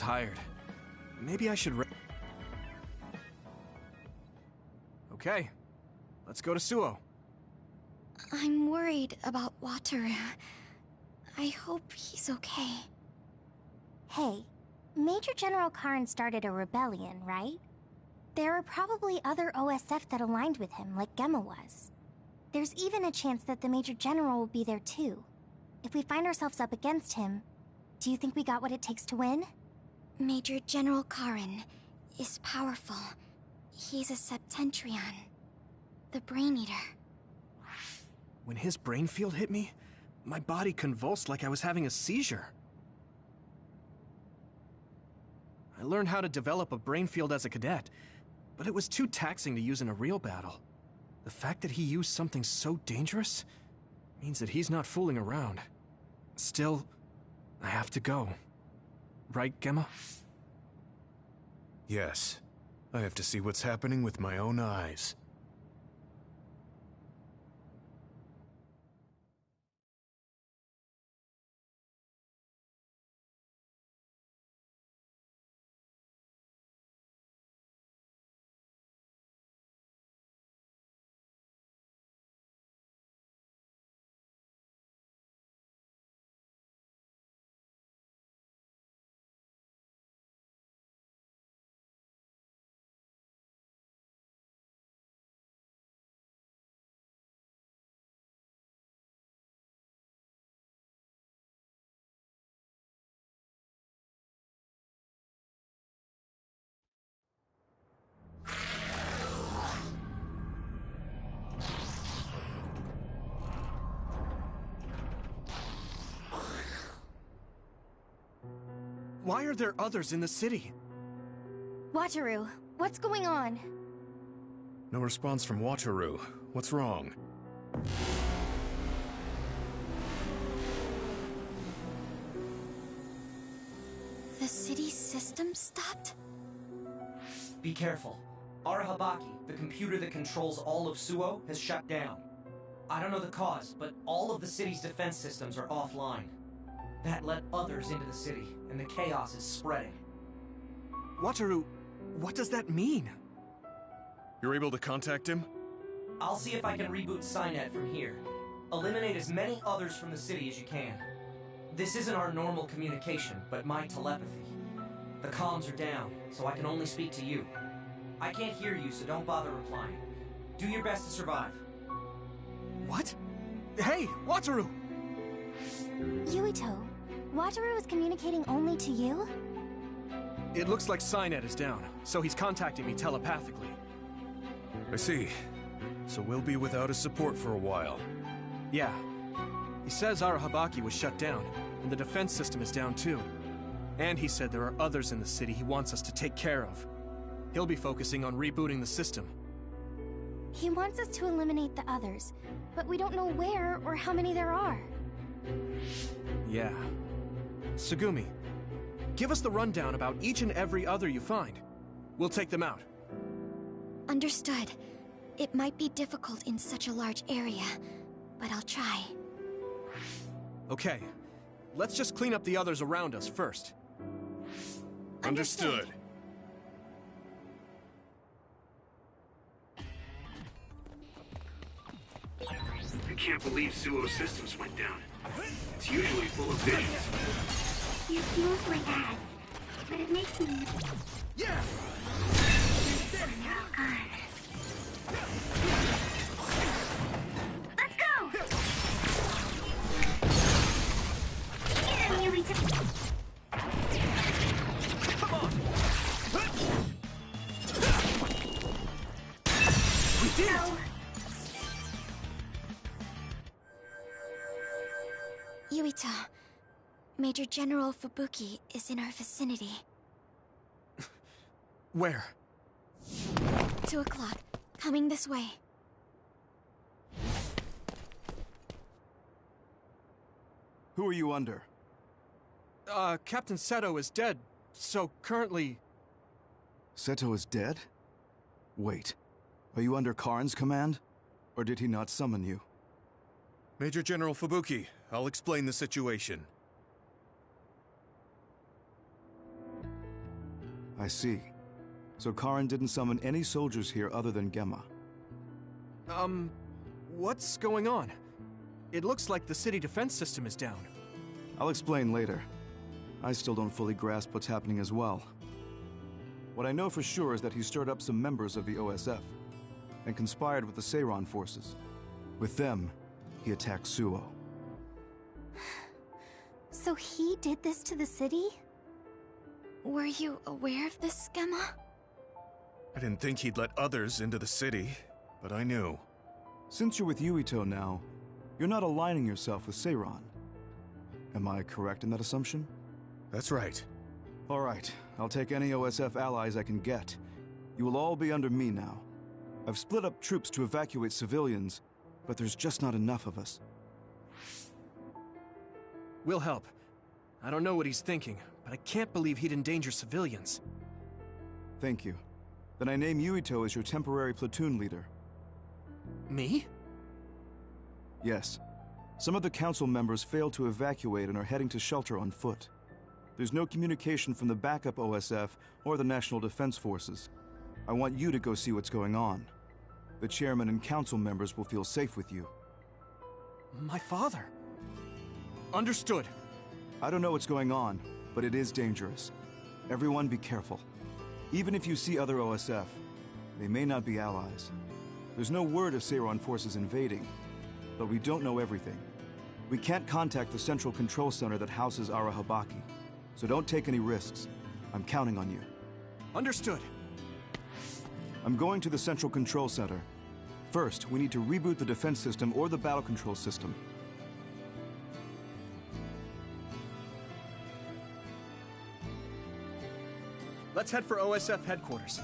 tired. Maybe I should Okay, let's go to Suo. I'm worried about Wataru. I hope he's okay. Hey, Major General Karn started a rebellion, right? There are probably other OSF that aligned with him, like Gemma was. There's even a chance that the Major General will be there too. If we find ourselves up against him, do you think we got what it takes to win? Major General Karn is powerful. He's a Septentrion, the Brain Eater. When his brain field hit me, my body convulsed like I was having a seizure. I learned how to develop a brain field as a cadet, but it was too taxing to use in a real battle. The fact that he used something so dangerous means that he's not fooling around. Still, I have to go. Right, Gemma? Yes. I have to see what's happening with my own eyes. Why are there others in the city? Wataru, what's going on? No response from Wataru. What's wrong? The city's system stopped? Be careful. Arahabaki, the computer that controls all of Suo, has shut down. I don't know the cause, but all of the city's defense systems are offline. That let others into the city, and the chaos is spreading. Wataru, what does that mean? You're able to contact him? I'll see if I can reboot Cynet from here. Eliminate as many others from the city as you can. This isn't our normal communication, but my telepathy. The comms are down, so I can only speak to you. I can't hear you, so don't bother replying. Do your best to survive. What? Hey, Wataru! Yuito, Wataru is communicating only to you? It looks like Cynet is down, so he's contacting me telepathically. I see. So we'll be without his support for a while. Yeah. He says Arahabaki was shut down, and the defense system is down too. And he said there are others in the city he wants us to take care of. He'll be focusing on rebooting the system. He wants us to eliminate the others, but we don't know where or how many there are. Yeah. Tsugumi, give us the rundown about each and every other you find. We'll take them out. Understood. It might be difficult in such a large area, but I'll try. Okay. Let's just clean up the others around us first. Understood. I can't believe Suo's systems went down. It's usually full of visions. It's mostly ads, but it makes me... Yeah! Oh, God. Let's go! Yeah, nearly took... Come on! We did it! No. Yuito, Major General Fubuki is in our vicinity. Where? 2 o'clock. Coming this way. Who are you under? Captain Seto is dead, so currently... Seto is dead? Wait. Are you under Karn's command? Or did he not summon you? Major General Fubuki, I'll explain the situation. I see. So Karen didn't summon any soldiers here other than Gemma. What's going on? It looks like the city defense system is down. I'll explain later. I still don't fully grasp what's happening as well. What I know for sure is that he stirred up some members of the OSF and conspired with the Seiran forces. With them, he attacked Suo. So he did this to the city? Were you aware of this, Gemma? I didn't think he'd let others into the city, but I knew. Since you're with Yuito now, you're not aligning yourself with Seiran. Am I correct in that assumption? That's right. All right, I'll take any OSF allies I can get. You will all be under me now. I've split up troops to evacuate civilians, but there's just not enough of us. We'll help. I don't know what he's thinking, but I can't believe he'd endanger civilians. Thank you. Then I name Yuito as your temporary platoon leader. Me? Yes. Some of the council members failed to evacuate and are heading to shelter on foot. There's no communication from the backup OSF or the National Defense Forces. I want you to go see what's going on. The chairman and council members will feel safe with you. My father. Understood. I don't know what's going on, but it is dangerous. Everyone be careful. Even if you see other OSF, they may not be allies. There's no word of Seiran forces invading, but we don't know everything. We can't contact the central control center that houses Arahabaki, so don't take any risks. I'm counting on you. Understood. I'm going to the central control center. First, we need to reboot the defense system or the battle control system. Let's head for OSF headquarters.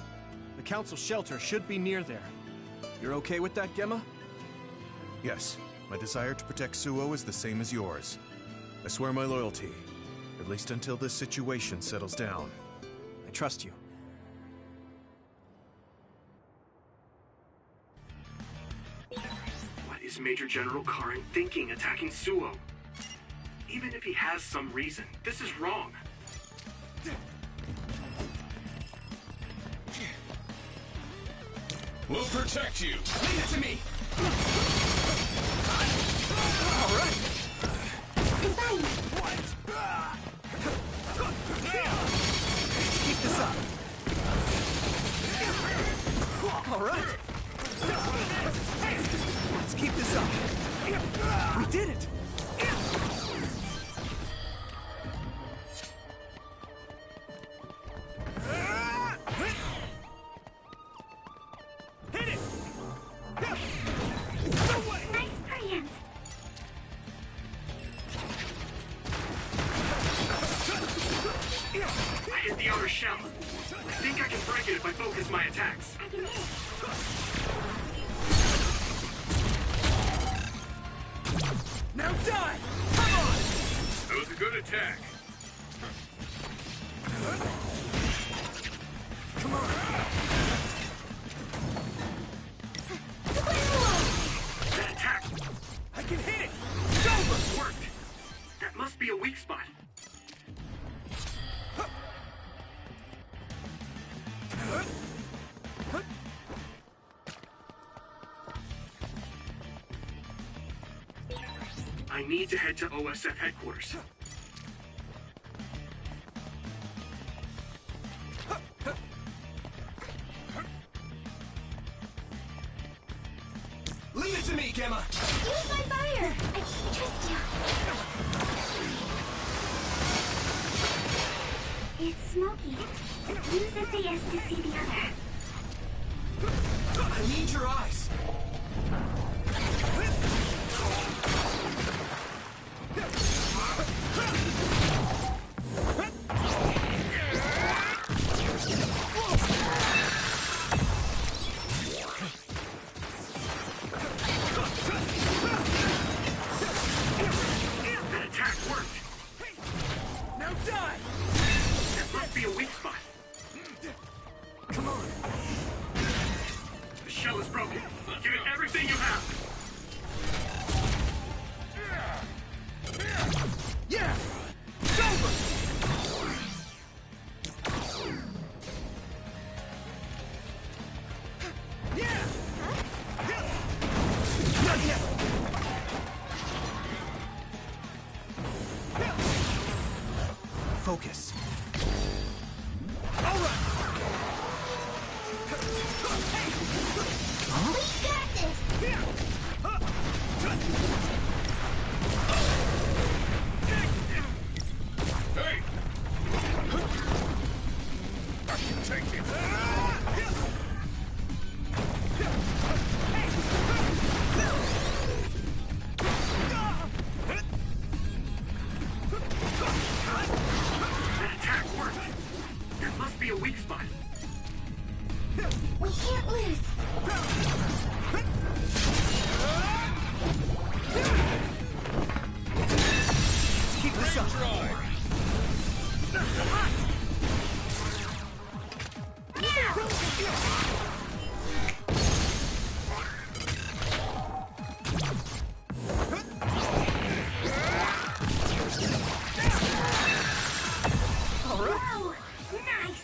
The council shelter should be near there. You're okay with that, Gemma? Yes, my desire to protect Suo is the same as yours. I swear my loyalty, at least until this situation settles down. I trust you. What is Major General Karen thinking attacking Suo? Even if he has some reason, this is wrong. We'll protect you. Leave it to me! All right! What? Keep this up. All right! Let's keep this up. We did it! Hit it! No way! Nice preempt. I hit the outer shell. I think I can break it if I focus my attacks. I can hit. Now die! Come on! That was a good attack. Come on! That attack I can hit it! It's over! worked. That must be a weak spot. I need to head to OSF headquarters. Leave it to me, Gemma! Use my fire! I can't trust you. It's smoky. Use SAS to see the other. I need your eyes! That attack worked. Now die! That must be a weak spot. Come on! The shell is broken. Give it everything you have. Yeah! It's over! safe spot. We can't lose. Let's keep this up. Whoa! Nice!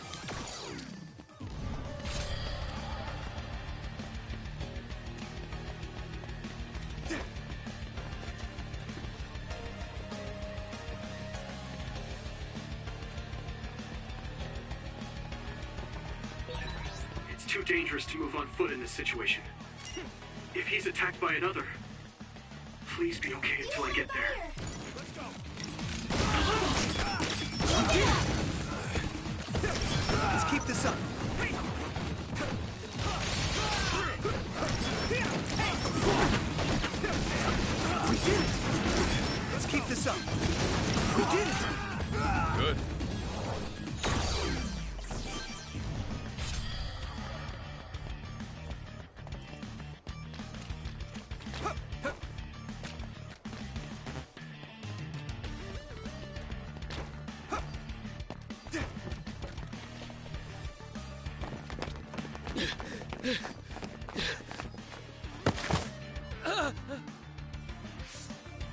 It's too dangerous to move on foot in this situation. If he's attacked by another, please be okay until I get there. Let's keep this up. We did it! Let's keep this up. We did it! Good.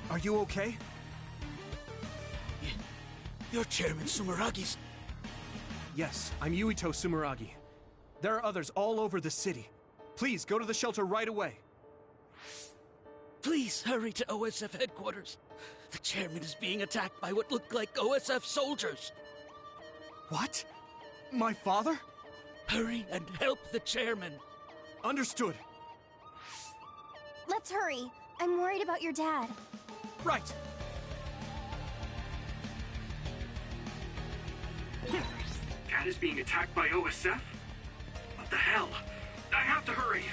Are you okay? You're Chairman Sumeragi's... Yes, I'm Yuito Sumeragi. There are others all over the city. Please, go to the shelter right away. Please hurry to OSF headquarters. The chairman is being attacked by what look like OSF soldiers. What? My father? Hurry and help the chairman. Understood. Let's hurry. I'm worried about your dad. Right. Dad is being attacked by OSF? What the hell? I have to hurry!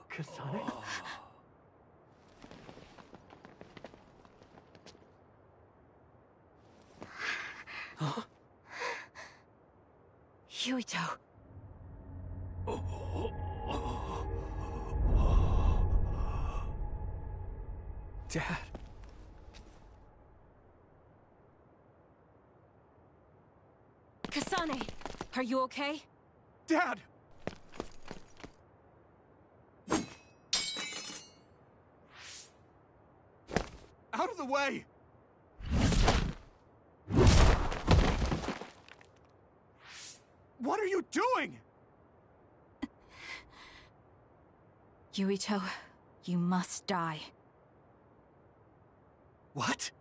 Kasane? Huh? Yuito. Dad. Kasane, are you okay? Dad! Out of the way! What are you doing? Yuito, you must die. What?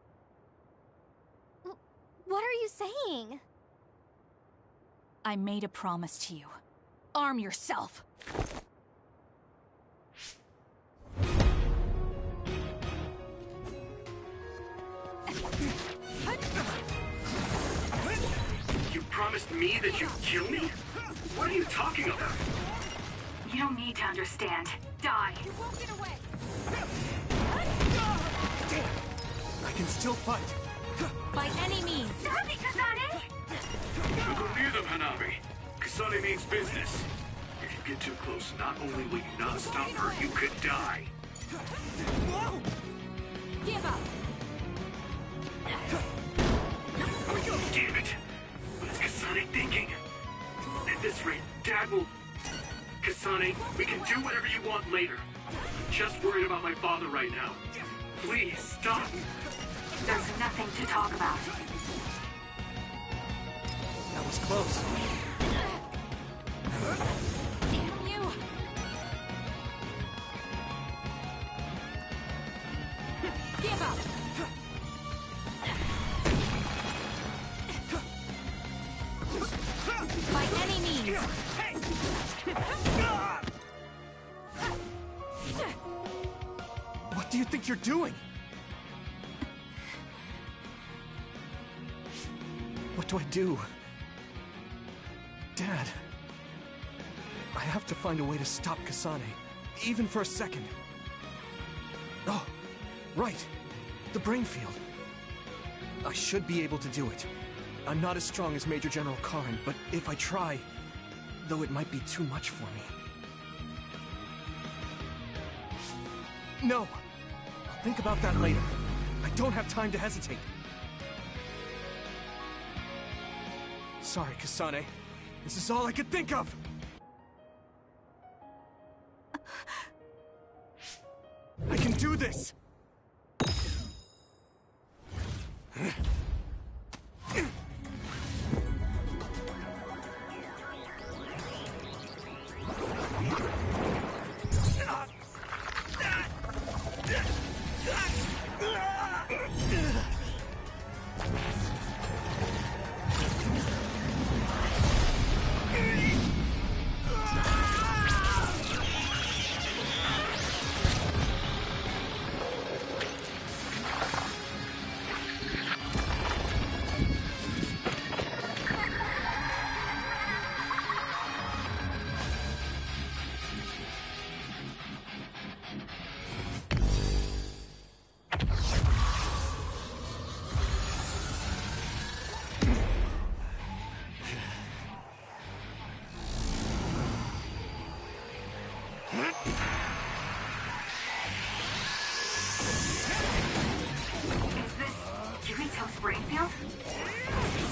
What are you saying? I made a promise to you. Arm yourself! You promised me that you'd kill me? What are you talking about? You don't need to understand. Die. You won't get away! Damn! I can still fight. By any means! Stop it, Kasane! Don't go near them, Hanabi. Kasane means business. If you get too close, not only will you not stop her, you could die. Give up! Damn it! What is Kasane thinking? At this rate, Dad will... Kasane, we can do whatever you want later. I'm just worried about my father right now. Please, stop! There's nothing to talk about. That was close. Damn you! Give up! By any means! What do you think you're doing? What do I do? Dad. I have to find a way to stop Kasane, even for a second. Oh, right. The brain field. I should be able to do it. I'm not as strong as Major General Karin, but if I try, though it might be too much for me. No! I'll think about that later. I don't have time to hesitate. Sorry, Kasane. This is all I could think of! I can do this!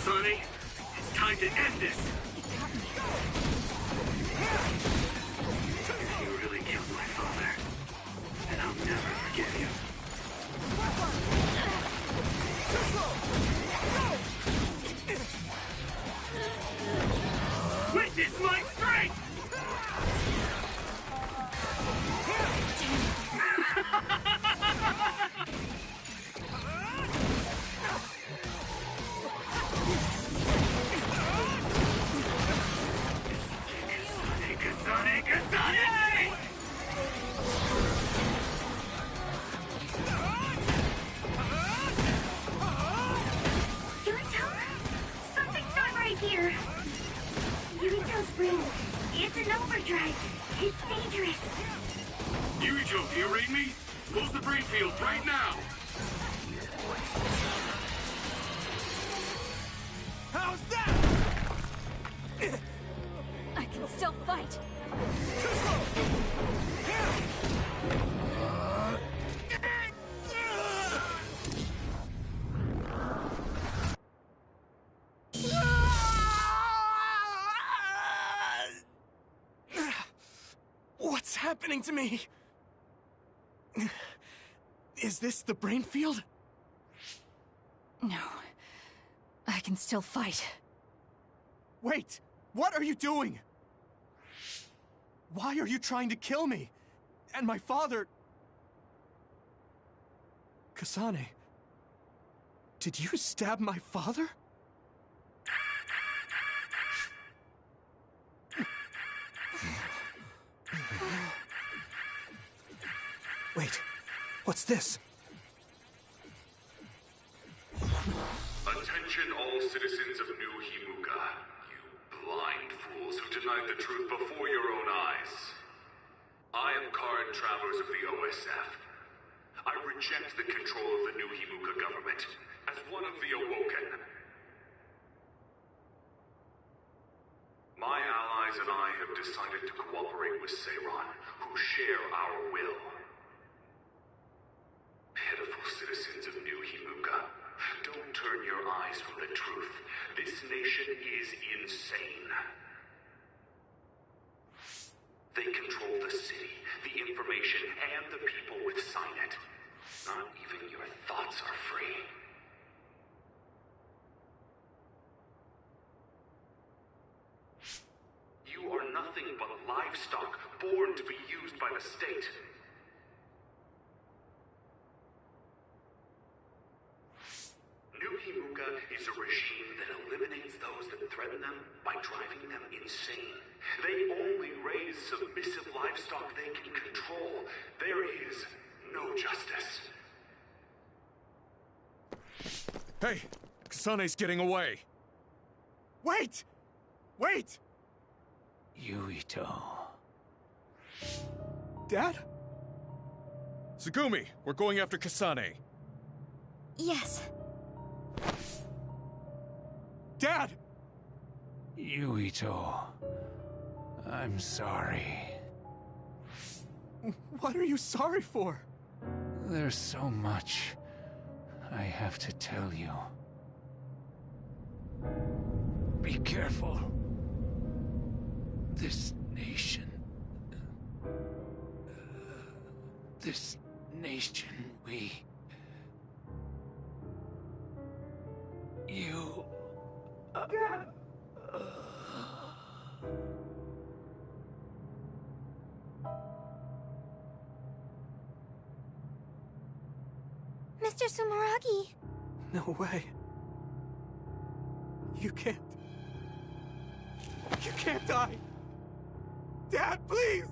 Sonny, it's time to end this. You really killed my father, and I'll never forgive you. Witness my strength! It's an overdrive. It's dangerous. Yuito, do you read me? Close the brain field right now. How's that? I can still fight. What's happening to me? Is this the brain field? No. I can still fight. Wait! What are you doing? Why are you trying to kill me? And my father... Kasane, did you stab my father? Wait, what's this? Attention all citizens of New Himuka, you blind fools who denied the truth before your own eyes. I am Karen Travers of the OSF. I reject the control of the New Himuka government as one of the Awoken. My allies and I have decided to cooperate with Seiron, who share our will. Pitiful citizens of New Himuka, don't turn your eyes from the truth. This nation is insane. They control the city, the information, and the people with Signet. Not even your thoughts are free. You are nothing but livestock, born to be used by the state. New Himuka is a regime that eliminates those that threaten them by driving them insane. They only raise submissive livestock they can control. There is no justice. Hey! Kasane's getting away! Wait! Wait! Yuito. Dad? Tsugumi, we're going after Kasane. Yes. Dad! Yuito. I'm sorry. What are you sorry for? There's so much I have to tell you. Be careful. This nation, you... Mr. Sumeragi! No way. You can't die! Dad, please!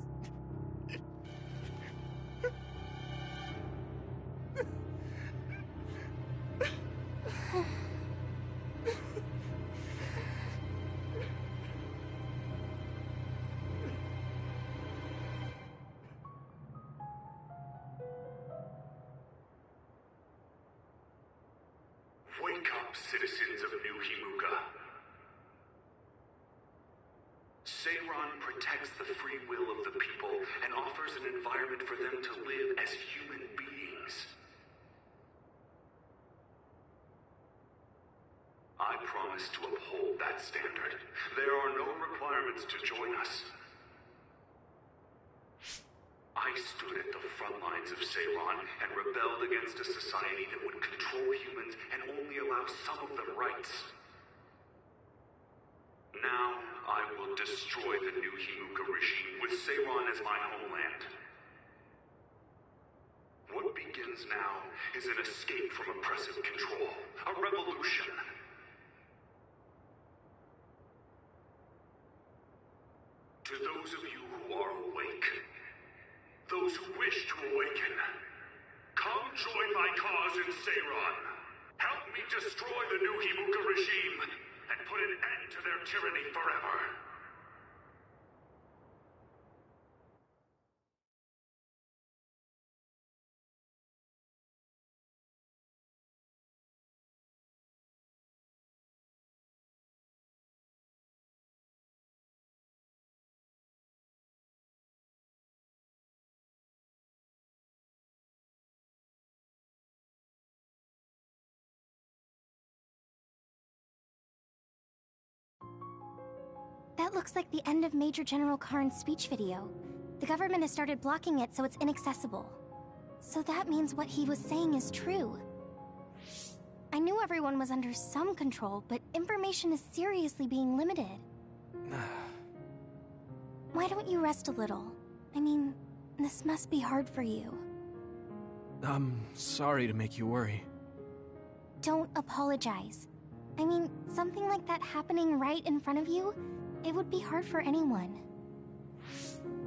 Wake up, citizens of New Himuka. Seiron protects the free will of the people and offers an environment for them to live as human beings. I promise to uphold that standard. There are no requirements to join us. I stood at the front lines of Seiron and rebelled against a society that would control humans and only allow some of them rights. Now, I will destroy the New Himuka regime with Seiron as my homeland. What begins now is an escape from oppressive control, a revolution. To those of you who are awake, those who wish to awaken, come join my cause in Seiron. Help me destroy the New Himuka regime and put an end to their tyranny forever. That looks like the end of Major General Karn's speech video. The government has started blocking it so it's inaccessible. So that means what he was saying is true. I knew everyone was under some control, but information is seriously being limited. Why don't you rest a little? I mean, This must be hard for you. I'm sorry to make you worry. Don't apologize. I mean, something like that happening right in front of you, it would be hard for anyone.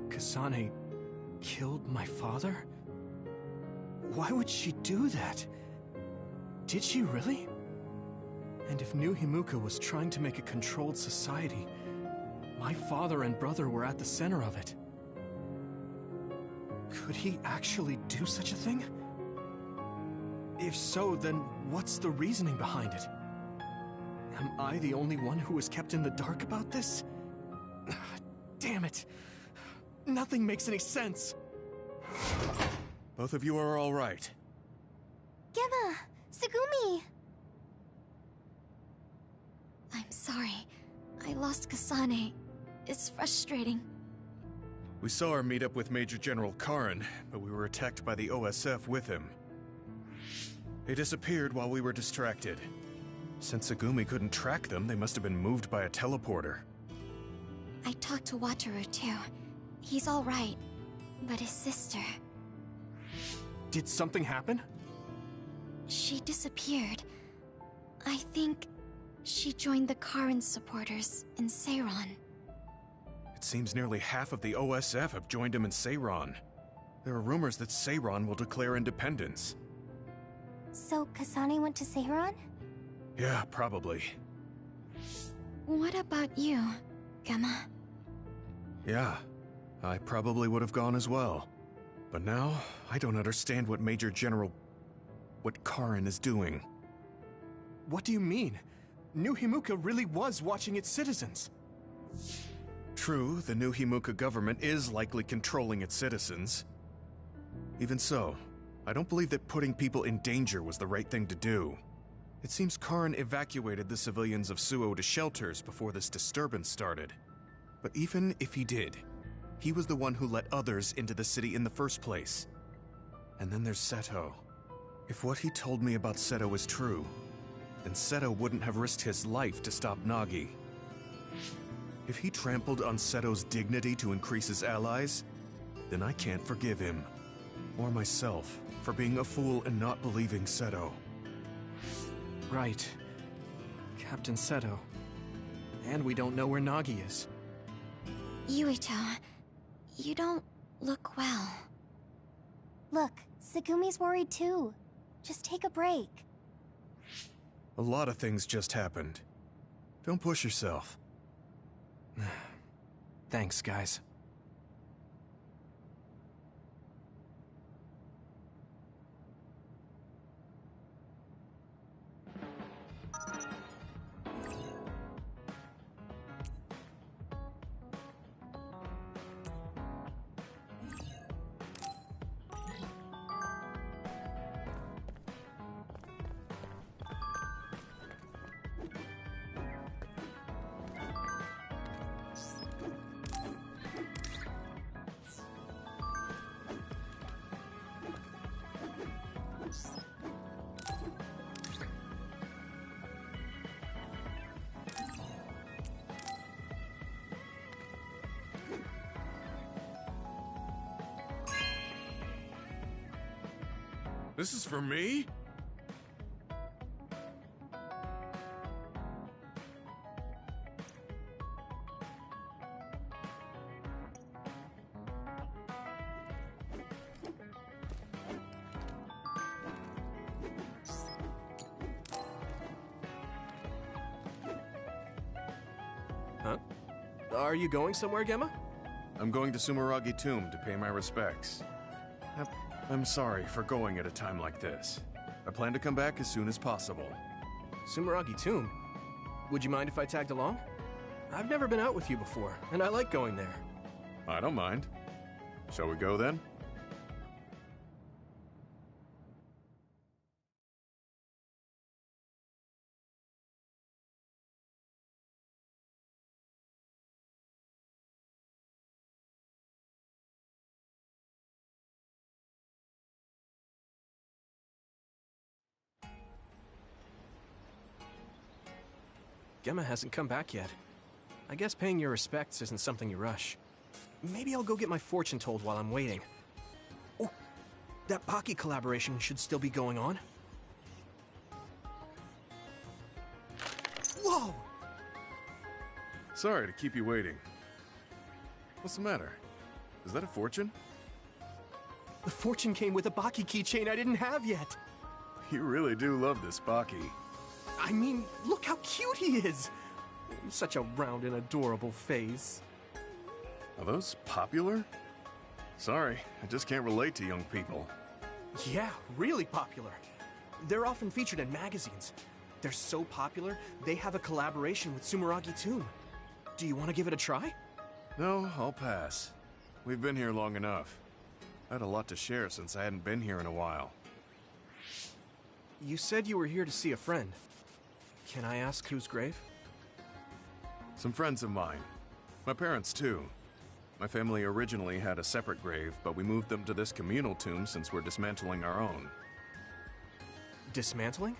Kasane killed my father? Why would she do that? Did she really? And if New Himuka was trying to make a controlled society, my father and brother were at the center of it. Could he actually do such a thing? If so, then what's the reasoning behind it? Am I the only one who was kept in the dark about this? Damn it. Nothing makes any sense. Both of you are all right. Gemma! Tsugumi! I'm sorry. I lost Kasane. It's frustrating. We saw our meetup with Major General Karin, but we were attacked by the OSF with him. They disappeared while we were distracted. Since Tsugumi couldn't track them, they must have been moved by a teleporter. I talked to Wataru too. He's all right. But his sister... Did something happen? She disappeared. I think she joined the Karin supporters in Seiron. It seems nearly half of the OSF have joined him in Seiron. There are rumors that Seiron will declare independence. So Kasane went to Seiron? Yeah, probably. What about you, Gemma? Yeah, I probably would have gone as well. But now, I don't understand what Major General... what Karin is doing. What do you mean? New Himuka really was watching its citizens. True, the New Himuka government is likely controlling its citizens. Even so, I don't believe that putting people in danger was the right thing to do. It seems Karin evacuated the civilians of Suo to shelters before this disturbance started. But even if he did, he was the one who let others into the city in the first place. And then there's Seto. If what he told me about Seto is true, then Seto wouldn't have risked his life to stop Nagi. If he trampled on Seto's dignity to increase his allies, then I can't forgive him. Or myself, for being a fool and not believing Seto. Right. Captain Seto. And we don't know where Nagi is. Yuito, you don't look well. Look, Tsugumi's worried too. Just take a break. A lot of things just happened. Don't push yourself. Thanks, guys. This is for me? Huh? Are you going somewhere, Gemma? I'm going to Sumeragi Tomb to pay my respects. I'm sorry for going at a time like this. I plan to come back as soon as possible. Sumeragi Tomb? Would you mind if I tagged along? I've never been out with you before, and I like going there. I don't mind. Shall we go then? Gemma hasn't come back yet. I guess paying your respects isn't something you rush. Maybe I'll go get my fortune told while I'm waiting. That Baki collaboration should still be going on. Whoa! Sorry to keep you waiting. What's the matter? Is that a fortune? The fortune came with a Baki keychain I didn't have yet. You really do love this Baki. I mean, look how cute he is! Such a round and adorable face. Are those popular? Sorry, I just can't relate to young people. Yeah, really popular. They're often featured in magazines. They're so popular, they have a collaboration with Sumeragi Tomb. Do you want to give it a try? No, I'll pass. We've been here long enough. I had a lot to share since I hadn't been here in a while. You said you were here to see a friend. Can I ask whose grave? Some friends of mine. My parents, too. My family originally had a separate grave, but we moved them to this communal tomb since we're dismantling our own. Dismantling?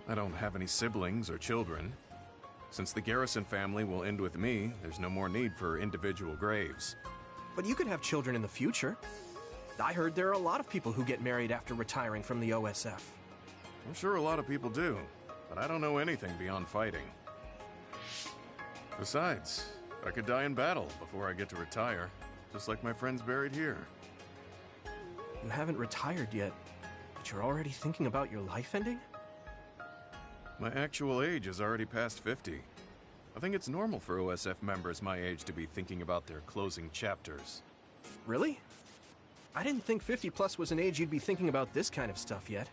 I don't have any siblings or children. Since the Garrison family will end with me, there's no more need for individual graves. But you could have children in the future. I heard there are a lot of people who get married after retiring from the OSF. I'm sure a lot of people do, but I don't know anything beyond fighting. Besides, I could die in battle before I get to retire, just like my friends buried here. You haven't retired yet, but you're already thinking about your life ending? My actual age is already past 50. I think it's normal for OSF members my age to be thinking about their closing chapters. Really? I didn't think 50 plus was an age you'd be thinking about this kind of stuff yet.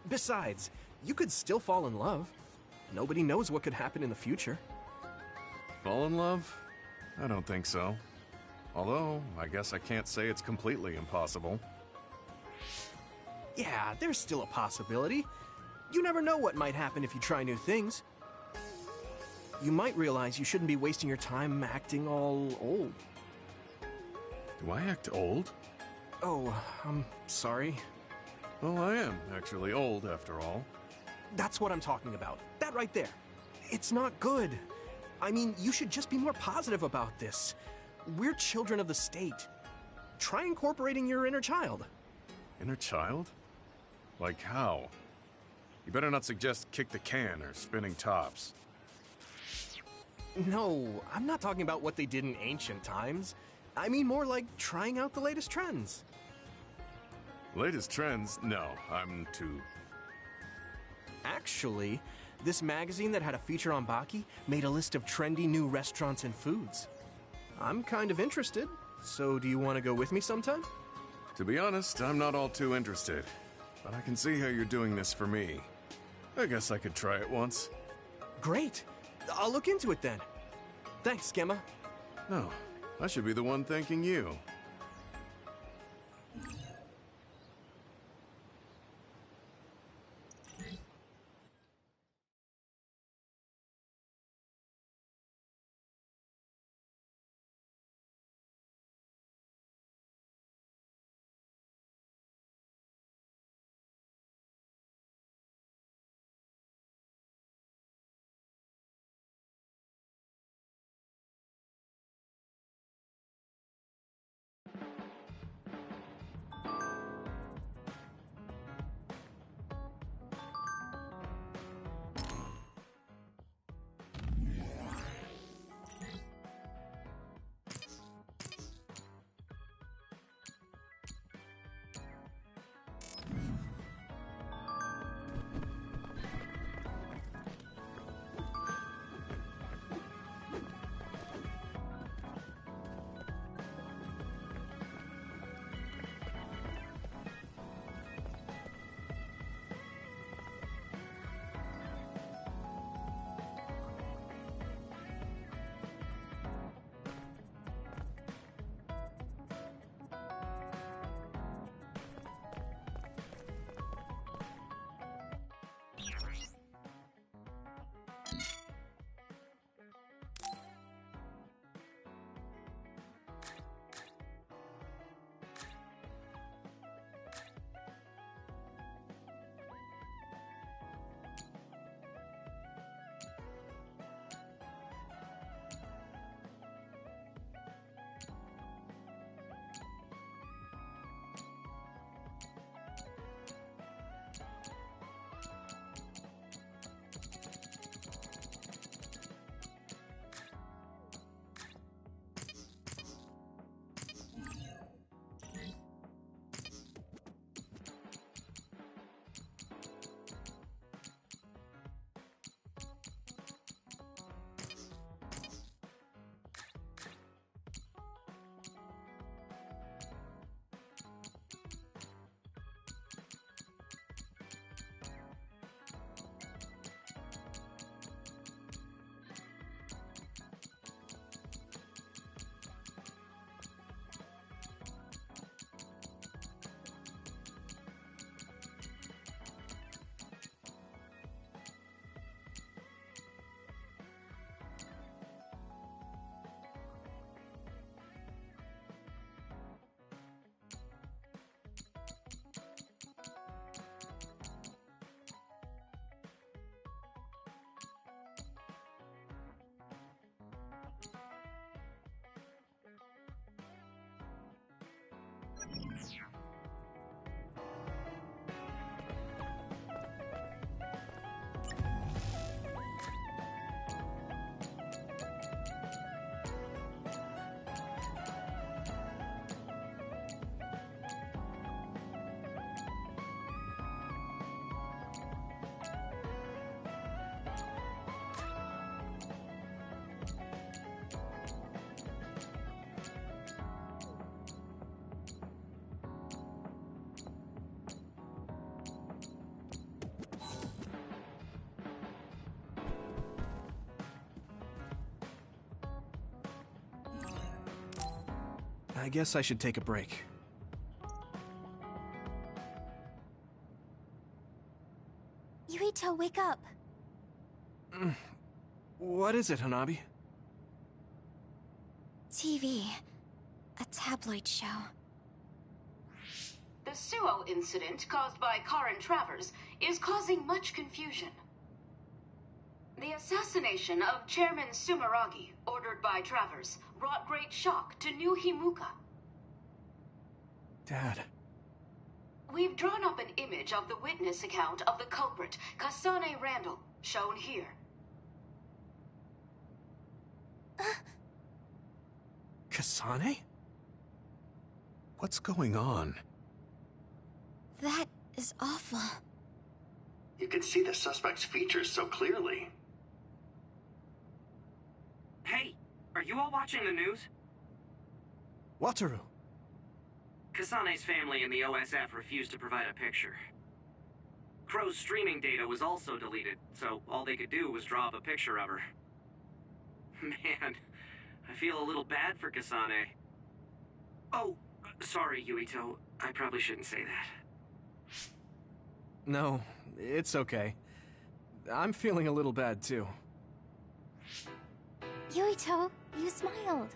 Besides, you could still fall in love. Nobody knows what could happen in the future. Fall in love? I don't think so. Although, I guess I can't say it's completely impossible. Yeah, there's still a possibility. You never know what might happen if you try new things. You might realize you shouldn't be wasting your time acting all old. Do I act old? Oh, I'm sorry. Well, I am actually old, after all. That's what I'm talking about. That right there. It's not good. I mean, you should just be more positive about this. We're children of the state. Try incorporating your inner child. Inner child? Like how? You better not suggest kick the can or spinning tops. No, I'm not talking about what they did in ancient times. I mean more like trying out the latest trends. Latest trends? No, I'm too... Actually, this magazine that had a feature on Baki made a list of trendy new restaurants and foods. I'm kind of interested, so do you want to go with me sometime? To be honest, I'm not all too interested, but I can see how you're doing this for me. I guess I could try it once. Great! I'll look into it then. Thanks, Gemma. No, I should be the one thanking you. I guess I should take a break. Yuito, wake up! What is it, Hanabi? TV. A tabloid show. The Suo incident caused by Karin Travers is causing much confusion. The assassination of Chairman Sumeragi, ordered by Travers, brought great shock to New Himuka. Dad. We've drawn up an image of the witness account of the culprit, Kasane Randall, shown here. Kasane? What's going on? That is awful. You can see the suspect's features so clearly. Hey, are you all watching the news? Wataru. Kasane's family and the OSF refused to provide a picture. Crow's streaming data was also deleted, so all they could do was draw up a picture of her. Man, I feel a little bad for Kasane. Oh, sorry, Yuito. I probably shouldn't say that. No, it's okay. I'm feeling a little bad, too. Yuito, you smiled.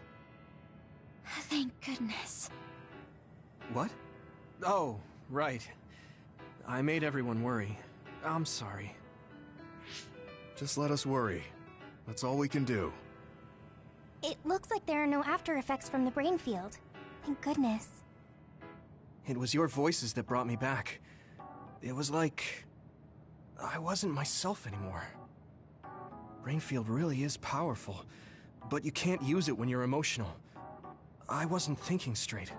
Thank goodness. What? Oh, right. I made everyone worry. I'm sorry. Just let us worry. That's all we can do. It looks like there are no after effects from the brain field. Thank goodness. It was your voices that brought me back. It was like I wasn't myself anymore. Brainfield really is powerful, but you can't use it when you're emotional. I wasn't thinking straight.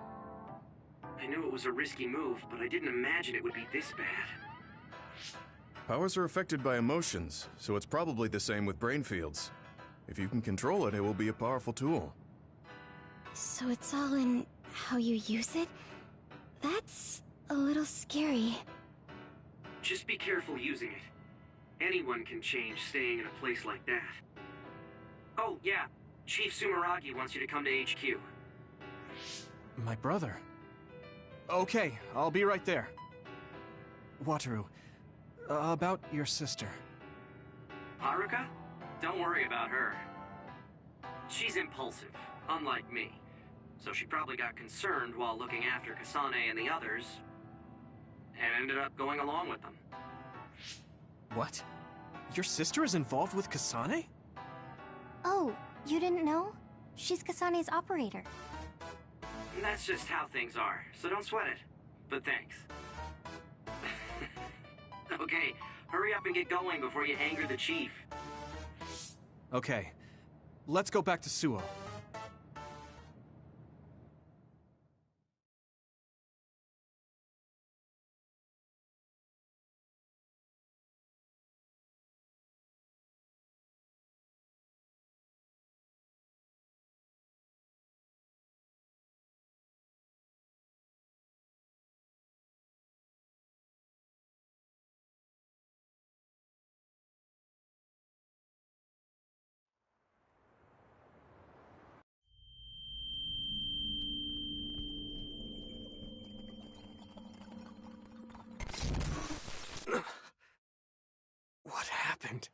I knew it was a risky move, but I didn't imagine it would be this bad. Powers are affected by emotions, so it's probably the same with brain fields. If you can control it, it will be a powerful tool. So it's all in how you use it? That's a little scary. Just be careful using it. Anyone can change staying in a place like that. Oh, yeah. Chief Sumeragi wants you to come to HQ. My brother? Okay, I'll be right there. Wataru, about your sister. Haruka? Don't worry about her. She's impulsive, unlike me. So she probably got concerned while looking after Kasane and the others, and ended up going along with them. What? Your sister is involved with Kasane? Oh, you didn't know? She's Kasane's operator. That's just how things are, so don't sweat it. But thanks. Okay, hurry up and get going before you anger the chief. Okay, let's go back to Suo. What happened?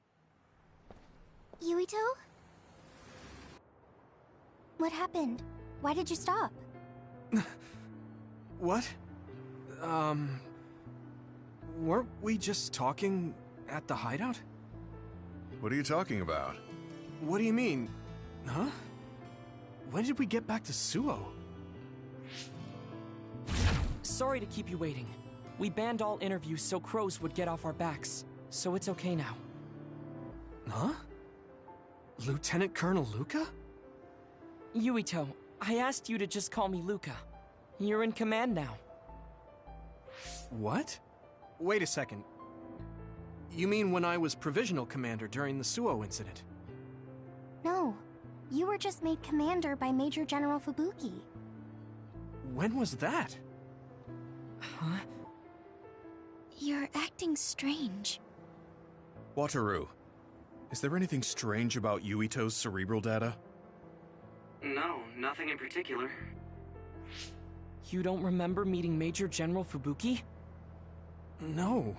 Yuito? What happened? Why did you stop? What? Weren't we just talking at the hideout? What are you talking about? What do you mean? Huh? When did we get back to Suo? Sorry to keep you waiting. We banned all interviews so crows would get off our backs. So it's okay now. Huh? Lieutenant Colonel Luca? Yuito, I asked you to just call me Luca. You're in command now. What? Wait a second. You mean when I was provisional commander during the Suo incident? No, you were just made commander by Major General Fubuki. When was that? Huh? You're acting strange. Wataru, is there anything strange about Yuito's cerebral data? No, nothing in particular. You don't remember meeting Major General Fubuki? No.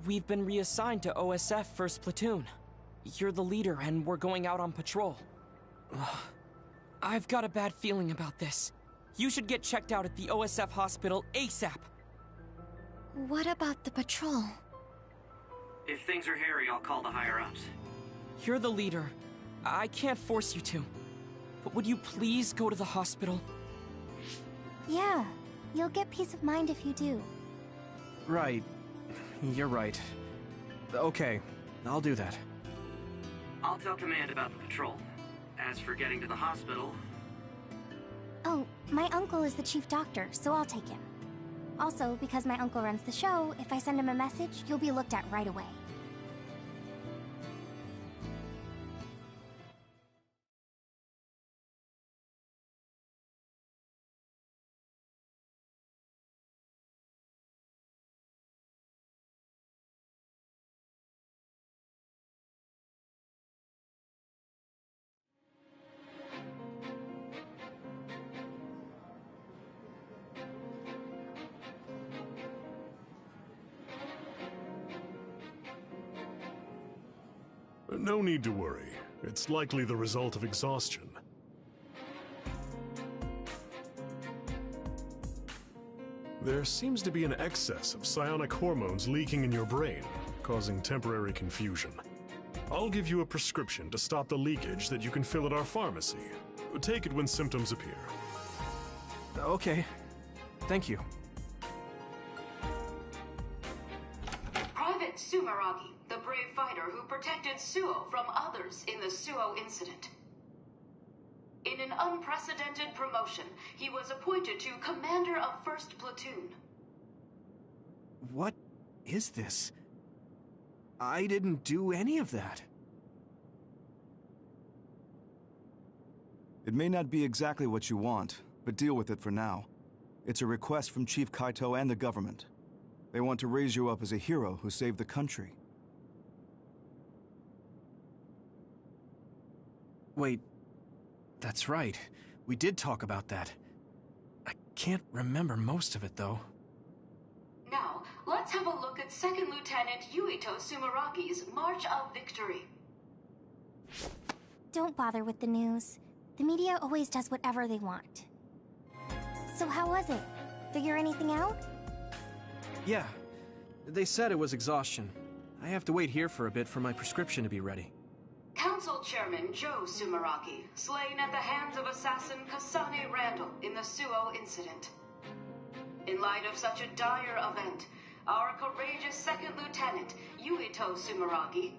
We've been reassigned to OSF 1st Platoon. You're the leader, and we're going out on patrol. I've got a bad feeling about this. You should get checked out at the OSF hospital ASAP. What about the patrol? If things are hairy, I'll call the higher-ups. You're the leader. I can't force you to. But would you please go to the hospital? Yeah, you'll get peace of mind if you do. Right. You're right. Okay, I'll do that. I'll tell Command about the patrol. As for getting to the hospital... Oh, my uncle is the chief doctor, so I'll take him. Also, because my uncle runs the show, if I send him a message, you'll be looked at right away. No need to worry. It's likely the result of exhaustion. There seems to be an excess of psionic hormones leaking in your brain, causing temporary confusion. I'll give you a prescription to stop the leakage that you can fill at our pharmacy. Take it when symptoms appear. Okay. Thank you. Private Sumeragi, the brave fighter who protected Suo from others in the Suo incident. In an unprecedented promotion, he was appointed to Commander of 1st Platoon. What is this? I didn't do any of that. It may not be exactly what you want, but deal with it for now. It's a request from Chief Kaito and the government. They want to raise you up as a hero who saved the country. Wait, that's right. We did talk about that. I can't remember most of it, though. Now, let's have a look at 2nd Lieutenant Yuito Sumeragi's March of Victory. Don't bother with the news. The media always does whatever they want. So how was it? Figure anything out? Yeah. They said it was exhaustion. I have to wait here for a bit for my prescription to be ready. Council Chairman Joe Sumeragi, slain at the hands of assassin Kasane Randall in the Suo incident. In light of such a dire event, our courageous 2nd Lieutenant, Yuito Sumeragi...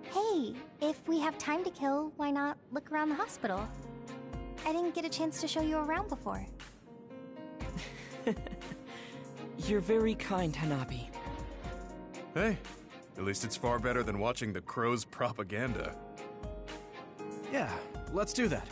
Hey, if we have time to kill, why not look around the hospital? I didn't get a chance to show you around before. You're very kind, Hanabi. Hey, at least it's far better than watching the Crow's propaganda. Yeah, let's do that.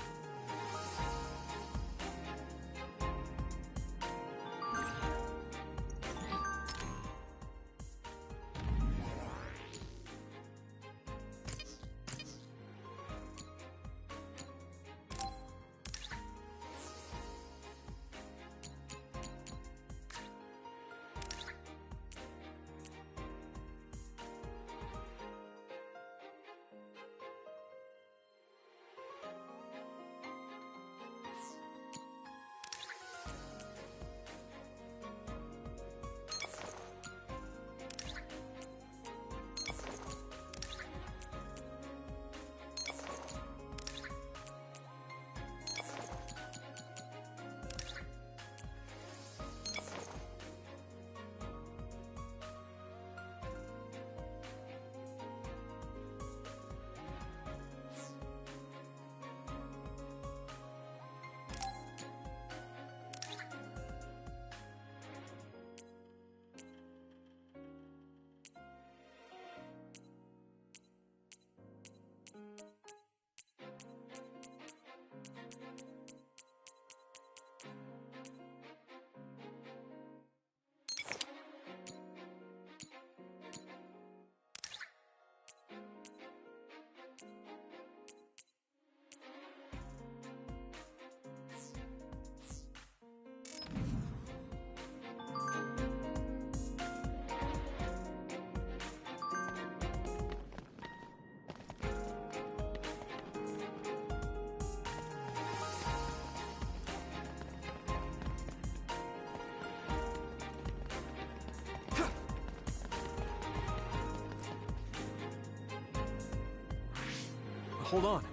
hold on.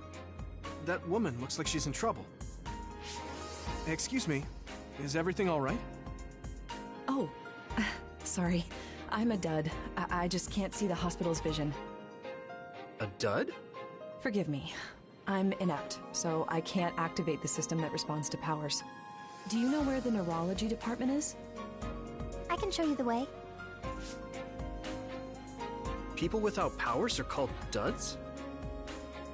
That woman looks like she's in trouble. Excuse me, is everything all right? Oh, sorry. I'm a dud. I just can't see the hospital's vision. A dud? Forgive me. I'm inept, so I can't activate the system that responds to powers. Do you know where the neurology department is? I can show you the way. People without powers are called duds?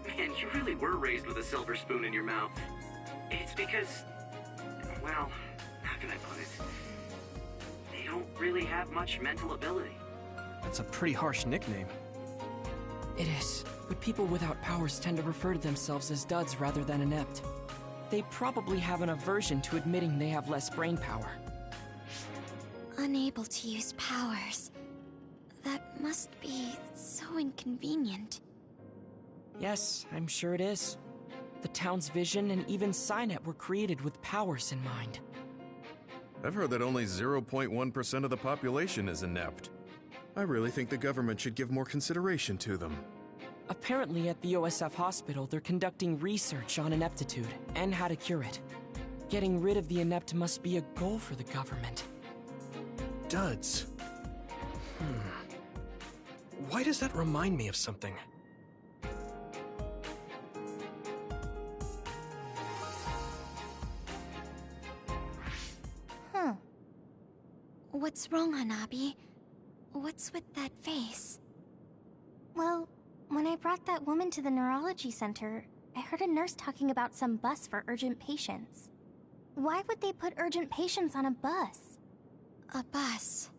Man, you really were raised with a silver spoon in your mouth. It's because, well, how can I put it? They don't really have much mental ability. That's a pretty harsh nickname. It is, but people without powers tend to refer to themselves as duds rather than inept. They probably have an aversion to admitting they have less brain power. Unable to use powers. That must be so inconvenient. Yes, I'm sure it is. The town's vision and even Cynet were created with powers in mind. I've heard that only 0.1% of the population is inept. I really think the government should give more consideration to them. Apparently at the OSF hospital, they're conducting research on ineptitude and how to cure it. Getting rid of the inept must be a goal for the government. Duds. Why does that remind me of something? What's wrong, Hanabi? What's with that face? Well, when I brought that woman to the neurology center, I heard a nurse talking about some bus for urgent patients. Why would they put urgent patients on a bus? A bus?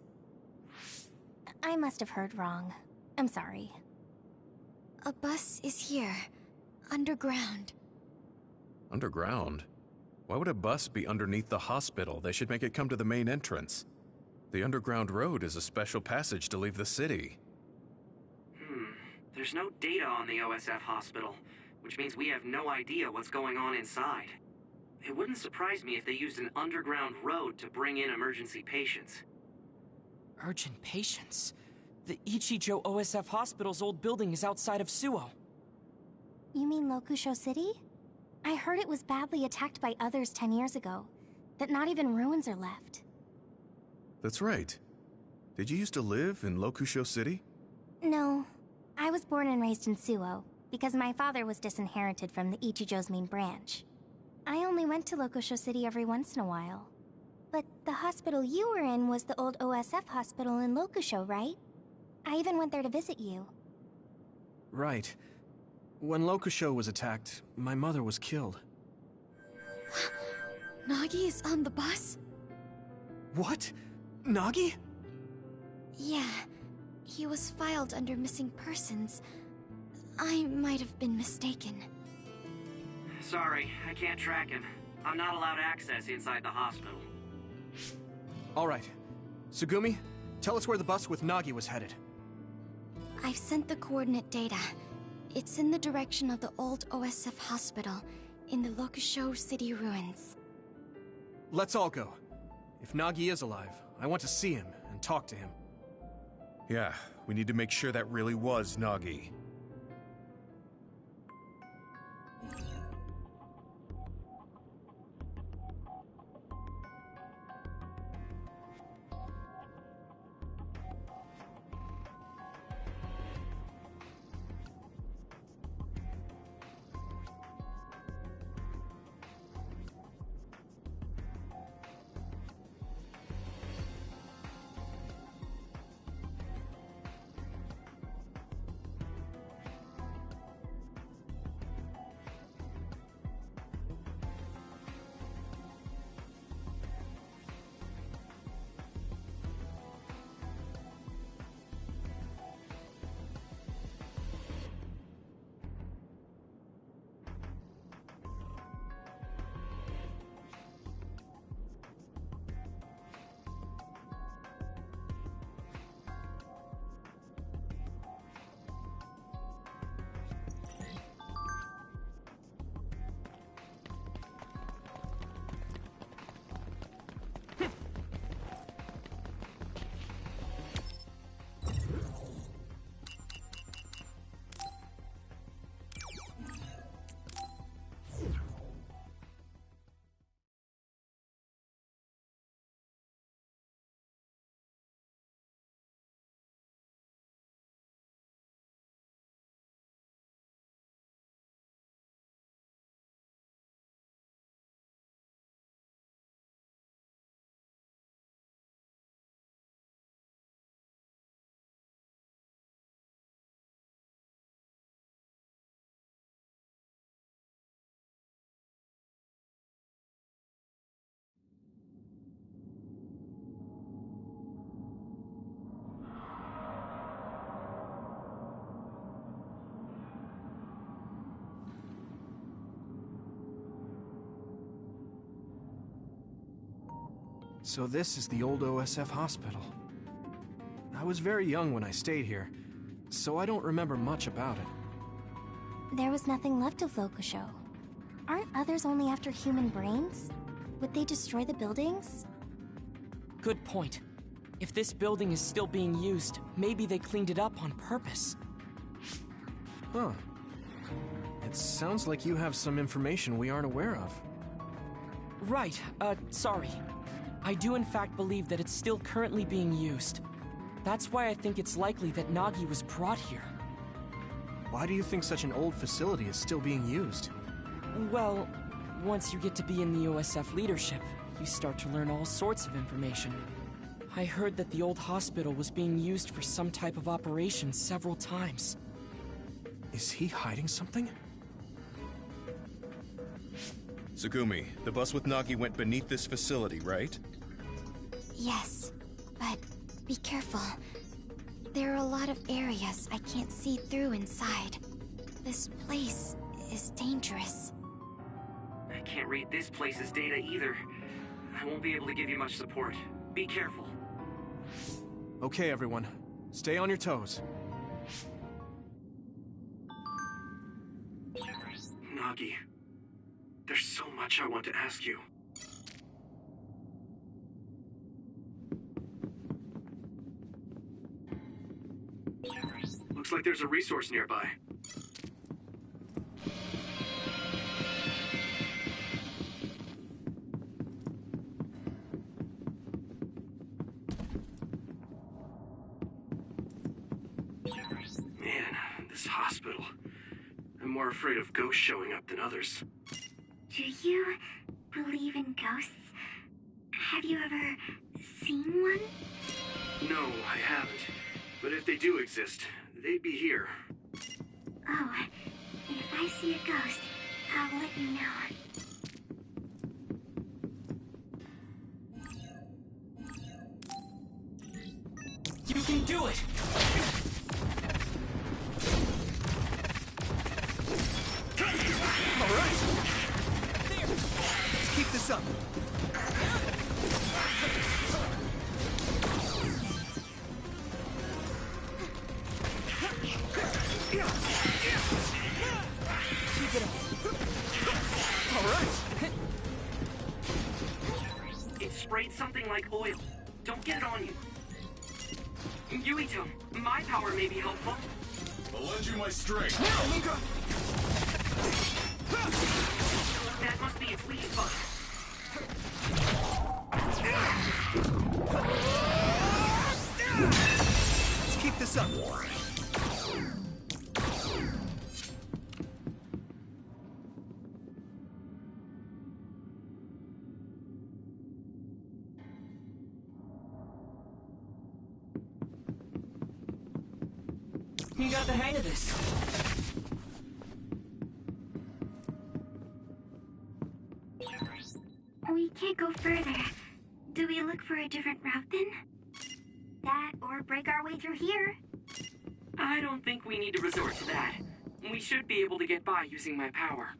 I must have heard wrong. I'm sorry. A bus is here. Underground. Underground? Why would a bus be underneath the hospital? They should make it come to the main entrance. The underground road is a special passage to leave the city. There's no data on the OSF hospital, which means we have no idea what's going on inside. It wouldn't surprise me if they used an underground road to bring in emergency patients. Urgent patients? The Ichijo OSF hospital's old building is outside of Suo. You mean Lokusho City? I heard it was badly attacked by others 10 years ago, that not even ruins are left. That's right. Did you used to live in Lokusho City? No. I was born and raised in Suo, because my father was disinherited from the Ichijo's main branch. I only went to Lokusho City every once in a while. But the hospital you were in was the old OSF hospital in Lokusho, right? I even went there to visit you. Right. When Lokusho was attacked, my mother was killed. Nagi is on the bus? What? Nagi? Yeah. He was filed under missing persons. I might have been mistaken. Sorry, I can't track him. I'm not allowed access inside the hospital. All right. Tsugumi, tell us where the bus with Nagi was headed. I've sent the coordinate data. It's in the direction of the old OSF hospital, in the Lokusho City ruins. Let's all go. If Nagi is alive, I want to see him and talk to him. Yeah, we need to make sure that really was Nagi. So this is the old OSF hospital. I was very young when I stayed here, so I don't remember much about it. There was nothing left of Lokusho. Aren't others only after human brains? Would they destroy the buildings? Good point. If this building is still being used, maybe they cleaned it up on purpose. Huh. It sounds like you have some information we aren't aware of. Right, sorry. I do in fact believe that it's still currently being used. That's why I think it's likely that Nagi was brought here. Why do you think such an old facility is still being used? Well, once you get to be in the OSF leadership, you start to learn all sorts of information. I heard that the old hospital was being used for some type of operation several times. Is he hiding something? Tsugumi, the bus with Nagi went beneath this facility, right? Yes, but be careful. There are a lot of areas I can't see through inside. This place is dangerous. I can't read this place's data either. I won't be able to give you much support. Be careful. Okay, everyone. Stay on your toes. Nagi, there's so much I want to ask you. Looks like there's a resource nearby. Man, this hospital. I'm more afraid of ghosts showing up than others. Do you believe in ghosts? Have you ever seen one? No, I haven't. But if they do exist, they'd be here. Oh, if I see a ghost, I'll let you know. You can do it! Alright! There! Let's keep this up! Keep it up. Alright! It sprayed something like oil. Don't get it on you. Yuito, my power may be helpful. I'll lend you my strength. That must be its weak spot. Let's keep this up! You got the hang of this. We can't go further. Do we look for a different route then? That or break our way through here? I don't think we need to resort to that. We should be able to get by using my power.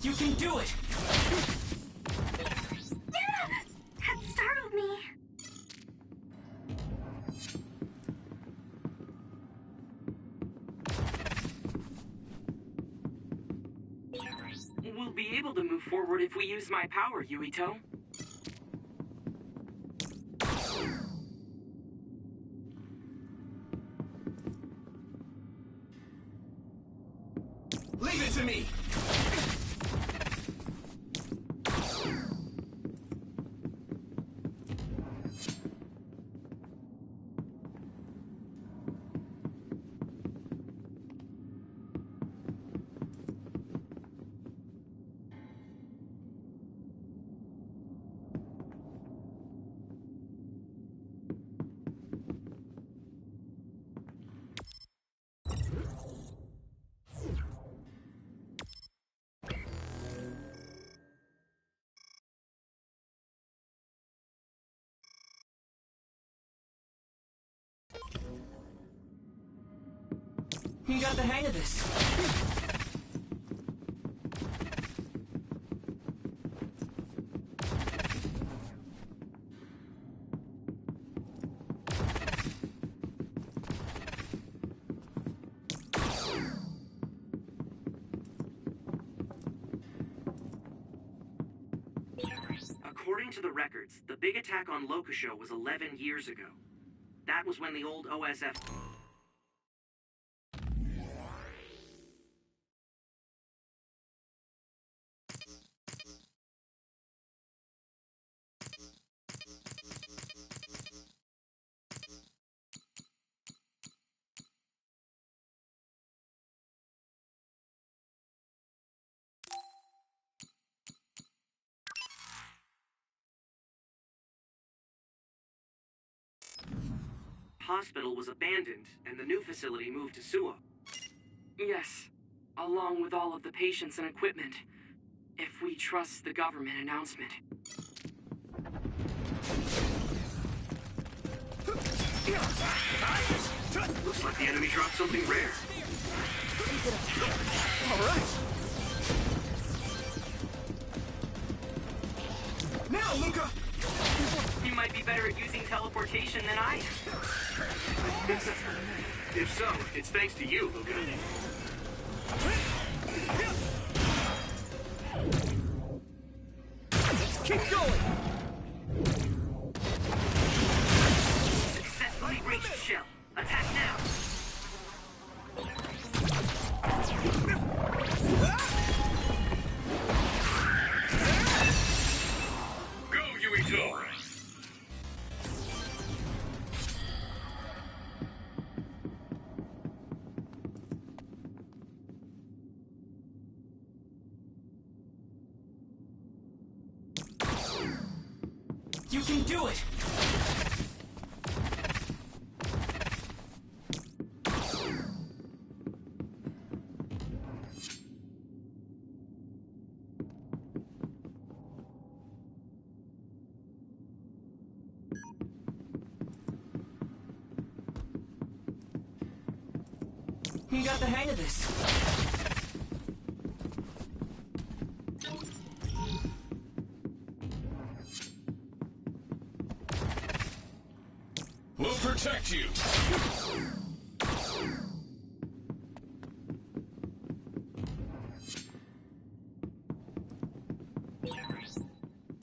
You can do it! That startled me. We'll be able to move forward if we use my power, Yuito. Leave it to me! You got the hang of this. According to the records, the big attack on Lokusho was 11 years ago. That was when the old OSF... hospital was abandoned, and the new facility moved to Suwa. Yes, along with all of the patients and equipment, if we trust the government announcement. Looks like the enemy dropped something rare. All right. Now, Luca! You might be better at using teleportation than I am. If so, it's thanks to you, Luca. Let's keep going! Successfully reached shell. Attack now! Go, Yuito! You can do it! You got the hang of this. We'll protect you!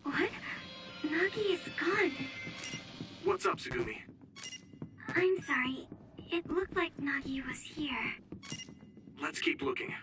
What? Nagi is gone. What's up, Tsugumi? I'm sorry. It looked like Nagi was here. Let's keep looking.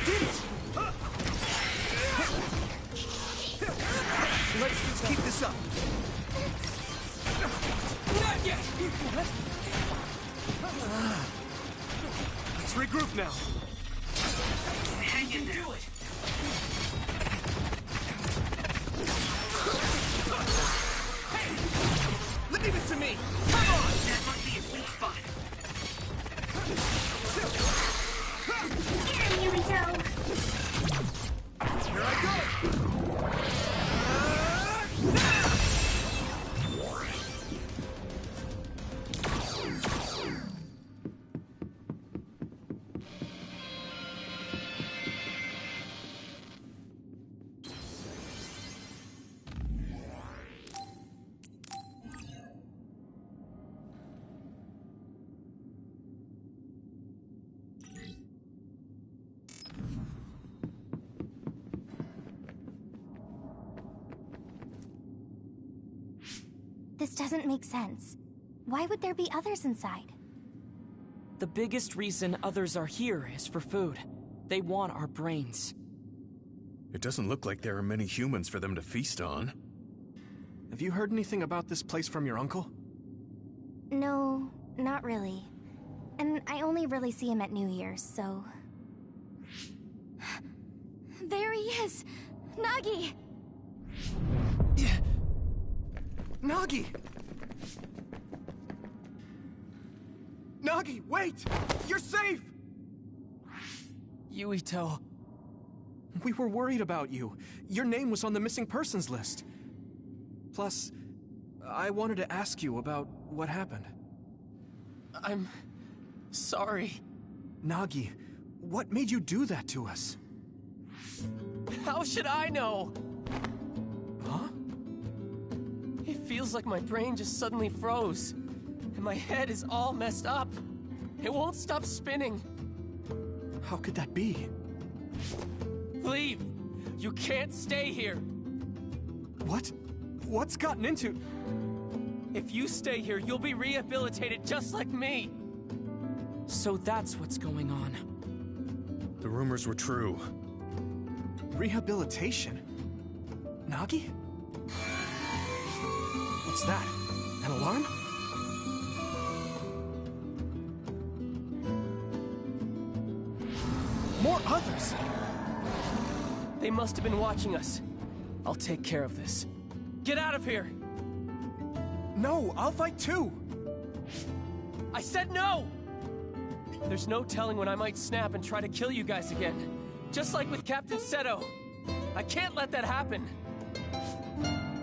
did it! Let's keep this up. Not yet! Let's regroup now. Hang in there. Do it! Leave it to me! Come on! That must be a sweet spot. Here, Yurito! Here I go! This doesn't make sense. Why would there be others inside? The biggest reason others are here is for food. They want our brains. It doesn't look like there are many humans for them to feast on. Have you heard anything about this place from your uncle? No, not really. And I only really see him at New Year's, so... There he is! Nagi! Nagi! Nagi, wait! You're safe! Yuito. We were worried about you. Your name was on the missing persons list. Plus, I wanted to ask you about what happened. I'm... sorry. Nagi, what made you do that to us? How should I know? Huh? It feels like my brain just suddenly froze. And my head is all messed up. It won't stop spinning. How could that be? Leave! You can't stay here! What? What's gotten into... If you stay here, you'll be rehabilitated just like me! So that's what's going on. The rumors were true. Rehabilitation? Nagi? What's that? An alarm? More others! They must have been watching us. I'll take care of this. Get out of here! No, I'll fight too! I said no! There's no telling when I might snap and try to kill you guys again. Just like with Captain Seto. I can't let that happen.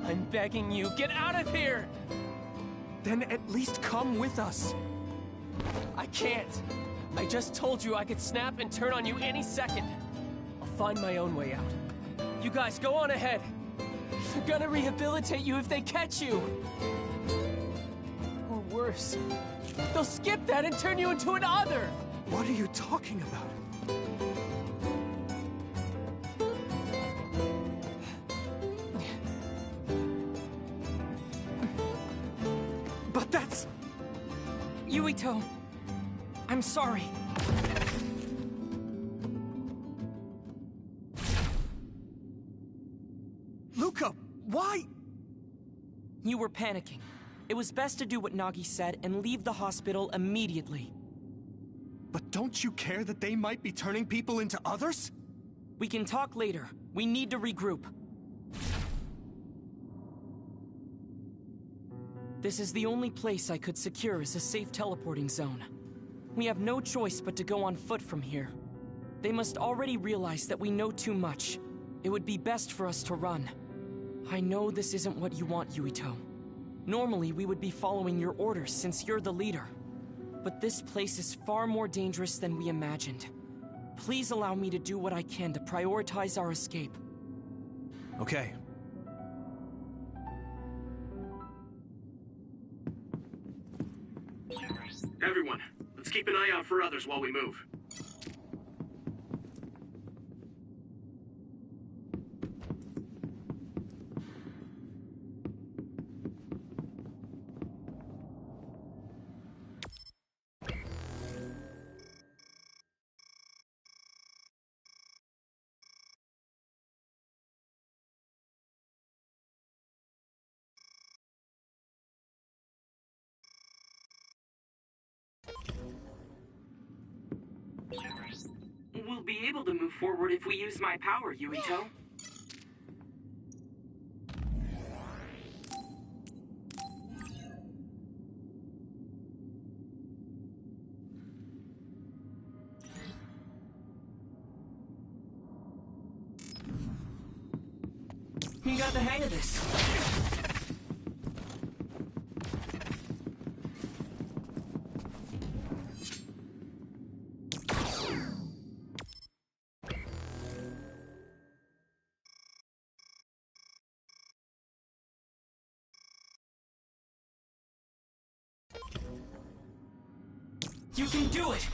I'm begging you, get out of here! Then at least come with us. I can't. I just told you I could snap and turn on you any second. I'll find my own way out. You guys, go on ahead. They're gonna rehabilitate you if they catch you. Or worse, they'll skip that and turn you into an other. What are you talking about? But that's... Yuito, I'm sorry. Luca, why? You were panicking. It was best to do what Nagi said and leave the hospital immediately. But don't you care that they might be turning people into others? We can talk later. We need to regroup. This is the only place I could secure as a safe teleporting zone. We have no choice but to go on foot from here. They must already realize that we know too much. It would be best for us to run. I know this isn't what you want, Yuito. Normally, we would be following your orders since you're the leader. But this place is far more dangerous than we imagined. Please allow me to do what I can to prioritize our escape. Okay. Everyone, let's keep an eye out for others while we move. be able to move forward if we use my power, Yuito. You got the hang of this. You can do it!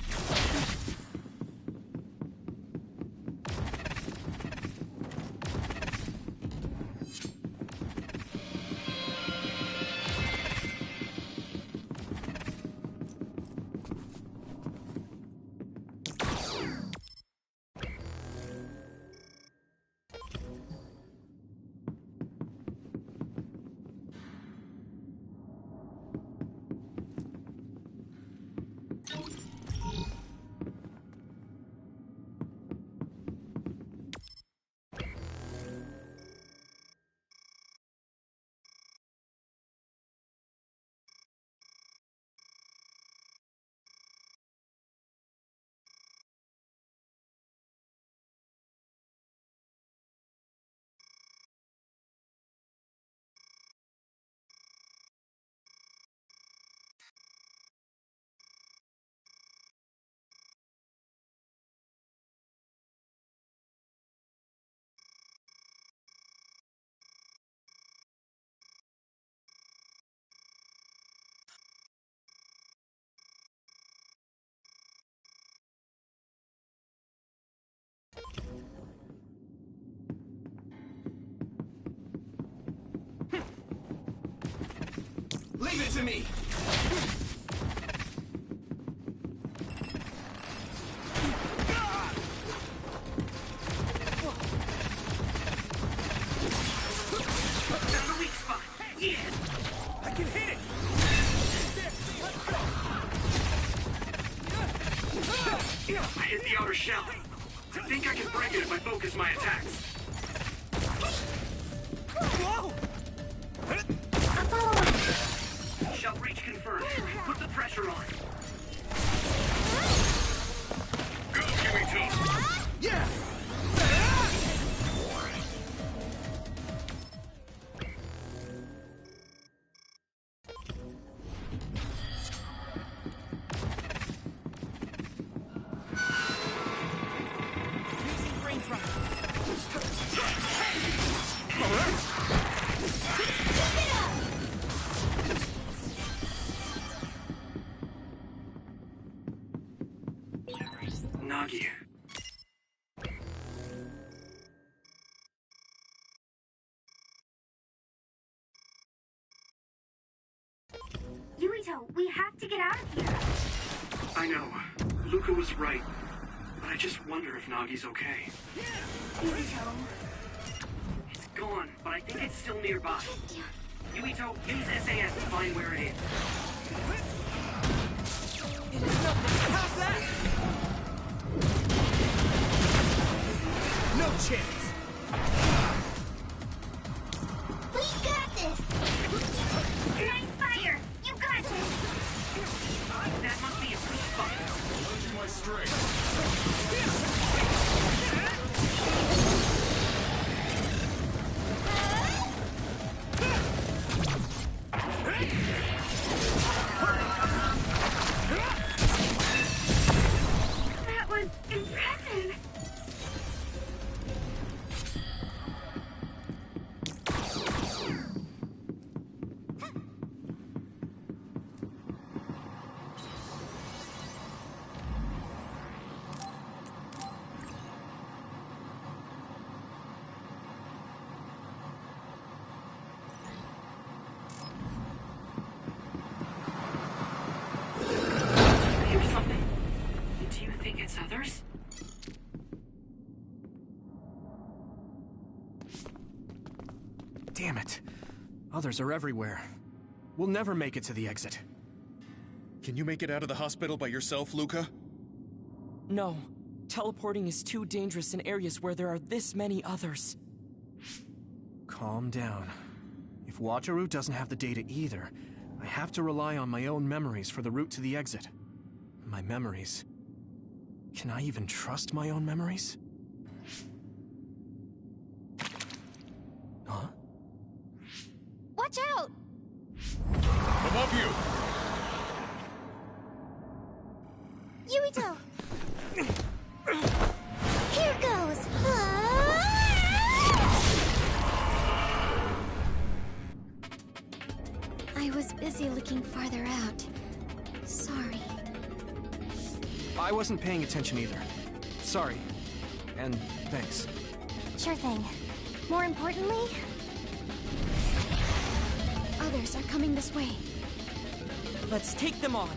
Leave it to me! That's the weak spot! Yeah! I can hit it! I hit the outer shell. I think I can break it if I focus my attacks. Whoa! Shell reach confirmed. Put the pressure on. Go, Yuito! Yeah! Nagi. Yuito, we have to get out of here. I know. Luca was right. But I just wonder if Nagi's okay. Yuito. It's gone, but I think it's still nearby. Yuito, use SAS to find where it is. It is nothing past that! No chance! We got this! Nice fire! You got this! That must be a weak spot. Losing my strength. That was impressive! Hear something? Do you think it's others? Damn it. Others are everywhere. We'll never make it to the exit. Can you make it out of the hospital by yourself, Luca? No. Teleporting is too dangerous in areas where there are this many others. Calm down. If Wataru doesn't have the data either, I have to rely on my own memories for the route to the exit. My memories. Can I even trust my own memories? Huh? Watch out! Above you! Yuito! Here goes! I was busy looking farther out. Sorry. I wasn't paying attention either. Sorry. And thanks. Sure thing. More importantly... Others are coming this way. Let's take them on.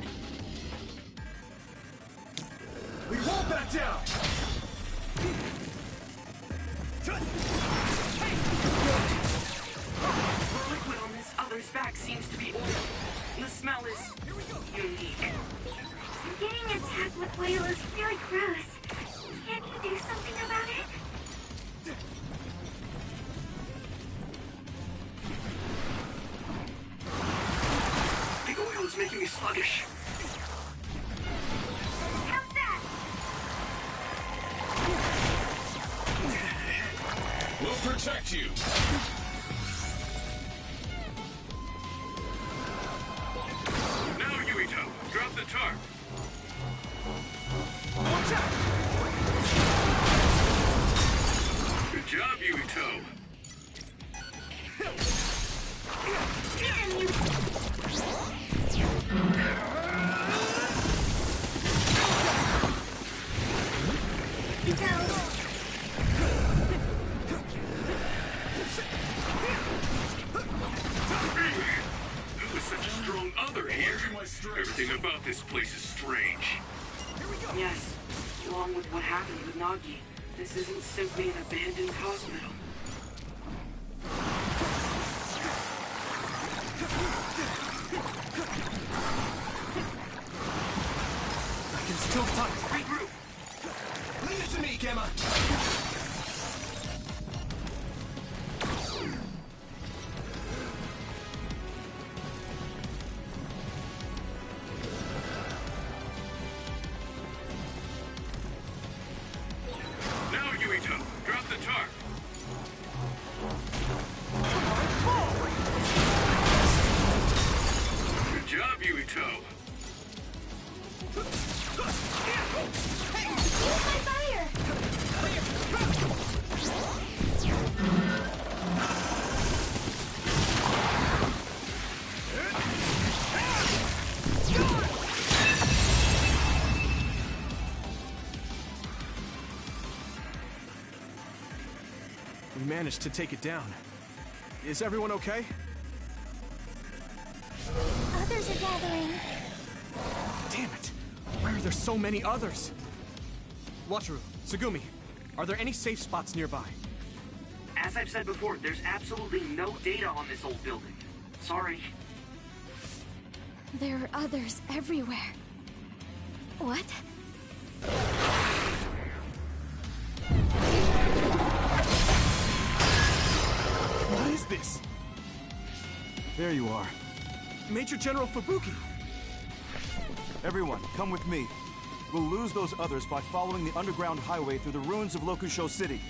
We won't back down! The liquid on this other's back seems to be oil. The smell is unique. Getting attacked with oil is really gross. Can't you do something about it? The oil is making me sluggish. How's that? We'll protect you! Now, Yuito, drop the tarp. Watch out! Good job, Yuito. Damn you! Who is such a strong other here? Everything about this place is strange. Yes, along with what happened with Nagi, this isn't simply an abandoned hospital. I can still fight. Regroup. Leave it to me, Gemma! Now, Yuito, drop the tarp. Good job, Yuito. Use my fire! We managed to take it down. Is everyone okay? Others are gathering. Damn it! Why are there so many others? Wataru, Tsugumi, are there any safe spots nearby? As I've said before, there's absolutely no data on this old building. Sorry. There are others everywhere. What? What is this? There you are. Major General Fubuki! Everyone, come with me. We'll lose those others by following the underground highway through the ruins of Lokusho City.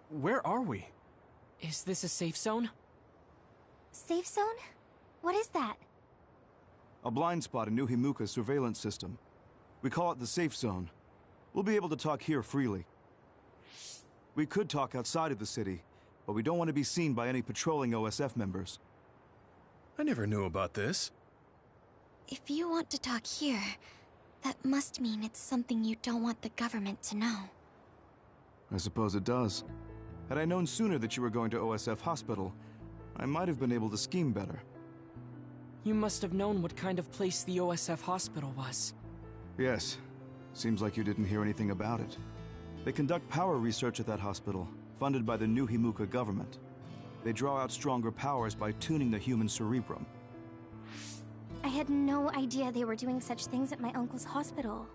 Where are we? Is this a safe zone? Safe zone? What is that? A blind spot in New Himuka's surveillance system. We call it the safe zone. We'll be able to talk here freely. We could talk outside of the city, but we don't want to be seen by any patrolling OSF members. I never knew about this. If you want to talk here, that must mean it's something you don't want the government to know. I suppose it does. Had I known sooner that you were going to OSF Hospital, I might have been able to scheme better. You must have known what kind of place the OSF hospital was. Yes. Seems like you didn't hear anything about it. They conduct power research at that hospital, funded by the New Himuka government. They draw out stronger powers by tuning the human cerebrum. I had no idea they were doing such things at my uncle's hospital.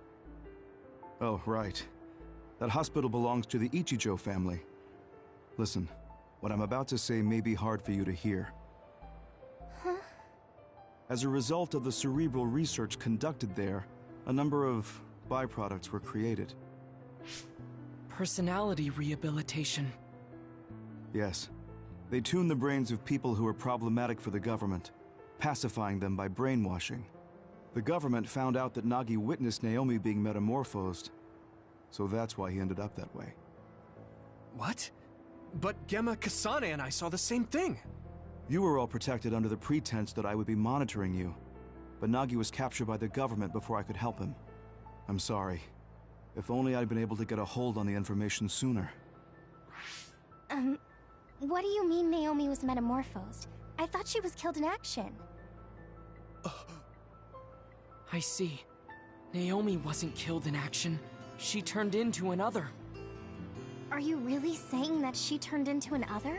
Oh, right. That hospital belongs to the Ichijo family. Listen, what I'm about to say may be hard for you to hear. Huh? As a result of the cerebral research conducted there, a number of byproducts were created. Personality rehabilitation. Yes. They tune the brains of people who are problematic for the government, pacifying them by brainwashing. The government found out that Nagi witnessed Naomi being metamorphosed, so that's why he ended up that way. What? But Gemma, Kasane, and I saw the same thing! You were all protected under the pretense that I would be monitoring you, but Nagi was captured by the government before I could help him. I'm sorry. If only I'd been able to get a hold on the information sooner. What do you mean Naomi was metamorphosed? I thought she was killed in action. I see. Naomi wasn't killed in action. She turned into another. Are you really saying that she turned into an other?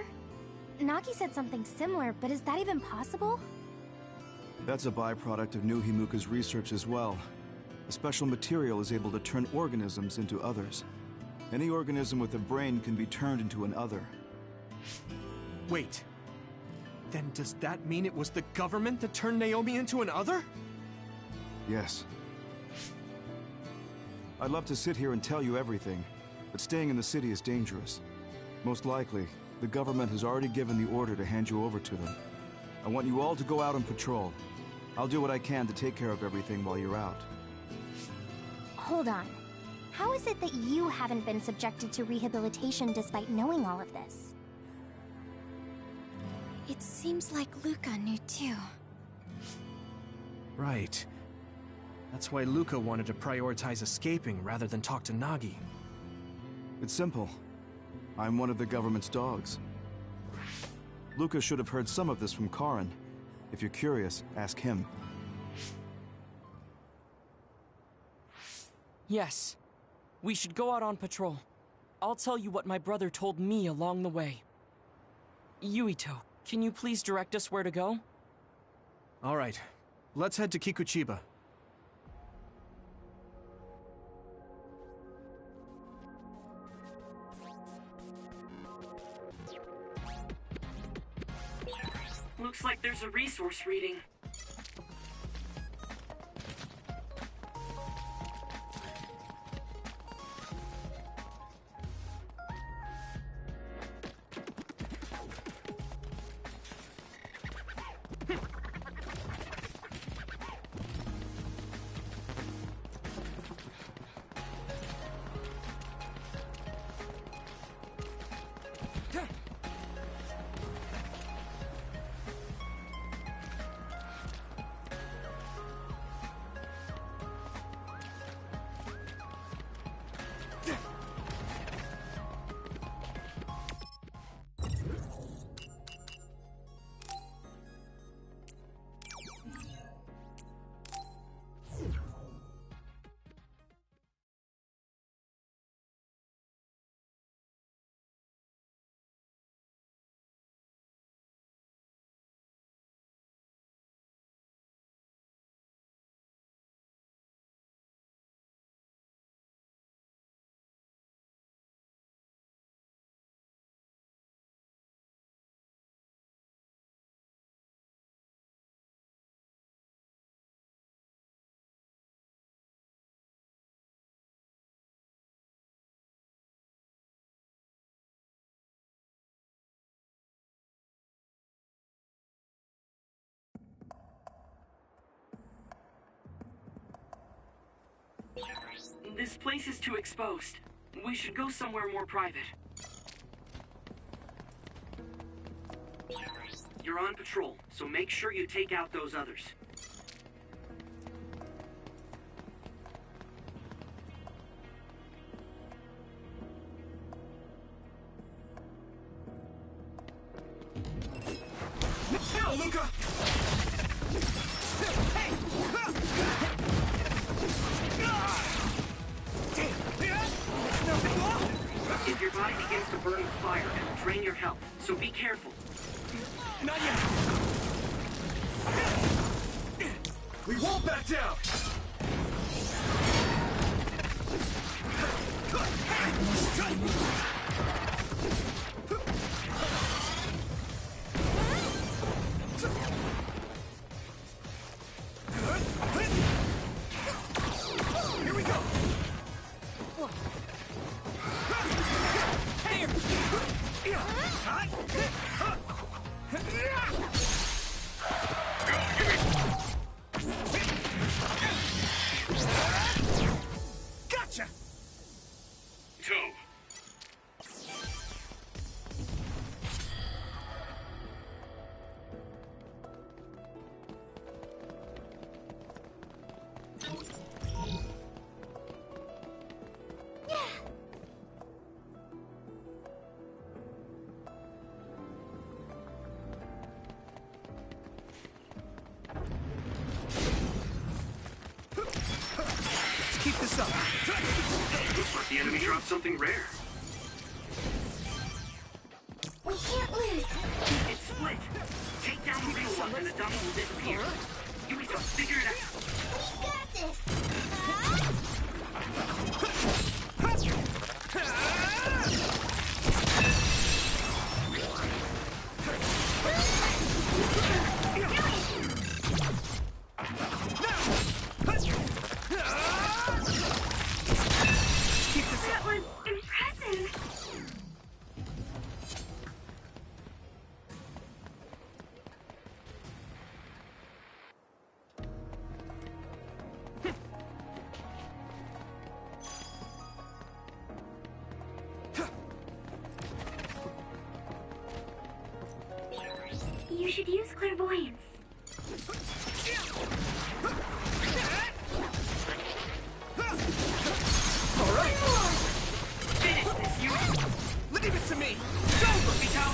Nagi said something similar, but is that even possible? That's a byproduct of New Himuka's research as well. A special material is able to turn organisms into others. Any organism with a brain can be turned into an other. Wait. Then does that mean it was the government that turned Naomi into an other? Yes. I'd love to sit here and tell you everything, but staying in the city is dangerous. Most likely, the government has already given the order to hand you over to them. I want you all to go out on patrol. I'll do what I can to take care of everything while you're out. Hold on. How is it that you haven't been subjected to rehabilitation despite knowing all of this? It seems like Luca knew too. Right. That's why Luca wanted to prioritize escaping rather than talk to Nagi. It's simple. I'm one of the government's dogs. Luca should have heard some of this from Karin. If you're curious, ask him. Yes. We should go out on patrol. I'll tell you what my brother told me along the way. Yuito, can you please direct us where to go? All right. Let's head to Kikuchiba. Looks like there's a resource reading. This place is too exposed. We should go somewhere more private. You're on patrol, so make sure you take out those others. Now, Luca! If your body begins to burn with fire, it'll drain your health, so be careful. Not yet! We won't back down! Here we go! Gotcha! Toe. Keep this up. Looks like the enemy dropped something rare. We can't lose. It's split. Take down the real one and the dummy will disappear. Yumito, figure it out. We got this. That was impressive. You should use clairvoyance. All right. Finish this, you. Leave it to me. It's over, Vito.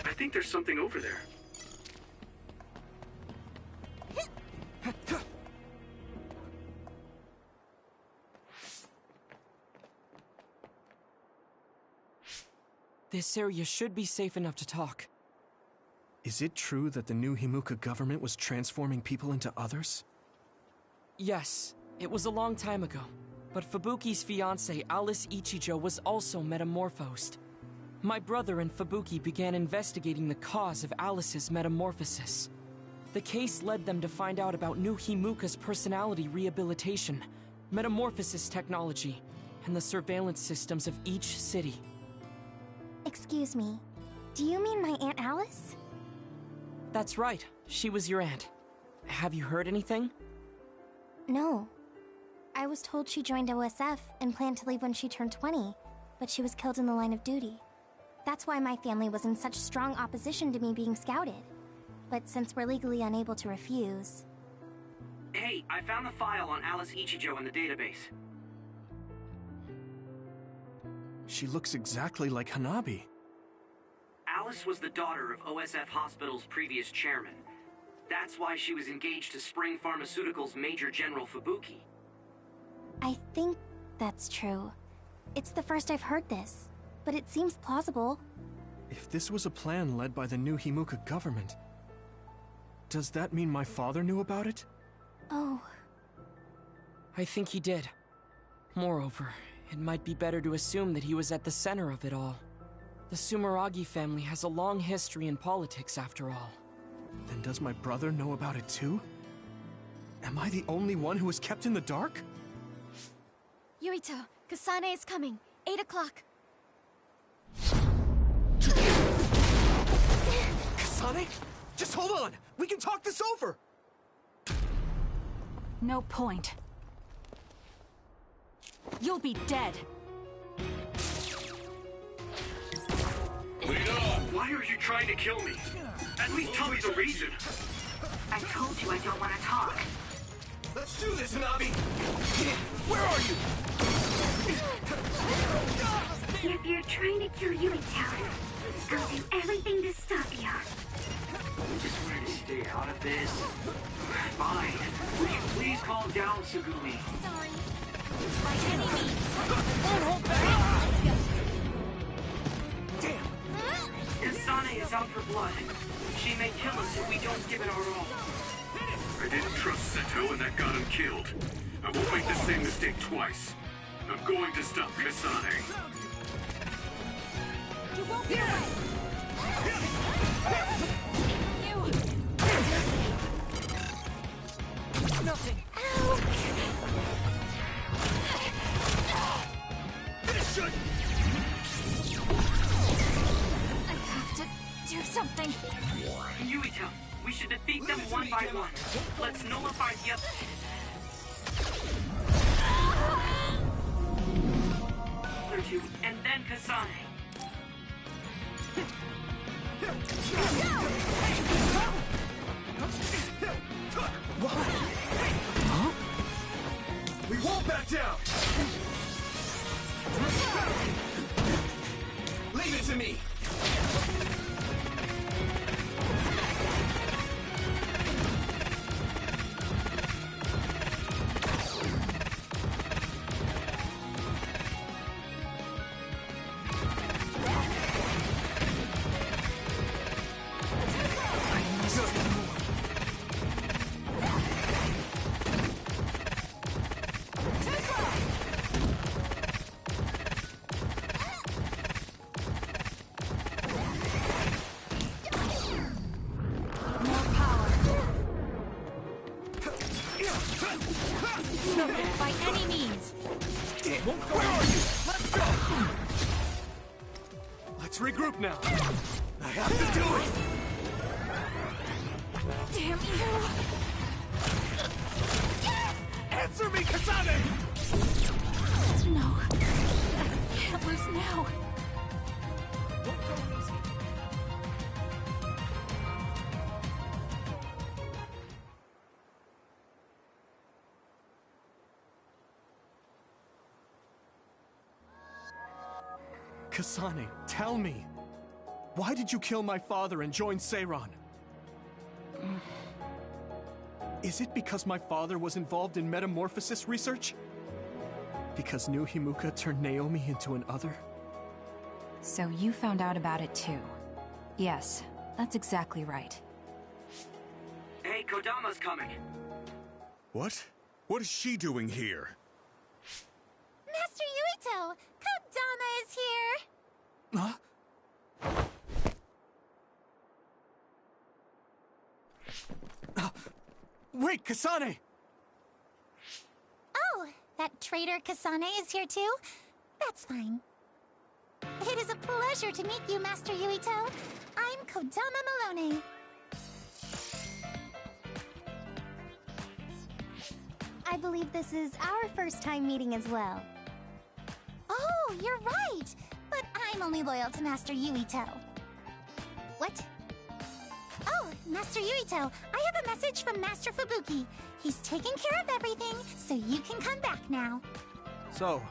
I think there's something over there. This area should be safe enough to talk. Is it true that the new Himuka government was transforming people into others? Yes, it was a long time ago. But Fubuki's fiancée, Alice Ichijo, was also metamorphosed. My brother and Fubuki began investigating the cause of Alice's metamorphosis. The case led them to find out about new Himuka's personality rehabilitation, metamorphosis technology, and the surveillance systems of each city. Excuse me, do you mean my Aunt Alice? That's right, she was your aunt. Have you heard anything? No. I was told she joined OSF and planned to leave when she turned 20, but she was killed in the line of duty. That's why my family was in such strong opposition to me being scouted. But since we're legally unable to refuse... Hey, I found the file on Alice Ichijo in the database. She looks exactly like Hanabi. Alice was the daughter of OSF Hospital's previous chairman. That's why she was engaged to Spring Pharmaceuticals Major General Fubuki. I think that's true. It's the first I've heard this, but it seems plausible. If this was a plan led by the new Himuka government, does that mean my father knew about it? Oh. I think he did. Moreover, it might be better to assume that he was at the center of it all. The Sumeragi family has a long history in politics, after all. Then does my brother know about it too? Am I the only one who is kept in the dark? Yuito, Kasane is coming. 8 o'clock. Kasane? Just hold on! We can talk this over! No point. You'll be dead. Lead on! Why are you trying to kill me? At least tell me the reason. I told you I don't want to talk. Let's do this, Hanabi! Where are you? If you're trying to kill Yuito, I'll do everything to stop you. I just wanted to stay out of this. Fine. Will you please calm down, Sugumi? Sorry. By any means. Won't hold back! Let's go. Damn! Kasane is out for blood. She may kill us if we don't give it our all. I didn't trust Seto and that got him killed. I won't make the same mistake twice. I'm going to stop Kasane. You won't get away. Nothing. This should... I have to do something. Yuito, we should defeat them one by one. Let's nullify the other. Two, and then Kasane. What? Huh? We won't back down! Leave it to me! By any means. Where are you? Let's go! Let's regroup now. I have to do it! Damn you! Answer me, Kasane! No. I can't lose now. Kasane, tell me. Why did you kill my father and join Seiron? Is it because my father was involved in metamorphosis research? Because New Himuka turned Naomi into an other? So you found out about it too. Yes, that's exactly right. Hey, Kodama's coming. What? What is she doing here? Master Yuito! Kodama is here! Huh? Wait, Kasane! Oh, that traitor Kasane is here too? That's fine. It is a pleasure to meet you, Master Yuito. I'm Kodama Malone. I believe this is our first time meeting as well. Oh, you're right! But I'm I'm only loyal to Master Yuito. What? Oh, Master Yuito, I have a message from Master Fubuki. He's taking care of everything, so you can come back now. So,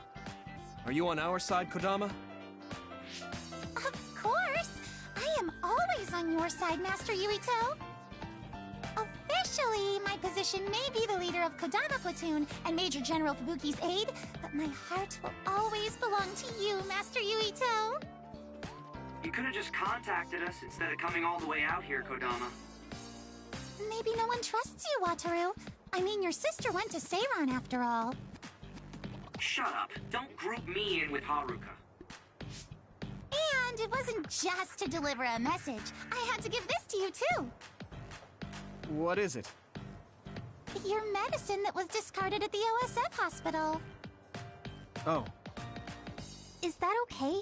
are you on our side, Kodama? Of course! I am always on your side, Master Yuito. Officially, my position may be the leader of Kodama Platoon and Major General Fubuki's aide, but my heart will always belong to you, Master Yuito. You could have just contacted us instead of coming all the way out here, Kodama. Maybe no one trusts you, Wataru. I mean, your sister went to Seiron after all. Shut up. Don't group me in with Haruka. And it wasn't just to deliver a message. I had to give this to you, too. What is it? Your medicine that was discarded at the OSF hospital. Oh. Is that okay?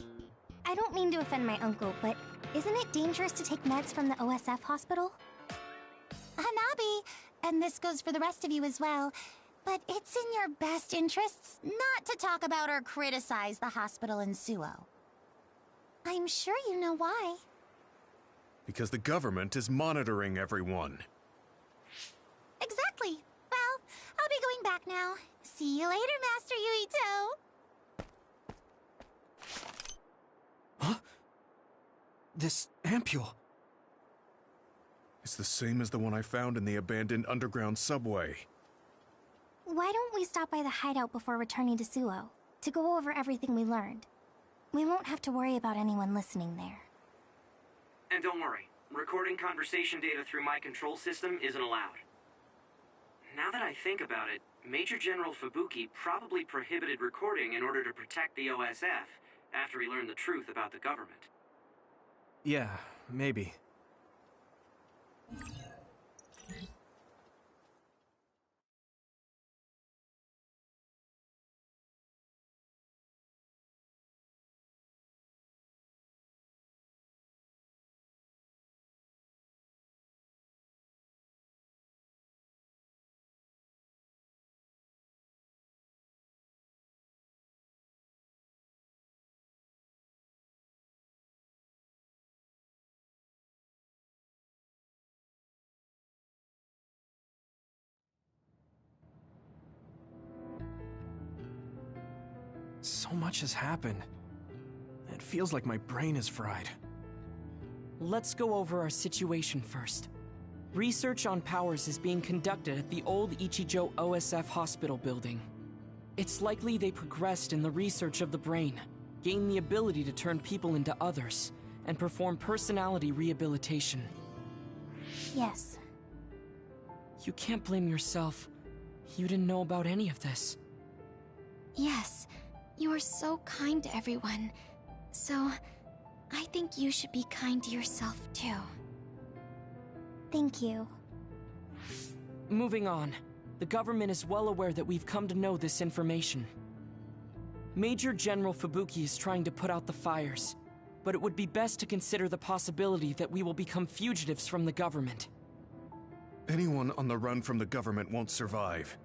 I don't mean to offend my uncle, but isn't it dangerous to take meds from the OSF hospital? Hanabi, and this goes for the rest of you as well, but it's in your best interests not to talk about or criticize the hospital in Suo. I'm sure you know why. Because the government is monitoring everyone. Exactly. Well, I'll be going back now. See you later, Master Yuito. Huh? This ampule. It's the same as the one I found in the abandoned underground subway. Why don't we stop by the hideout before returning to Suo, to go over everything we learned? We won't have to worry about anyone listening there. And don't worry, recording conversation data through my control system isn't allowed. Now that I think about it, Major General Fubuki probably prohibited recording in order to protect the OSF after he learned the truth about the government. Yeah, maybe. So much has happened. It feels like my brain is fried. Let's go over our situation first. Research on powers is being conducted at the old Ichijo OSF hospital building. It's likely they progressed in the research of the brain, gained the ability to turn people into others, and perform personality rehabilitation. Yes. You can't blame yourself. You didn't know about any of this. Yes, you are so kind to everyone. So, I think you should be kind to yourself too. Thank you. Moving on. The government is well aware that we've come to know this information. Major General Fubuki is trying to put out the fires, but it would be best to consider the possibility that we will become fugitives from the government. Anyone on the run from the government won't survive.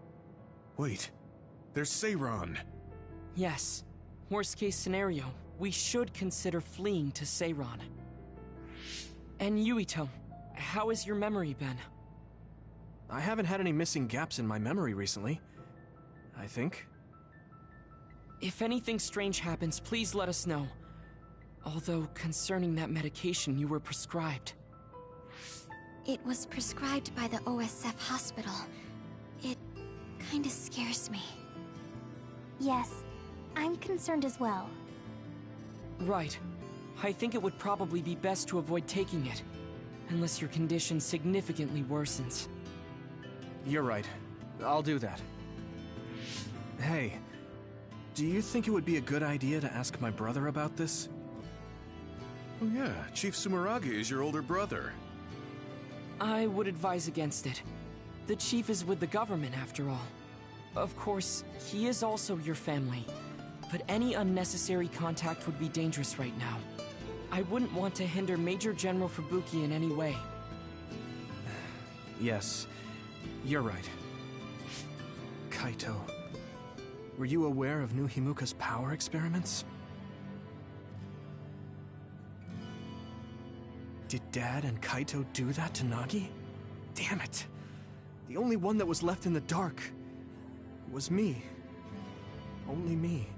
Wait, there's Seiron. Yes. Worst case scenario, we should consider fleeing to Seiron. And Yuito, how has your memory been? I haven't had any missing gaps in my memory recently, I think. If anything strange happens, please let us know. Although, concerning that medication you were prescribed. It was prescribed by the OSF hospital. It kinda scares me. Yes, I'm concerned as well. Right. I think it would probably be best to avoid taking it, unless your condition significantly worsens. You're right. I'll do that. Hey, do you think it would be a good idea to ask my brother about this? Oh yeah, Chief Sumeragi is your older brother. I would advise against it. The chief is with the government, after all. Of course, he is also your family, but any unnecessary contact would be dangerous right now. I wouldn't want to hinder Major General Fubuki in any way. Yes, you're right. Kaito, were you aware of new Himuka's power experiments? Did Dad and Kaito do that to Nagi? Damn it! The only one that was left in the dark was me. Only me.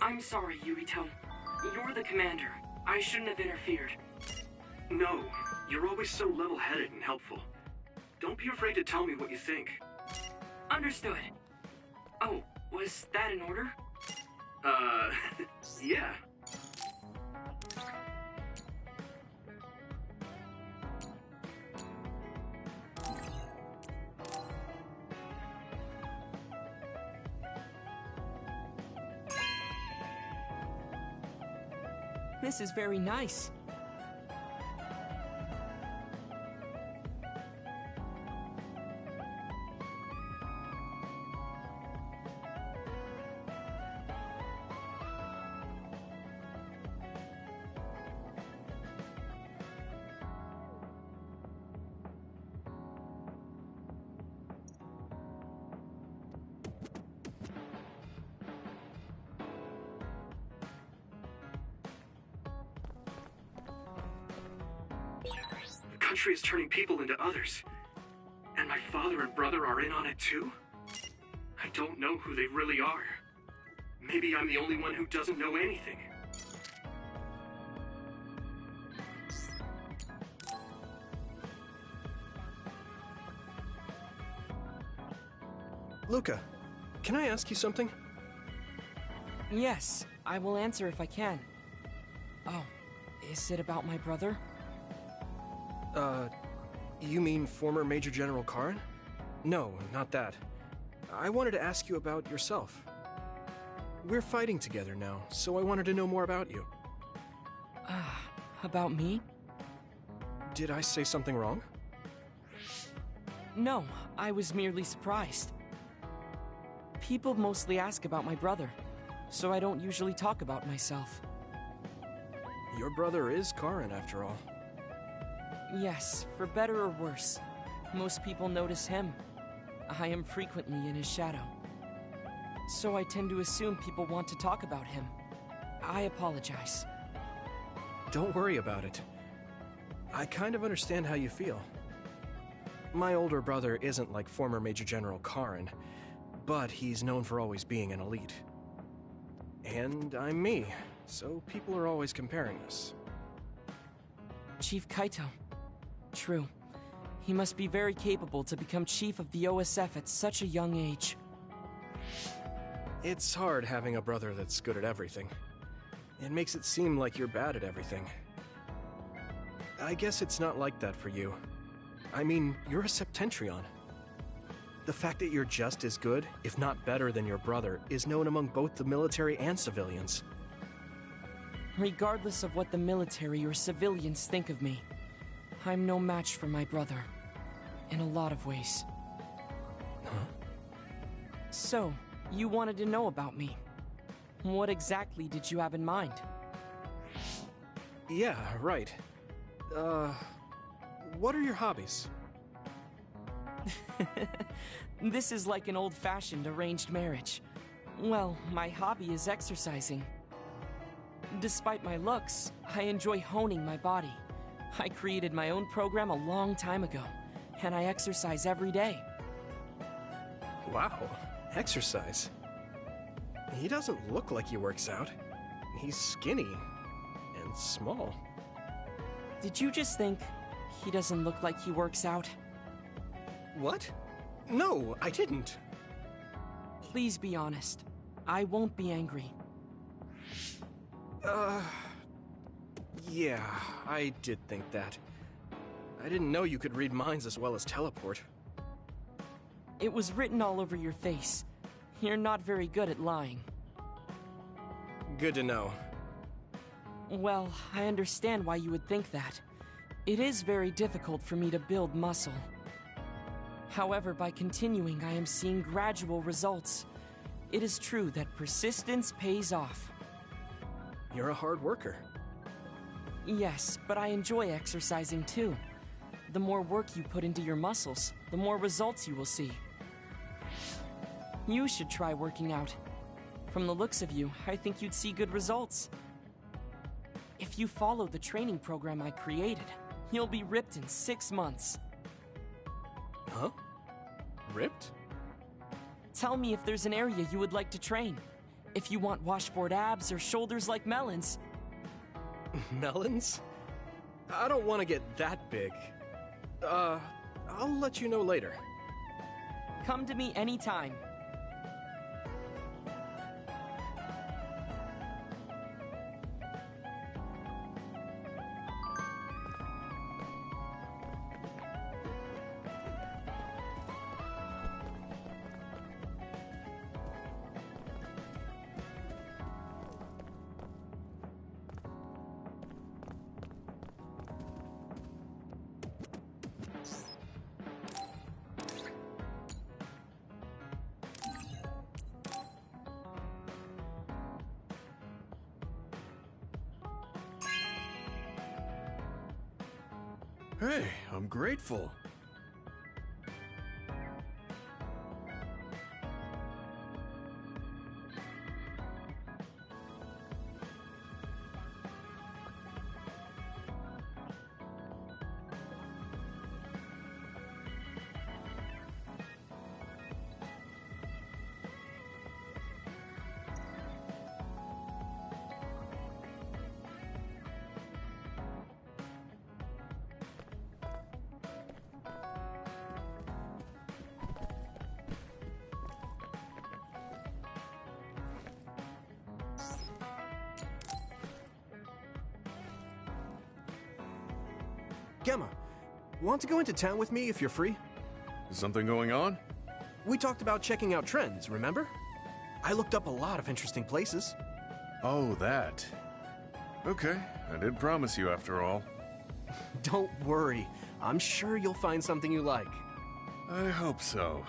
I'm sorry, Yurito. You're the commander. I shouldn't have interfered. No, you're always so level-headed and helpful. Don't be afraid to tell me what you think. Understood. Oh, was that in order? Yeah. This is very nice. The country is turning people into others. And my father and brother are in on it too? I don't know who they really are. Maybe I'm the only one who doesn't know anything. Luca, can I ask you something? Yes, I will answer if I can. Oh, is it about my brother? You mean former Major General Karin? No, not that. I wanted to ask you about yourself. We're fighting together now, so I wanted to know more about you. About me? Did I say something wrong? No, I was merely surprised. People mostly ask about my brother, so I don't usually talk about myself. Your brother is Karin, after all. Yes, for better or worse. Most people notice him. I am frequently in his shadow. So I tend to assume people want to talk about him. I apologize. Don't worry about it. I kind of understand how you feel. My older brother isn't like former Major General Karin, but he's known for always being an elite. And I'm me, so people are always comparing us. Chief Kaito. True. He must be very capable to become chief of the OSF at such a young age. It's hard having a brother that's good at everything. It makes it seem like you're bad at everything. I guess it's not like that for you. I mean, you're a Septentrion. The fact that you're just as good, if not better than your brother, is known among both the military and civilians. Regardless of what the military or civilians think of me, I'm no match for my brother. In a lot of ways. Huh? So, you wanted to know about me. What exactly did you have in mind? Yeah, right. What are your hobbies? This is like an old-fashioned arranged marriage. Well, my hobby is exercising. Despite my looks, I enjoy honing my body. I created my own program a long time ago, and I exercise every day. Wow, exercise. He doesn't look like he works out. He's skinny and small. Did you just think he doesn't look like he works out? What? No, I didn't. Please be honest. I won't be angry. Yeah, I did think that. I didn't know you could read minds as well as teleport. It was written all over your face. You're not very good at lying. Good to know. Well, I understand why you would think that. It is very difficult for me to build muscle. However, by continuing, I am seeing gradual results. It is true that persistence pays off. You're a hard worker. Yes, but I enjoy exercising too. The more work you put into your muscles, the more results you will see. You should try working out. From the looks of you, I think you'd see good results. If you follow the training program I created, you'll be ripped in 6 months. Huh? Ripped? Tell me if there's an area you would like to train. If you want washboard abs or shoulders like melons. Melons? I don't want to get that big. I'll let you know later. Come to me anytime. Hey, I'm grateful. Gemma, want to go into town with me if you're free? Is something going on? We talked about checking out trends, remember? I looked up a lot of interesting places. Oh, that. Okay, I did promise you after all. Don't worry. I'm sure you'll find something you like. I hope so.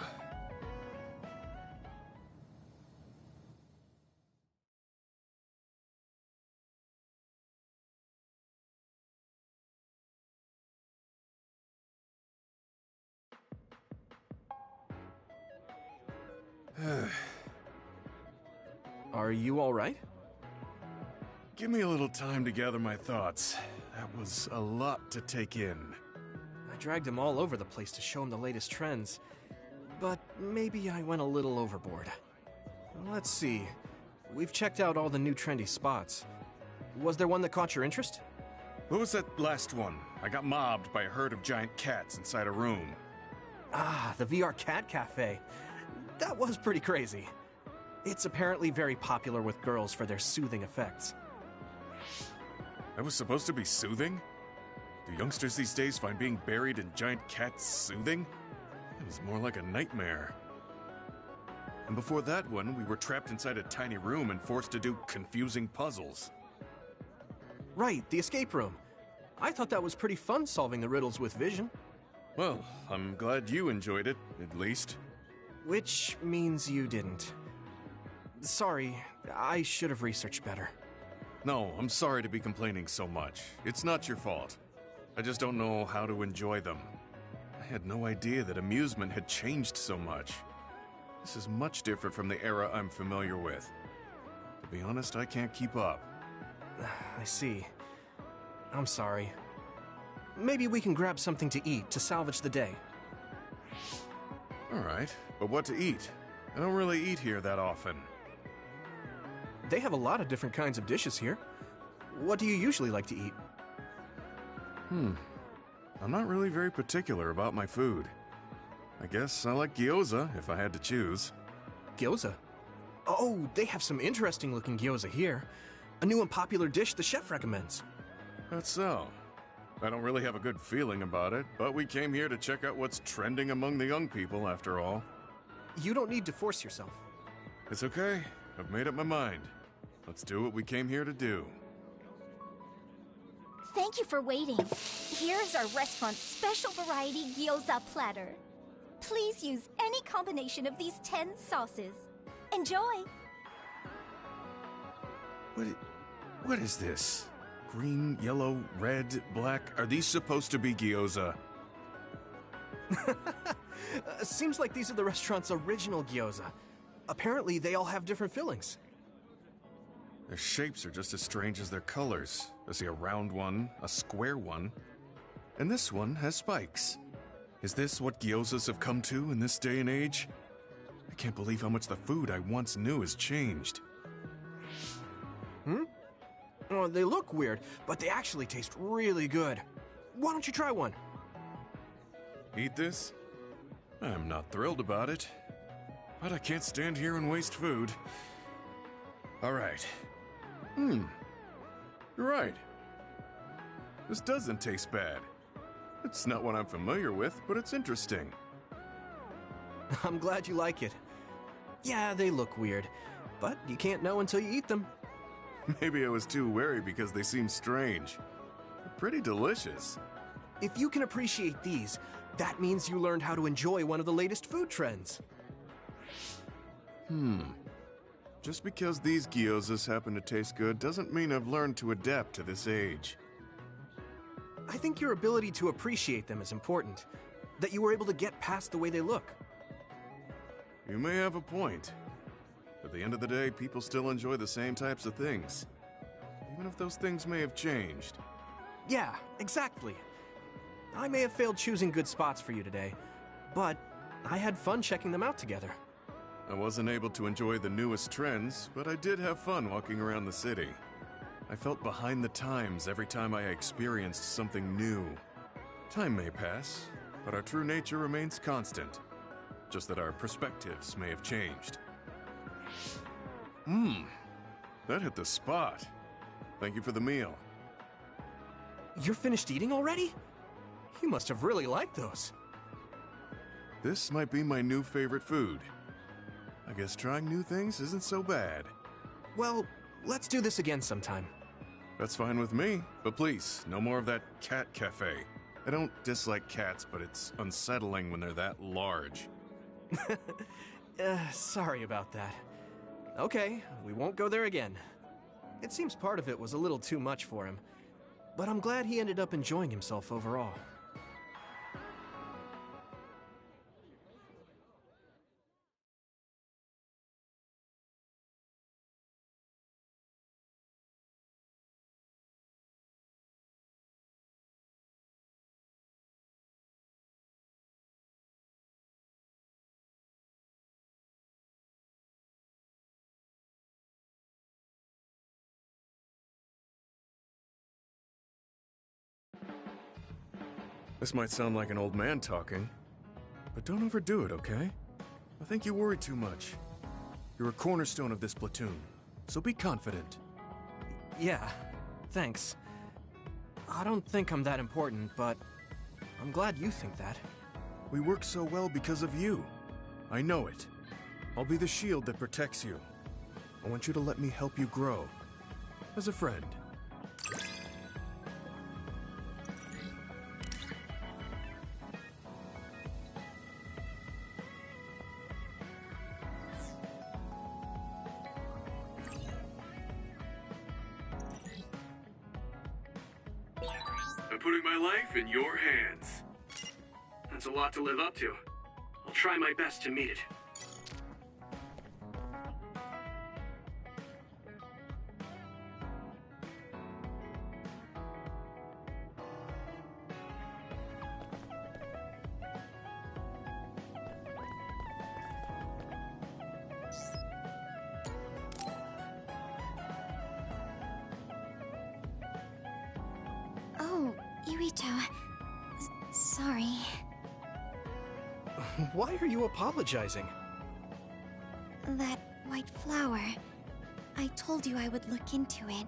Are you all right? Give me a little time to gather my thoughts. That was a lot to take in. I dragged him all over the place to show him the latest trends, but maybe I went a little overboard. Let's see. We've checked out all the new trendy spots. Was there one that caught your interest? What was that last one? I got mobbed by a herd of giant cats inside a room. Ah, the VR Cat Cafe. That was pretty crazy. It's apparently very popular with girls for their soothing effects. That was supposed to be soothing? Do youngsters these days find being buried in giant cats soothing? It was more like a nightmare. And before that one, we were trapped inside a tiny room and forced to do confusing puzzles. Right, the escape room. I thought that was pretty fun solving the riddles with vision. Well, I'm glad you enjoyed it, at least. Which means you didn't. Sorry, I should have researched better. No, I'm sorry to be complaining so much. It's not your fault. I just don't know how to enjoy them. I had no idea that amusement had changed so much. This is much different from the era I'm familiar with. To be honest, I can't keep up. I see. I'm sorry. Maybe we can grab something to eat to salvage the day. Alright, but what to eat? I don't really eat here that often. They have a lot of different kinds of dishes here. What do you usually like to eat? I'm not really very particular about my food. I guess I like gyoza if I had to choose. Gyoza? Oh, they have some interesting looking gyoza here. A new and popular dish the chef recommends. That's so. I don't really have a good feeling about it, but we came here to check out what's trending among the young people, after all. You don't need to force yourself. It's okay. I've made up my mind. Let's do what we came here to do. Thank you for waiting. Here's our restaurant's special variety gyoza platter. Please use any combination of these 10 sauces. Enjoy! What is this? Green, yellow, red, black. Are these supposed to be gyoza? Seems like these are the restaurant's original gyoza. Apparently, they all have different fillings. Their shapes are just as strange as their colors. I see a round one, a square one, and this one has spikes. Is this what gyozas have come to in this day and age? I can't believe how much the food I once knew has changed. Oh, they look weird, but they actually taste really good. Why don't you try one? Eat this? I'm not thrilled about it, but I can't stand here and waste food. All right. You're right. This doesn't taste bad. It's not what I'm familiar with, but it's interesting. I'm glad you like it. Yeah, they look weird, but you can't know until you eat them. Maybe I was too wary because they seem strange. They're pretty delicious. If you can appreciate these, that means you learned how to enjoy one of the latest food trends. Just because these gyozas happen to taste good doesn't mean I've learned to adapt to this age. I think your ability to appreciate them is important. That you were able to get past the way they look. You may have a point. At the end of the day, people still enjoy the same types of things. Even if those things may have changed. Yeah, exactly. I may have failed choosing good spots for you today, but I had fun checking them out together. I wasn't able to enjoy the newest trends, but I did have fun walking around the city. I felt behind the times every time I experienced something new. Time may pass, but our true nature remains constant. Just that our perspectives may have changed. That hit the spot. Thank you for the meal. You're finished eating already? You must have really liked those. This might be my new favorite food. I guess trying new things isn't so bad. Well, let's do this again sometime. That's fine with me, but please, no more of that cat cafe. I don't dislike cats, but it's unsettling when they're that large. Sorry about that. Okay, we won't go there again. It seems part of it was a little too much for him, but I'm glad he ended up enjoying himself overall. This might sound like an old man talking, but don't overdo it, okay? I think you worry too much. You're a cornerstone of this platoon, so be confident. Yeah, thanks. I don't think I'm that important, but I'm glad you think that. We work so well because of you. I know it. I'll be the shield that protects you. I want you to let me help you grow. As a friend. I'm putting my life in your hands. That's a lot to live up to. I'll try my best to meet it. Oh, Yuito. Sorry. Why are you apologizing? That white flower. I told you I would look into it,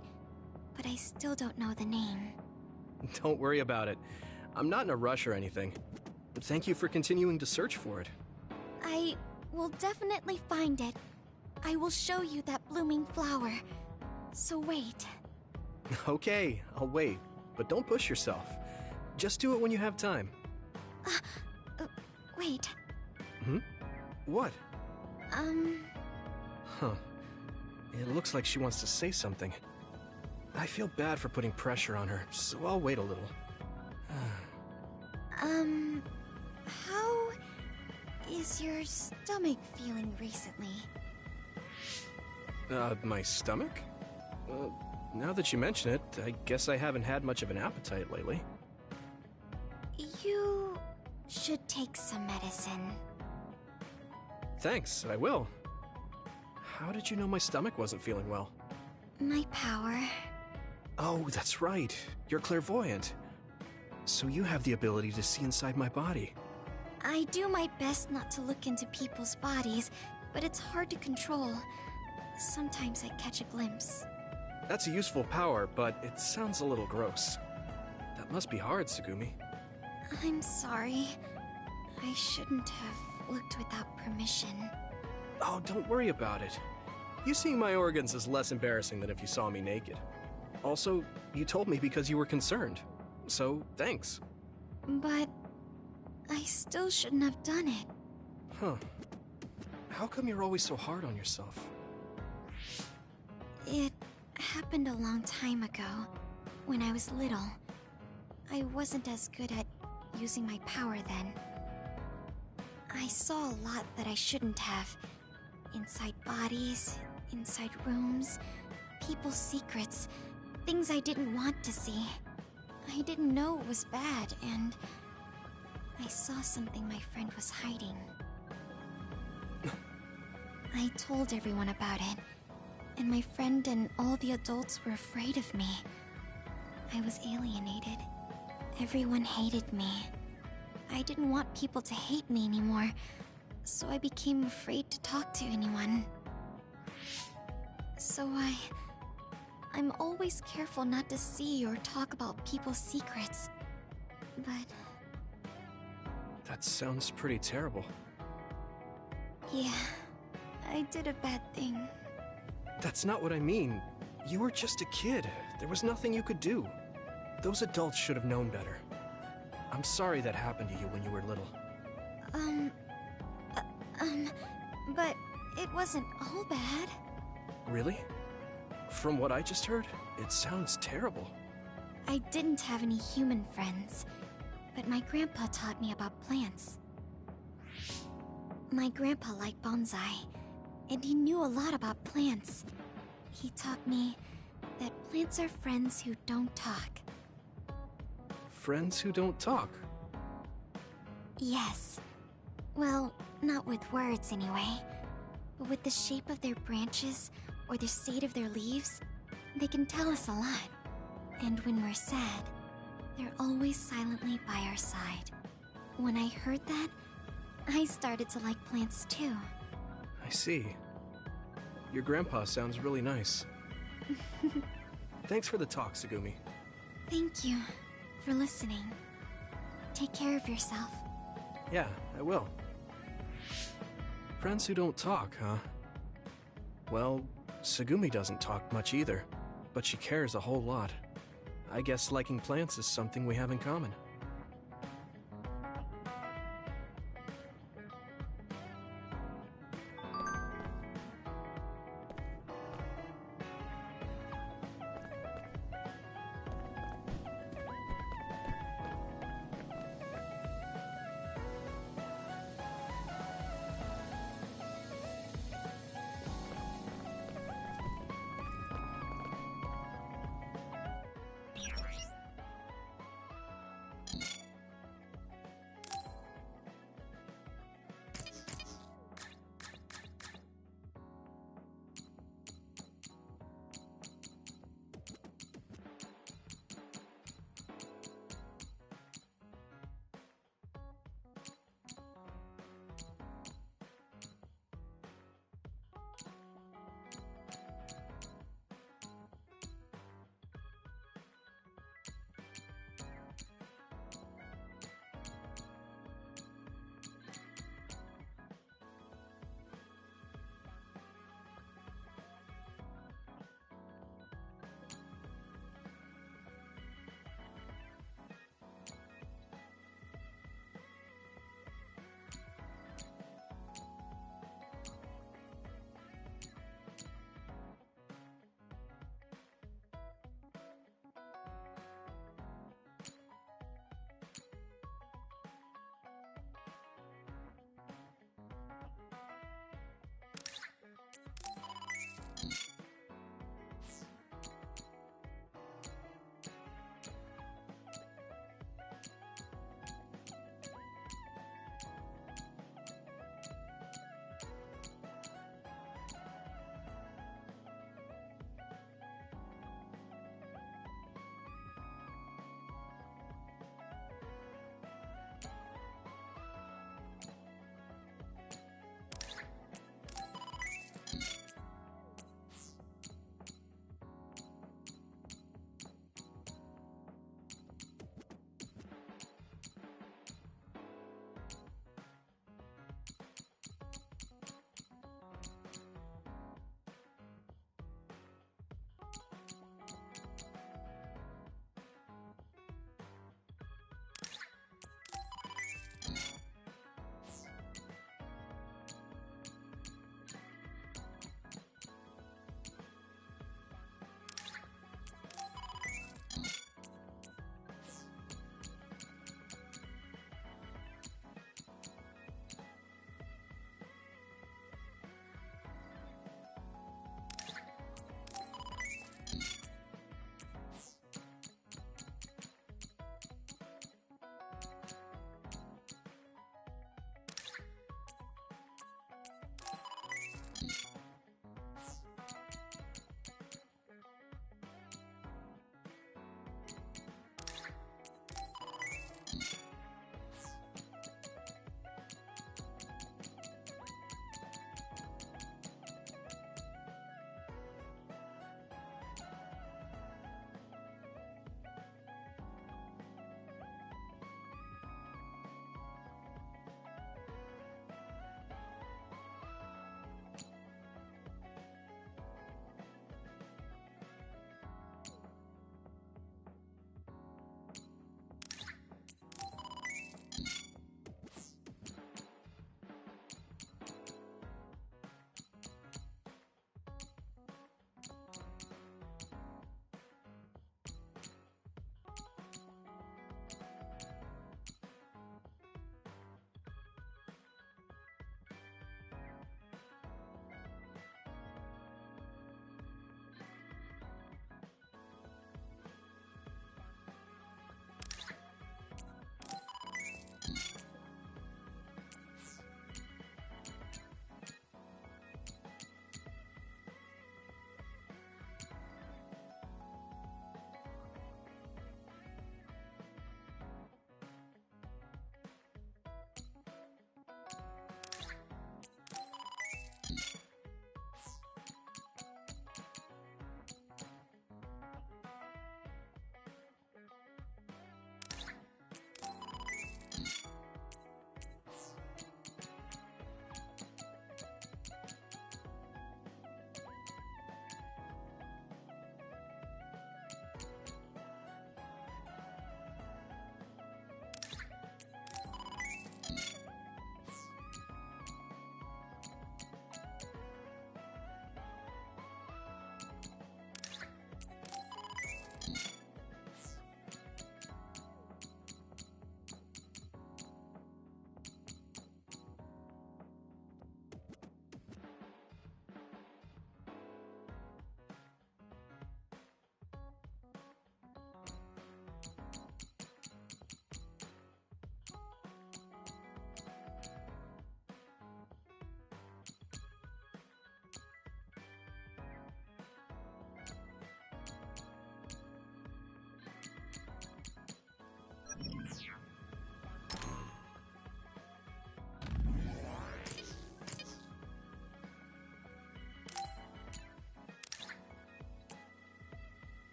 but I still don't know the name. Don't worry about it. I'm not in a rush or anything. Thank you for continuing to search for it. I will definitely find it. I will show you that blooming flower. So wait. Okay, I'll wait. But don't push yourself. Just do it when you have time. Wait. Hmm? What? Huh. It looks like she wants to say something. I feel bad for putting pressure on her, so I'll wait a little. How is your stomach feeling recently? My stomach? Now that you mention it, I guess I haven't had much of an appetite lately. You should take some medicine. Thanks, I will. How did you know my stomach wasn't feeling well? My power. Oh, that's right. You're clairvoyant. So you have the ability to see inside my body. I do my best not to look into people's bodies, but it's hard to control. Sometimes I catch a glimpse. That's a useful power, but it sounds a little gross. That must be hard, Tsugumi. I'm sorry. I shouldn't have looked without permission. Oh, don't worry about it. You seeing my organs is less embarrassing than if you saw me naked. Also, you told me because you were concerned. So, thanks. But I still shouldn't have done it. Huh. How come you're always so hard on yourself? It happened a long time ago, when I was little. I wasn't as good at using my power then. I saw a lot that I shouldn't have. Inside bodies, inside rooms, people's secrets, things I didn't want to see. I didn't know it was bad, and I saw something my friend was hiding. I told everyone about it, and my friend and all the adults were afraid of me. I was alienated. Everyone hated me. I didn't want people to hate me anymore, so I became afraid to talk to anyone. So I'm always careful not to see or talk about people's secrets. But... That sounds pretty terrible. yeah, I did a bad thing. That's not what I mean. You were just a kid. There was nothing you could do. Those adults should have known better. I'm sorry that happened to you when you were little. But it wasn't all bad. Really? From what I just heard, it sounds terrible. I didn't have any human friends, but my grandpa taught me about plants. My grandpa liked bonsai, and he knew a lot about plants. He taught me that plants are friends who don't talk. Friends who don't talk? Yes. Well, not with words anyway, but with the shape of their branches or the state of their leaves, they can tell us a lot. And when we're sad, they're always silently by our side. When I heard that, I started to like plants too. I see. Your grandpa sounds really nice. Thanks for the talk, Tsugumi. Thank you for listening. Take care of yourself. Yeah, I will. Friends who don't talk, huh? Well, Tsugumi doesn't talk much either, but she cares a whole lot. I guess liking plants is something we have in common.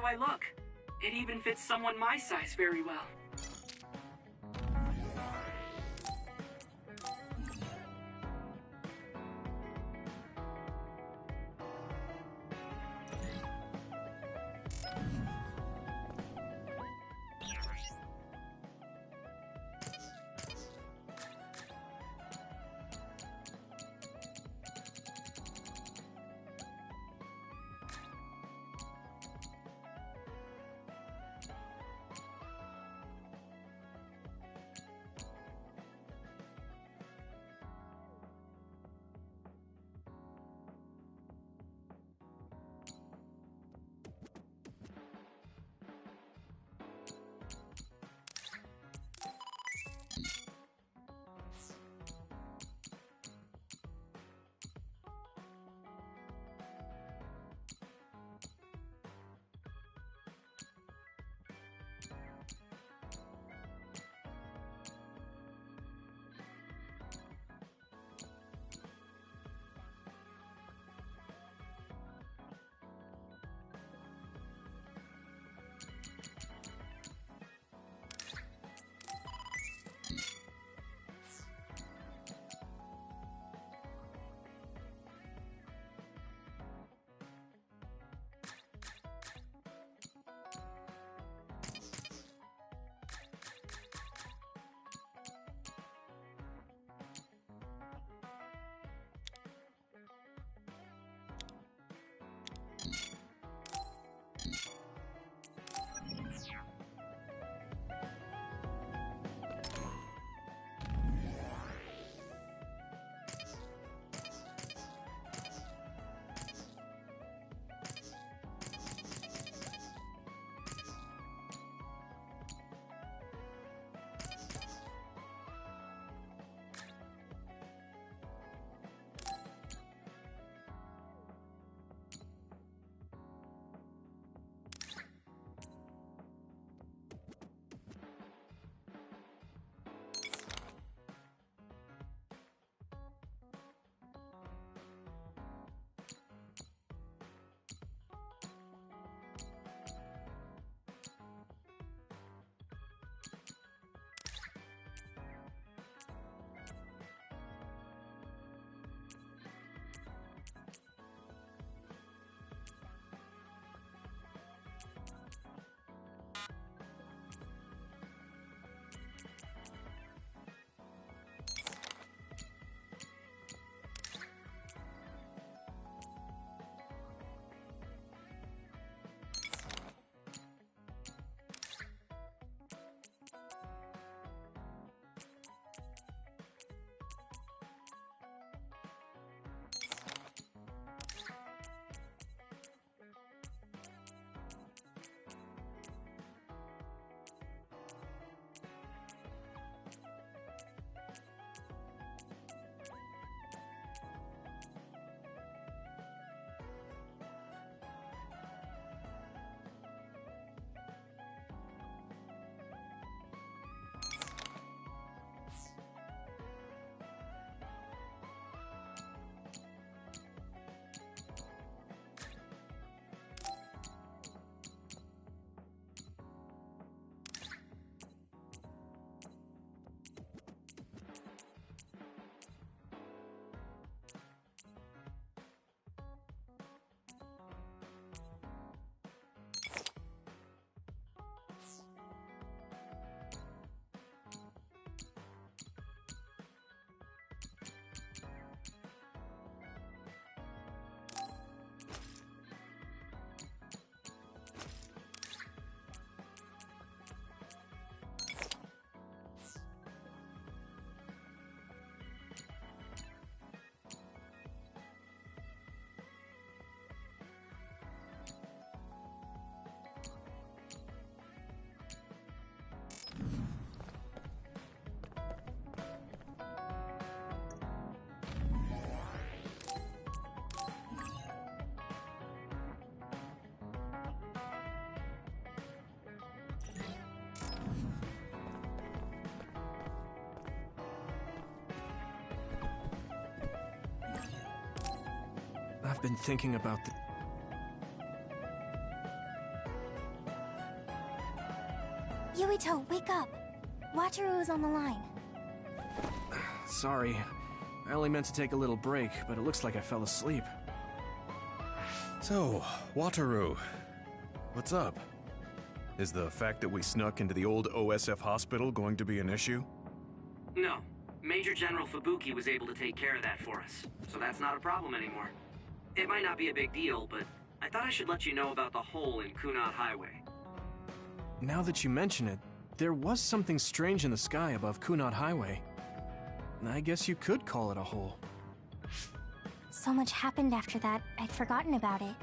do I look? It even fits someone my size very well. I've been thinking about Yuito, wake up! Wataru is on the line. Sorry. I only meant to take a little break, but it looks like I fell asleep. So, Wataru, what's up? Is the fact that we snuck into the old OSF hospital going to be an issue? No. Major General Fubuki was able to take care of that for us, so that's not a problem anymore. It might not be a big deal, but I thought I should let you know about the hole in Kunad Highway. Now that you mention it, there was something strange in the sky above Kunad Highway. I guess you could call it a hole. So much happened after that, I'd forgotten about it.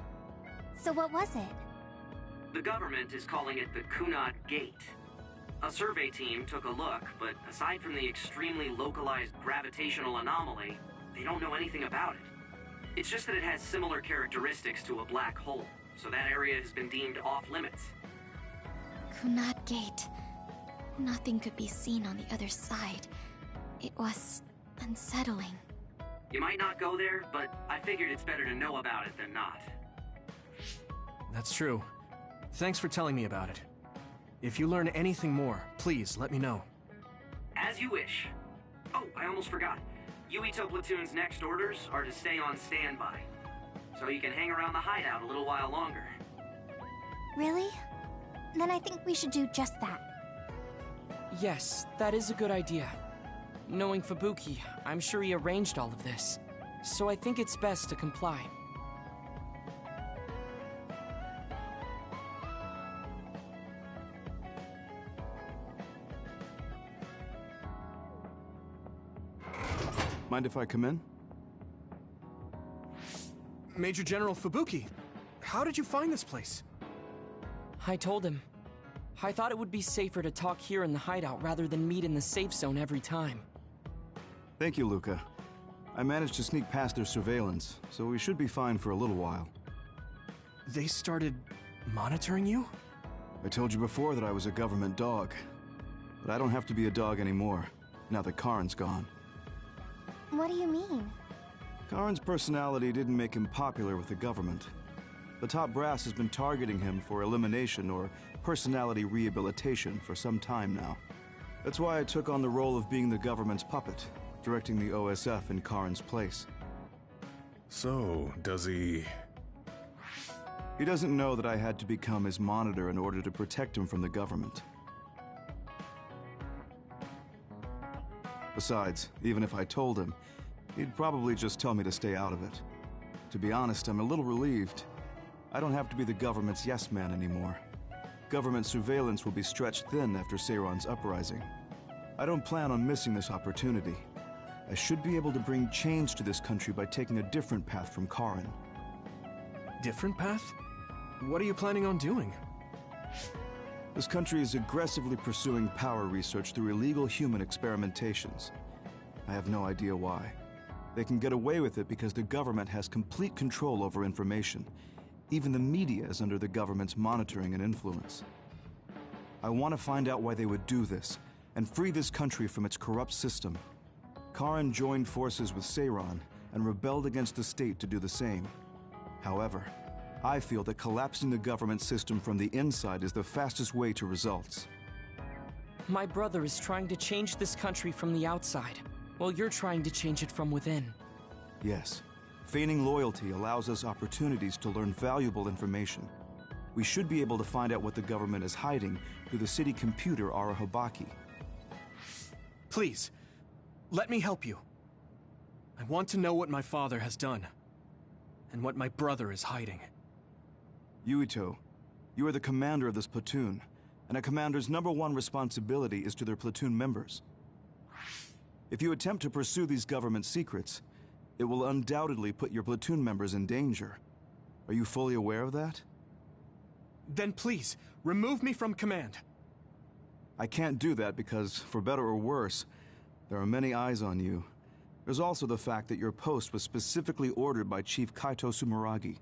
So what was it? The government is calling it the Kunad Gate. A survey team took a look, but aside from the extremely localized gravitational anomaly, they don't know anything about it. It's just that it has similar characteristics to a black hole, so that area has been deemed off-limits. Kunad Gate. Nothing could be seen on the other side. It was unsettling. You might not go there, but I figured it's better to know about it than not. That's true. Thanks for telling me about it. If you learn anything more, please let me know. As you wish. Oh, I almost forgot. Yuito Platoon's next orders are to stay on standby, so you can hang around the hideout a little while longer. Really? Then I think we should do just that. Yes, that is a good idea. Knowing Fubuki, I'm sure he arranged all of this. So I think it's best to comply. Mind if I come in? Major General Fubuki, how did you find this place? I told him. I thought it would be safer to talk here in the hideout rather than meet in the safe zone every time. Thank you, Luca. I managed to sneak past their surveillance, so we should be fine for a little while. They started monitoring you? I told you before that I was a government dog. But I don't have to be a dog anymore, now that Karin's gone. What do you mean? Karin's personality didn't make him popular with the government. The top brass has been targeting him for elimination or personality rehabilitation for some time now. That's why I took on the role of being the government's puppet, directing the OSF in Karin's place. So, does he... He doesn't know that I had to become his monitor in order to protect him from the government. Besides, even if I told him, he'd probably just tell me to stay out of it. To be honest, I'm a little relieved. I don't have to be the government's yes man anymore. Government surveillance will be stretched thin after Seiron's uprising. I don't plan on missing this opportunity. I should be able to bring change to this country by taking a different path from Karin. Different path? What are you planning on doing? This country is aggressively pursuing power research through illegal human experimentations. I have no idea why. They can get away with it because the government has complete control over information. Even the media is under the government's monitoring and influence. I want to find out why they would do this, and free this country from its corrupt system. Karin joined forces with Seiron, and rebelled against the state to do the same. However, I feel that collapsing the government system from the inside is the fastest way to results. My brother is trying to change this country from the outside, while you're trying to change it from within. Yes. Feigning loyalty allows us opportunities to learn valuable information. We should be able to find out what the government is hiding through the city computer Arahobaki. Please, let me help you. I want to know what my father has done, and what my brother is hiding. Yuito, you are the commander of this platoon, and a commander's #1 responsibility is to their platoon members. If you attempt to pursue these government secrets, it will undoubtedly put your platoon members in danger. Are you fully aware of that? Then please, remove me from command. I can't do that because, for better or worse, there are many eyes on you. There's also the fact that your post was specifically ordered by Chief Kaito Sumeragi.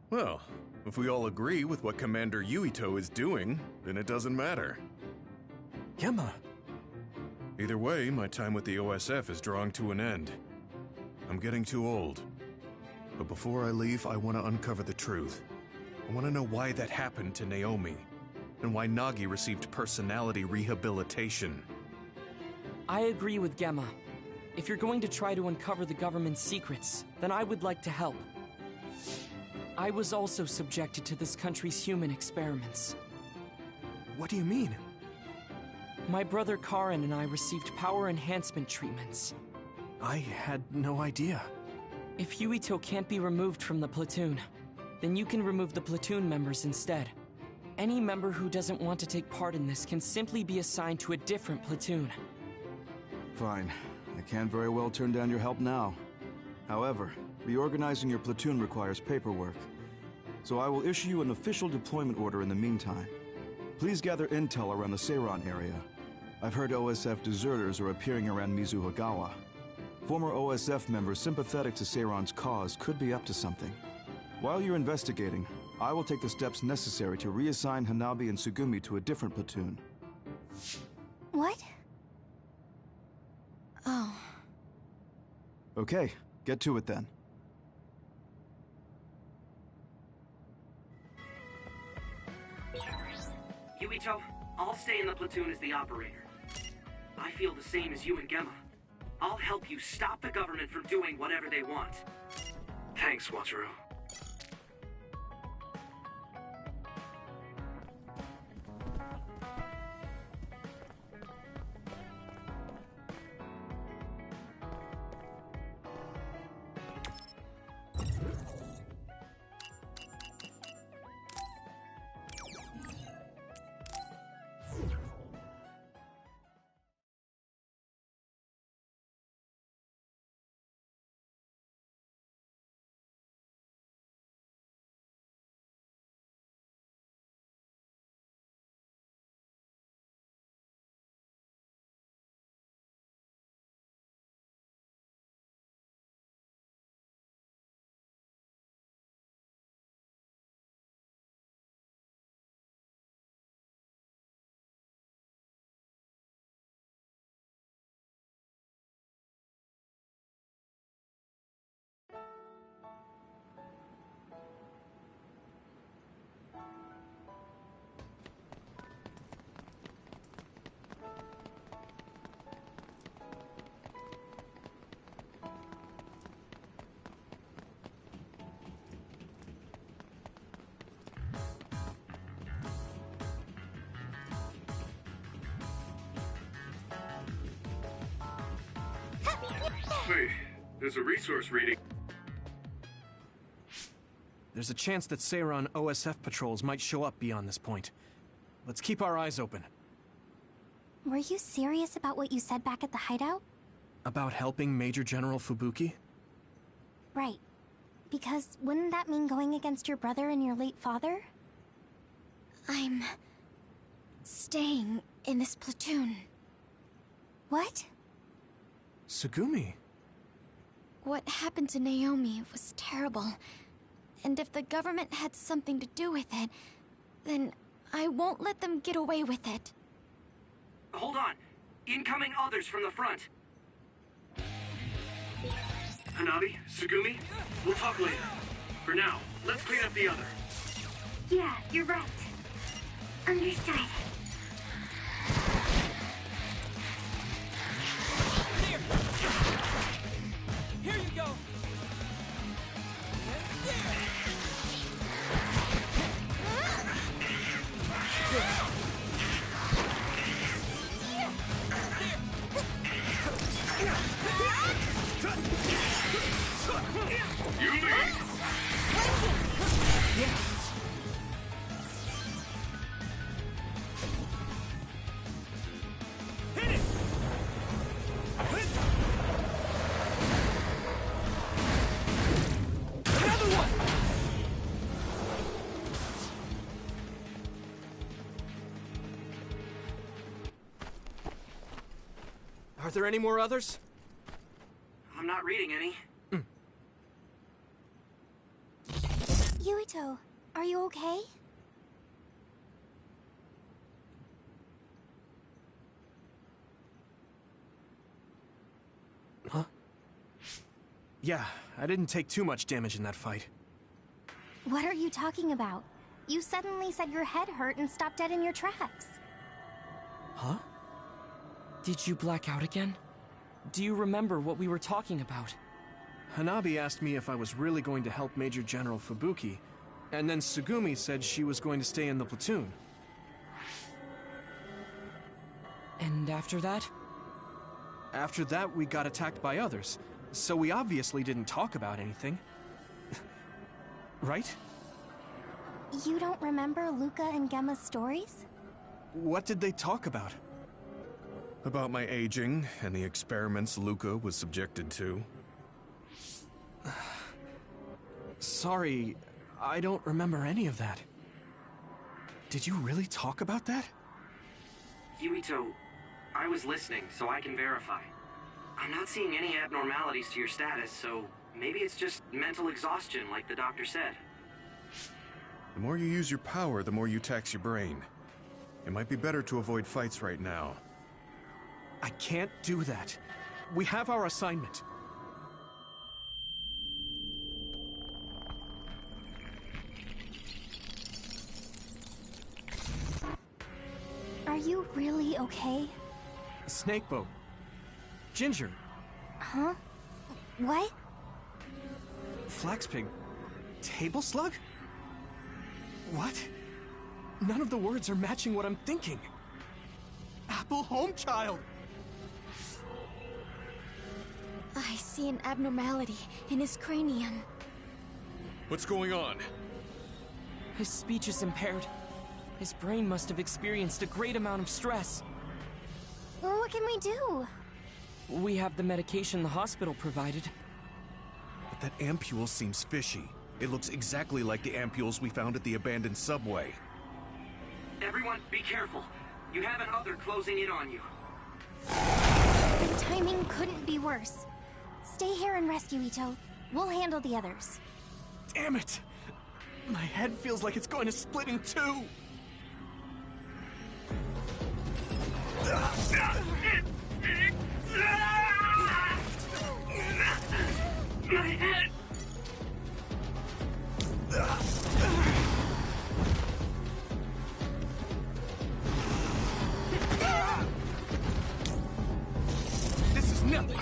Well, if we all agree with what Commander Yuito is doing, then it doesn't matter. Gemma. Either way, my time with the OSF is drawing to an end. I'm getting too old. But before I leave, I want to uncover the truth. I want to know why that happened to Naomi. and why Nagi received personality rehabilitation. I agree with Gemma. If you're going to try to uncover the government's secrets, then I would like to help. I was also subjected to this country's human experiments. What do you mean? My brother Karin and I received power enhancement treatments. I had no idea. If Yuito can't be removed from the platoon, then you can remove the platoon members instead. Any member who doesn't want to take part in this can simply be assigned to a different platoon. Fine. I can't very well turn down your help now. However, reorganizing your platoon requires paperwork. So I will issue you an official deployment order in the meantime. Please gather intel around the Seiron area. I've heard OSF deserters are appearing around Mizuhagawa. Former OSF members sympathetic to Seiron's cause could be up to something. While you're investigating, I will take the steps necessary to reassign Hanabi and Tsugumi to a different platoon. What? Oh. Okay, get to it then. Yuito, I'll stay in the platoon as the operator. I feel the same as you and Gemma. I'll help you stop the government from doing whatever they want. Thanks, Wataru. Wait, there's a resource reading. There's a chance that Seiron OSF patrols might show up beyond this point. Let's keep our eyes open. Were you serious about what you said back at the hideout? About helping Major General Fubuki? Right. Because wouldn't that mean going against your brother and your late father? I'm staying in this platoon. What? Tsugumi. What happened to Naomi was terrible. And if the government had something to do with it, then I won't let them get away with it. Hold on. Incoming others from the front. Hanabi, Tsugumi, we'll talk later. For now, let's clean up the other. Yeah, you're right. Understood. Here you go! You lead! Yeah. Hit it! Another one! Are there any more others? I'm not reading any. Yuito, are you okay? Huh? Yeah, I didn't take too much damage in that fight. What are you talking about? You suddenly said your head hurt and stopped dead in your tracks. Huh? Did you black out again? Do you remember what we were talking about? Hanabi asked me if I was really going to help Major General Fubuki, and then Tsugumi said she was going to stay in the platoon. And after that? After that, we got attacked by others, so we obviously didn't talk about anything. Right? You don't remember Luca and Gemma's stories? What did they talk about? About my aging and the experiments Luca was subjected to. Sorry, I don't remember any of that. Did you really talk about that? Yuito, I was listening, so I can verify. I'm not seeing any abnormalities to your status, so maybe it's just mental exhaustion, like the doctor said. The more you use your power, the more you tax your brain. It might be better to avoid fights right now. I can't do that. We have our assignment. Are you really okay? Snakeboat. Ginger. Huh? What? Flaxpig. Table slug? What? None of the words are matching what I'm thinking. Apple Homechild! I see an abnormality in his cranium. What's going on? His speech is impaired. His brain must have experienced a great amount of stress. Well, what can we do? We have the medication the hospital provided. But that ampule seems fishy. It looks exactly like the ampules we found at the abandoned subway. Everyone, be careful. You have an other closing in on you. This timing couldn't be worse. Stay here and rescue Ito. We'll handle the others. Damn it! My head feels like it's going to split in two! My head! This is nothing!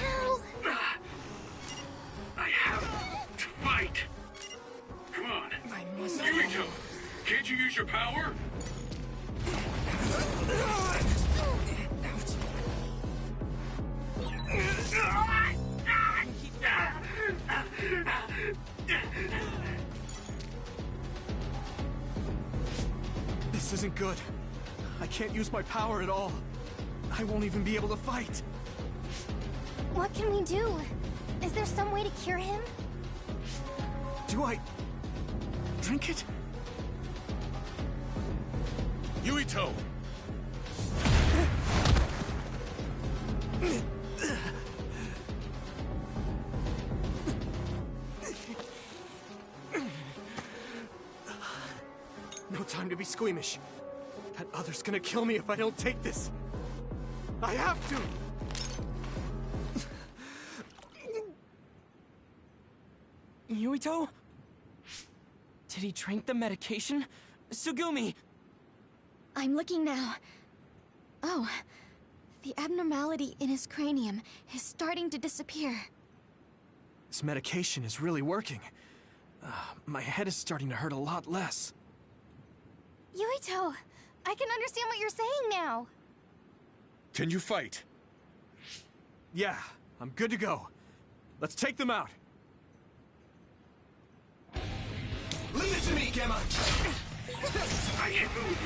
I have to fight! Come on! Yuito! Can't you use your power? This isn't good. I can't use my power at all. I won't even be able to fight. What can we do? Is there some way to cure him? Do I... drink it? Yuito! No time to be squeamish. That other's gonna kill me if I don't take this. I have to! Yuito? Did he drink the medication? Tsugumi! I'm looking now. Oh, the abnormality in his cranium is starting to disappear. This medication is really working. My head is starting to hurt a lot less. Yuito, I can understand what you're saying now. Can you fight? Yeah, I'm good to go. Let's take them out. Leave it to me, Gemma! I can move.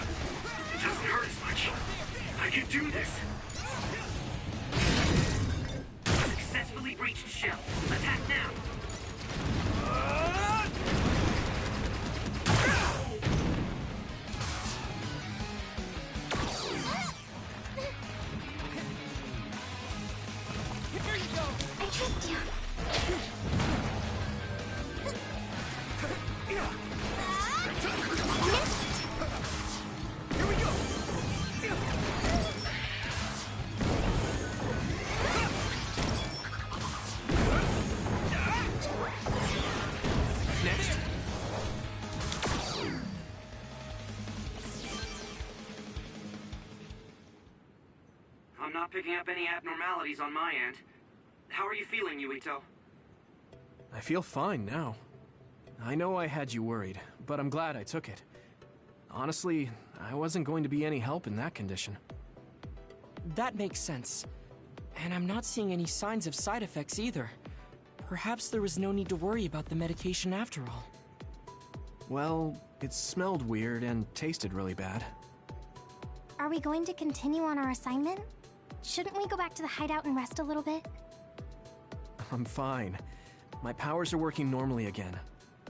It doesn't hurt as much. I can do this. Successfully breached shell. Attack now. Here you go. I trust you. Here we go! Next. not picking up any abnormalities on my end. How are you feeling, Yuito? I feel fine now. I know I had you worried, but I'm glad I took it. Honestly, I wasn't going to be any help in that condition. That makes sense. And I'm not seeing any signs of side effects either. Perhaps there was no need to worry about the medication after all. Well, it smelled weird and tasted really bad. Are we going to continue on our assignment? Shouldn't we go back to the hideout and rest a little bit? I'm fine. My powers are working normally again.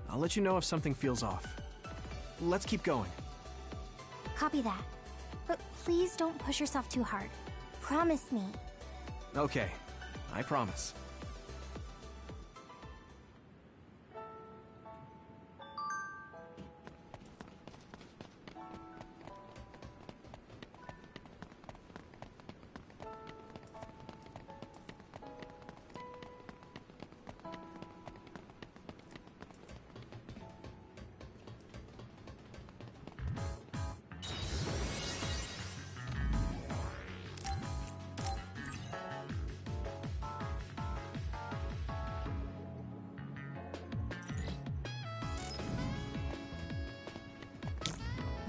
I'll let you know if something feels off. Let's keep going. Copy that. But please don't push yourself too hard. Promise me. Okay, I promise.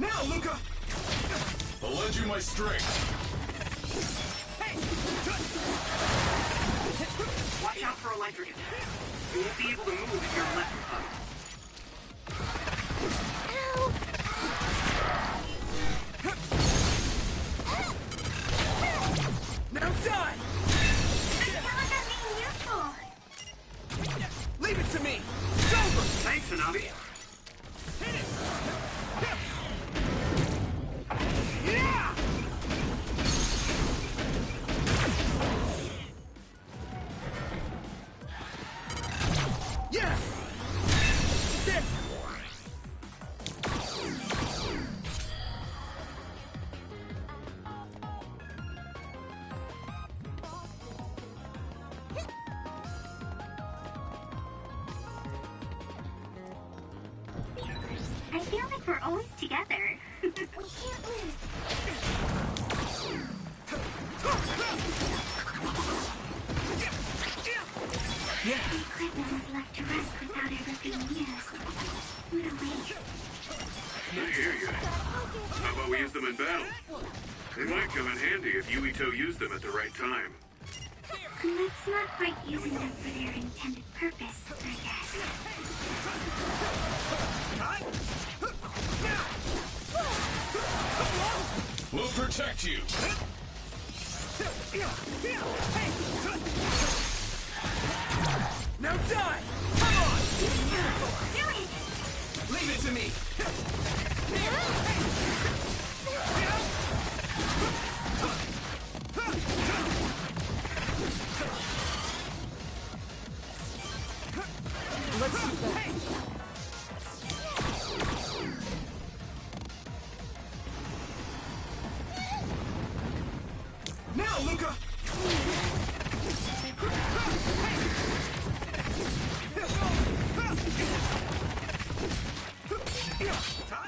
Now, Luca! I'll lend you my strength. Hey! Watch out for electric attack. You won't be able to move if you're electrified. Now die! Leave it to me! It's over! Thanks, Hanabi. Hit it! Yeah! There! I feel like we're always together. We can't lose. Yeah. The equipment was left to rest without ever being used. What a waste. I hear you. How about we use them in battle? They might come in handy if Yuito used them at the right time. That's not quite using them for their intended purpose, I guess. We'll protect you. Now die! Come on! Do it! Leave it to me! Let's see that. Now, Luca!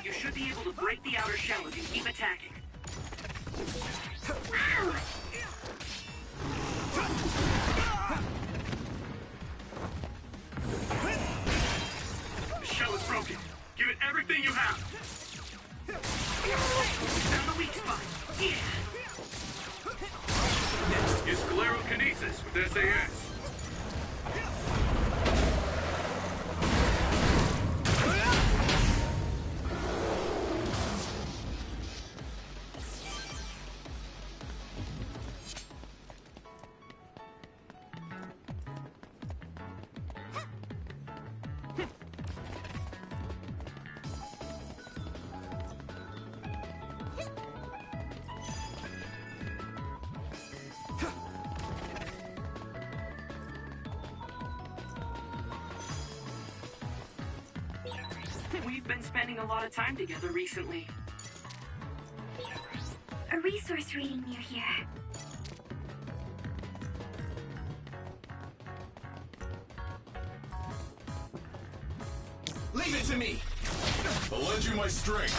You should be able to break the outer shell if you keep attacking. Wow! The shell is broken. Give it everything you have. Found the weak spot. Yeah. Next is sclerokinesis with SAS. We've been spending a lot of time together recently. A resource reading near here. Leave it to me! I'll lend you my strength.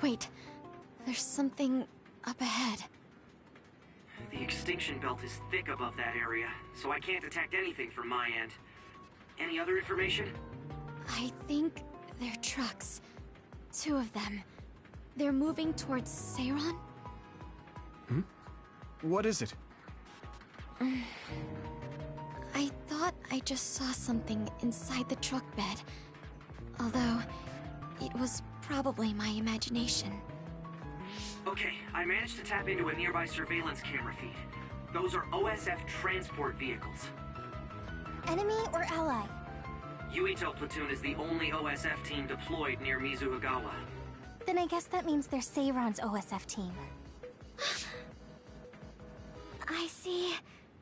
Wait, there's something up ahead. The extinction belt is thick above that area, so I can't detect anything from my end. Any other information? I think they're trucks. 2 of them. They're moving towards Seiron? Hmm? What is it? I thought I just saw something inside the truck bed. Although, it was probably my imagination. Okay, I managed to tap into a nearby surveillance camera feed. Those are OSF transport vehicles. Enemy or ally? Yuito Platoon is the only OSF team deployed near Mizuhagawa. Then I guess that means they're Seiron's OSF team. I see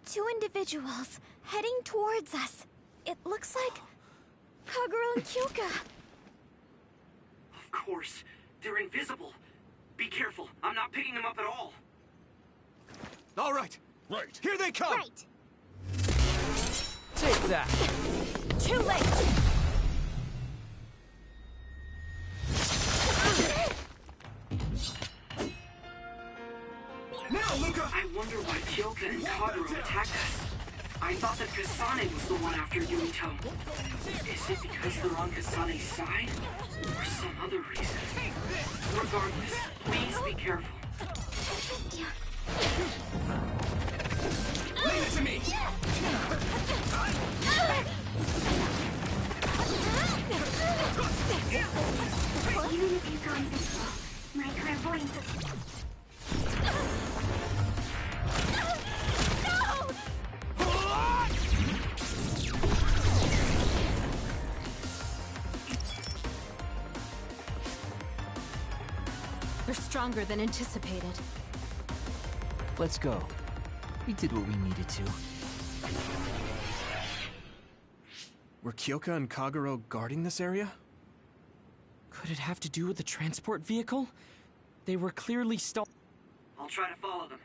2 individuals heading towards us. It looks like Kagero and Kyoka. Of course, they're invisible. Be careful, I'm not picking them up at all. All right. Right. Here they come. Right. Take that. Too late. Now, Luca! I wonder why Kyoka and Kagero attacked us. I thought that Kasane was the one after Yuito. Is it because they're on Kasane's side? Or some other reason? Regardless, please be careful. Leave it to me! Even if you go invisible, my clairvoyance is... They're stronger than anticipated. Let's go. We did what we needed to. Were Kyoka and Kagero guarding this area? Could it have to do with the transport vehicle? They were clearly I'll try to follow them.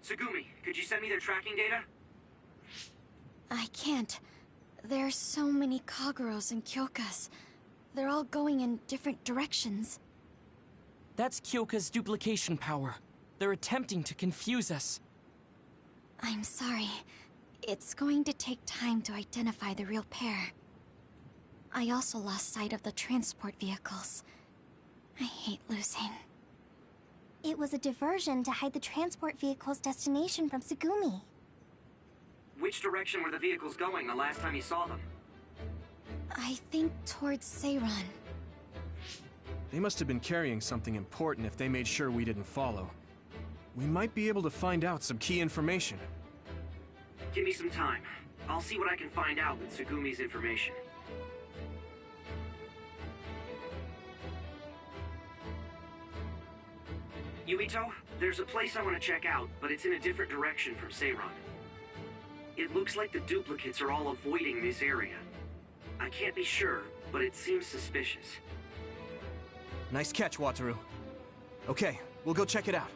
Tsugumi, could you send me their tracking data? I can't. There's so many Kageros and Kyokas. They're all going in different directions. That's Kyoka's duplication power. They're attempting to confuse us. I'm sorry. It's going to take time to identify the real pair. I also lost sight of the transport vehicles. I hate losing. It was a diversion to hide the transport vehicle's destination from Tsugumi. Which direction were the vehicles going the last time you saw them? I think towards Seiron. They must have been carrying something important if they made sure we didn't follow. We might be able to find out some key information. Give me some time. I'll see what I can find out with Tsugumi's information. Yuito, there's a place I want to check out, but it's in a different direction from Seiron. It looks like the duplicates are all avoiding this area. I can't be sure, but it seems suspicious. Nice catch, Wataru. Okay, we'll go check it out.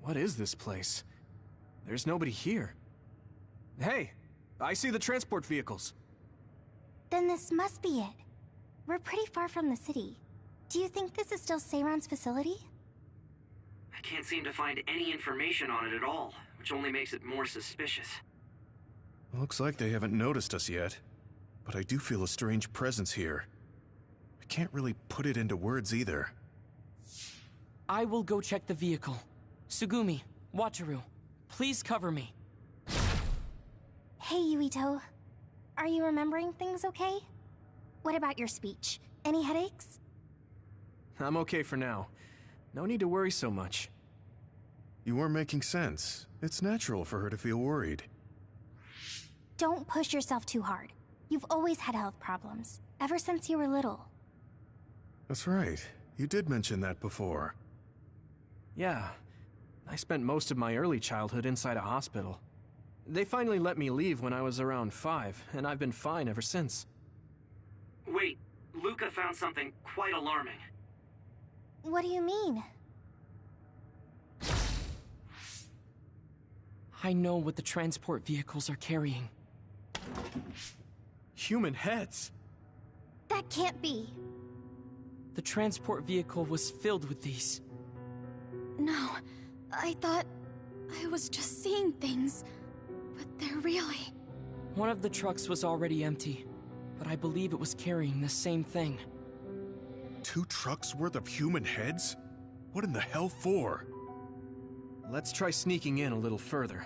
What is this place? There's nobody here. Hey, I see the transport vehicles. Then this must be it. We're pretty far from the city. Do you think this is still Seiron's facility? I can't seem to find any information on it at all, which only makes it more suspicious. Looks like they haven't noticed us yet, but I do feel a strange presence here. I can't really put it into words either. I will go check the vehicle. Tsugumi, Wataru, please cover me. Hey, Yuito. Are you remembering things okay? What about your speech? Any headaches? I'm okay for now. No need to worry so much. You are making sense. It's natural for her to feel worried. Don't push yourself too hard. You've always had health problems, ever since you were little. That's right. You did mention that before. Yeah. I spent most of my early childhood inside a hospital. They finally let me leave when I was around 5, and I've been fine ever since. Wait, Luca found something quite alarming. What do you mean? I know what the transport vehicles are carrying. Human heads? That can't be. The transport vehicle was filled with these. No, I thought I was just seeing things, but they're really... One of the trucks was already empty, but I believe it was carrying the same thing. 2 trucks worth of human heads? What in the hell for? Let's try sneaking in a little further.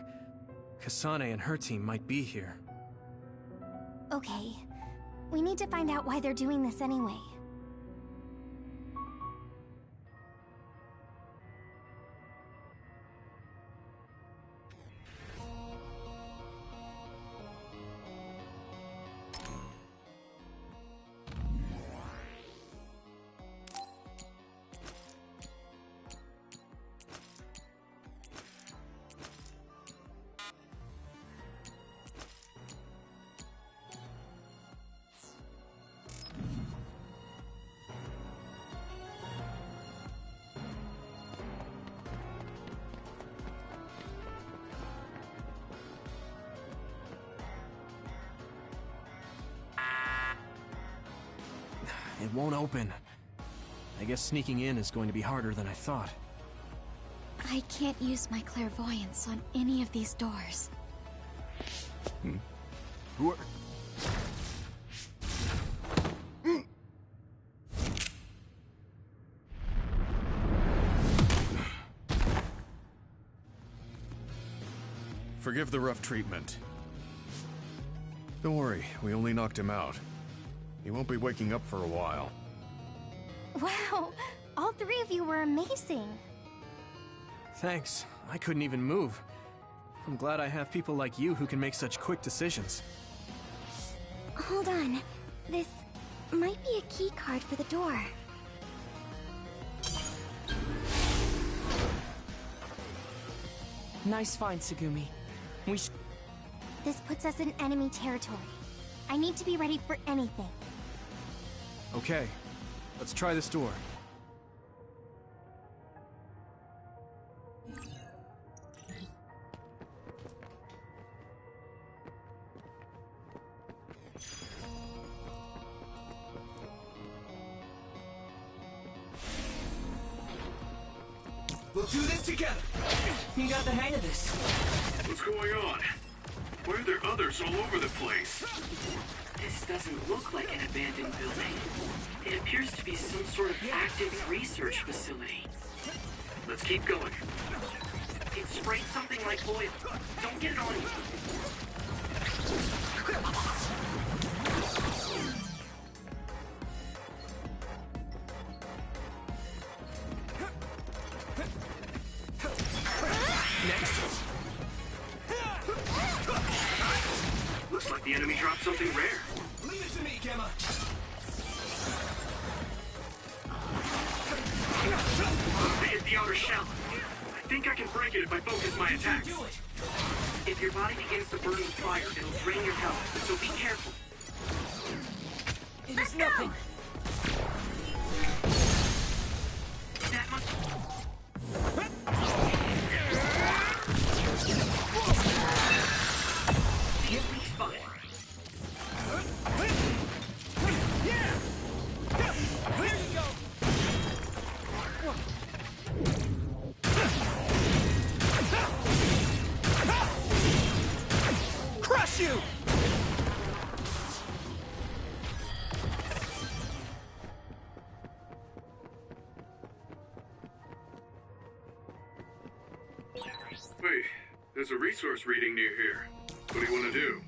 Kasane and her team might be here. Okay. We need to find out why they're doing this anyway. It won't open. I guess sneaking in is going to be harder than I thought. I can't use my clairvoyance on any of these doors. Who are... Forgive the rough treatment. Don't worry, we only knocked him out. He won't be waking up for a while. Wow! All 3 of you were amazing! Thanks. I couldn't even move. I'm glad I have people like you who can make such quick decisions. Hold on. This might be a key card for the door. Nice find, Tsugumi. This puts us in enemy territory. I need to be ready for anything. Okay. Let's try this door. We'll do this together! You got the hang of this. What's going on? Why are there others all over the place? This doesn't look like an abandoned building. It appears to be some sort of active research facility. Let's keep going. It sprayed something like oil. Don't get it on you. Looks like the enemy dropped something rare. Leave it to me, Gemma! They hit the outer shell. I think I can break it if I focus my attacks. Do it! If your body begins to burn with fire, it'll drain your health, so be careful. It is nothing. That must... See a weak spot. Here you go! Crush you! Wait, there's a resource reading near here. What do you want to do?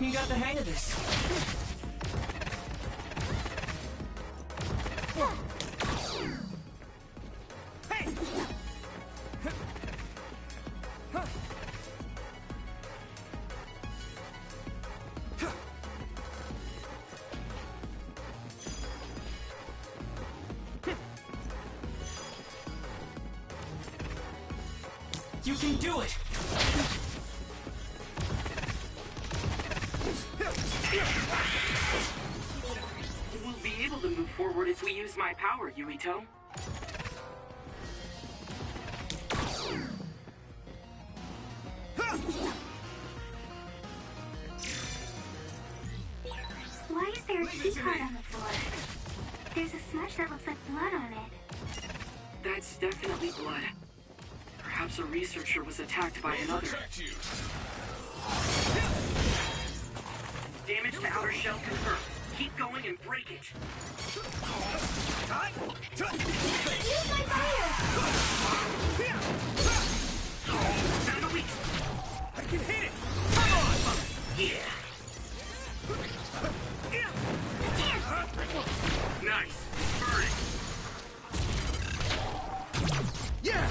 You got the hang of this. Hey! You can do it! We'll be able to move forward if we use my power, Yuito. Why is there a key card on the floor? There's a smudge that looks like blood on it. That's definitely blood. Perhaps a researcher was attacked by another. Damage to outer shell confirmed. Keep going and break it. Use my fire! Found a weak. I can hit it! Come on! Yeah. Nice. Burn it. Yeah!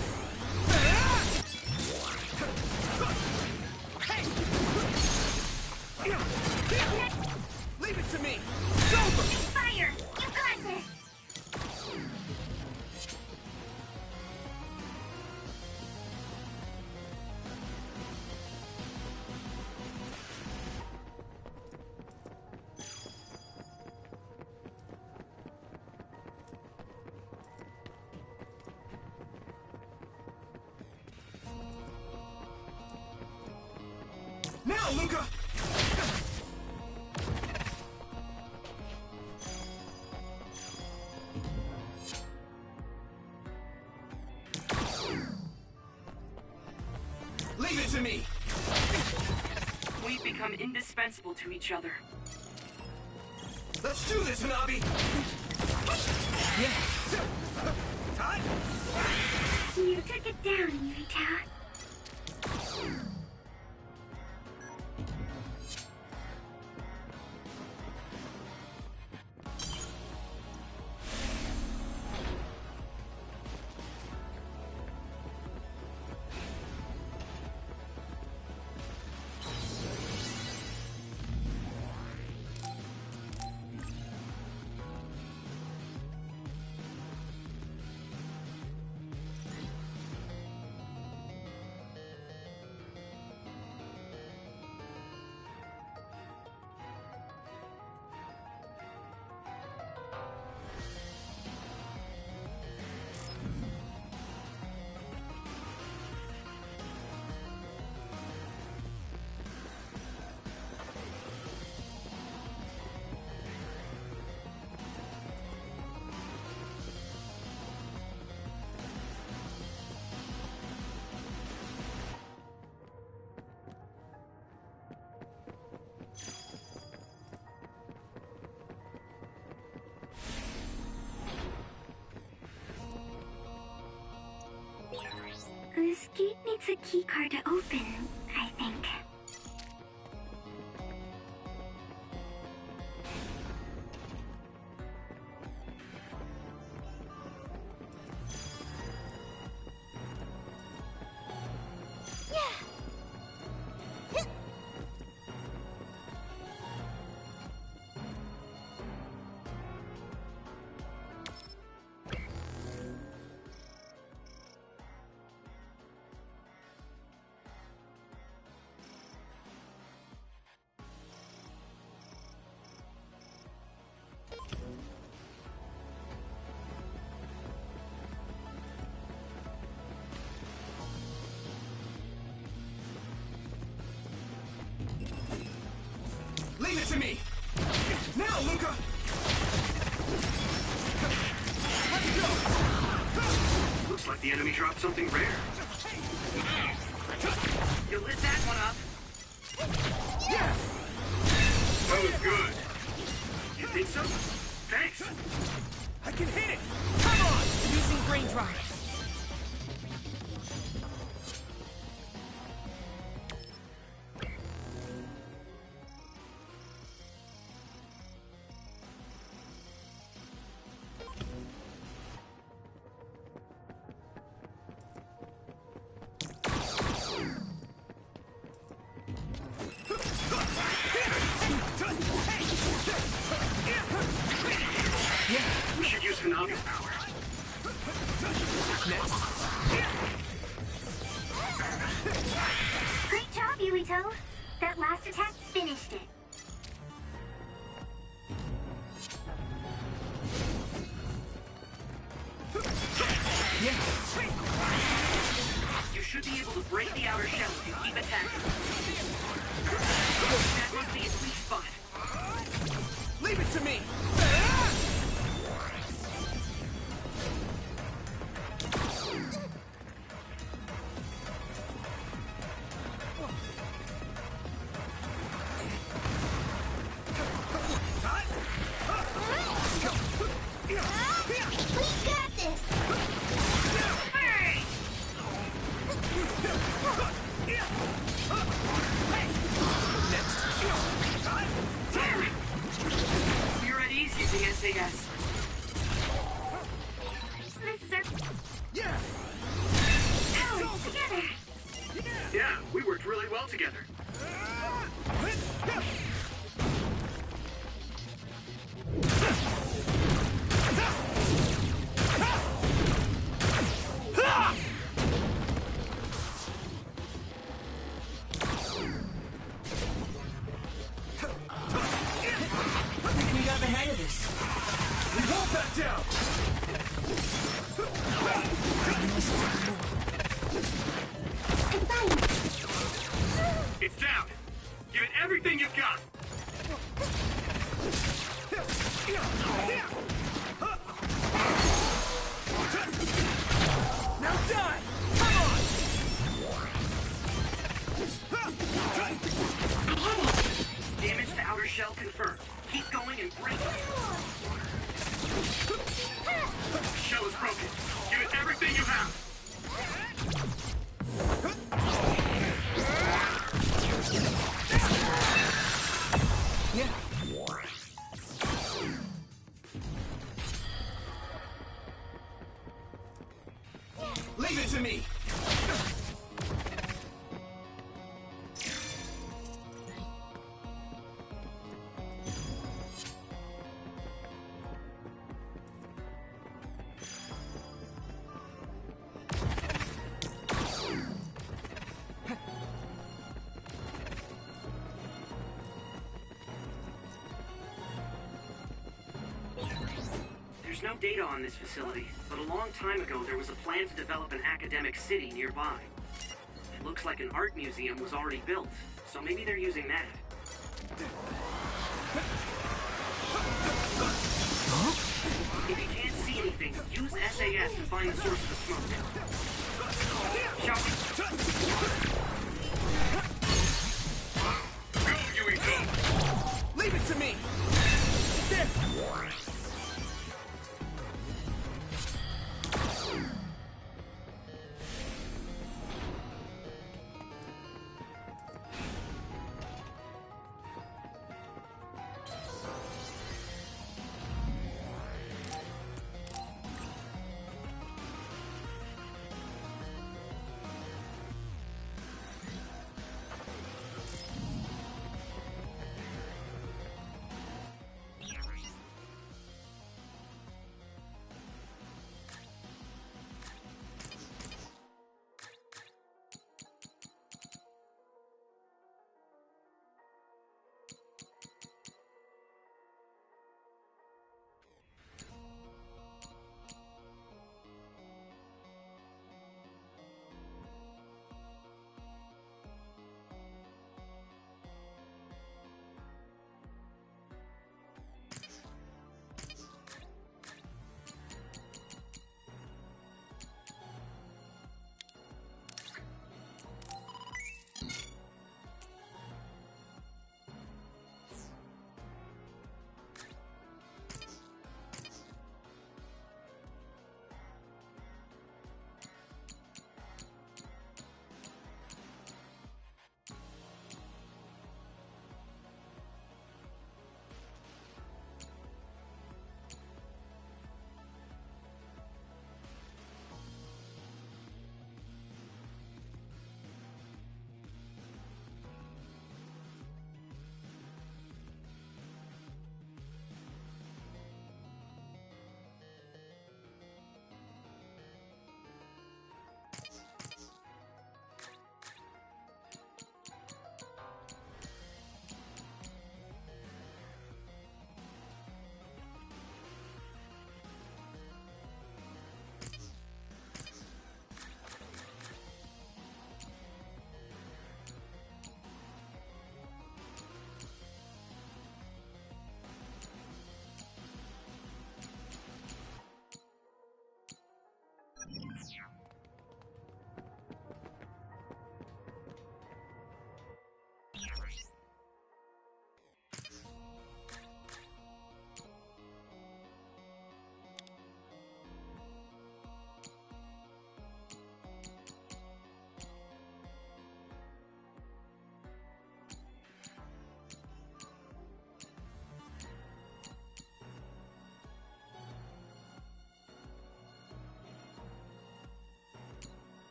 Leave it to me! It's over! Fire! You got this! Now, Luca! Leave it to me! We've become indispensable to each other. Let's do this, Hanabi! Yeah! Time! You took it down, Yuito. This gate needs a key card to open, I think. Leave it to me! Now, Luca! Let's go! Looks like the enemy dropped something rare. You lit that one up. Yeah! That was good. You think so? Thanks. I can hit it! Come on! Using brain dry. We should use Hanabi's power. Great job, Yuito. That last attack finished it. You should be able to break the outer shell if you keep attacking. That must be its weak spot. Leave it to me! We got this! You're at ease using SAS. Yeah! Powers together! Yeah, we worked really well together. We got the hang of this. We won't back down! It's down. Give it everything you've got. Now die! Come on! Damage to outer shell confirmed. Keep going and break it. The shell is broken. Give it everything you have. Leave it to me! There's no data on this facility, but a long time ago there was a plan to develop an academic city nearby. It looks like an art museum was already built, so maybe they're using that. If you can't see anything, use SAS to find the source of the smoke. Shall we? Go, Yuito! Leave it to me! There!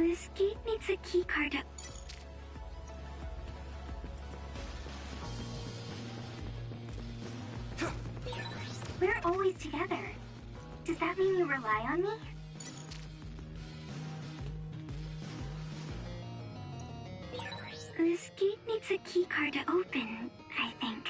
This gate needs a keycard. We're always together. Does that mean you rely on me? This gate needs a keycard to open, I think.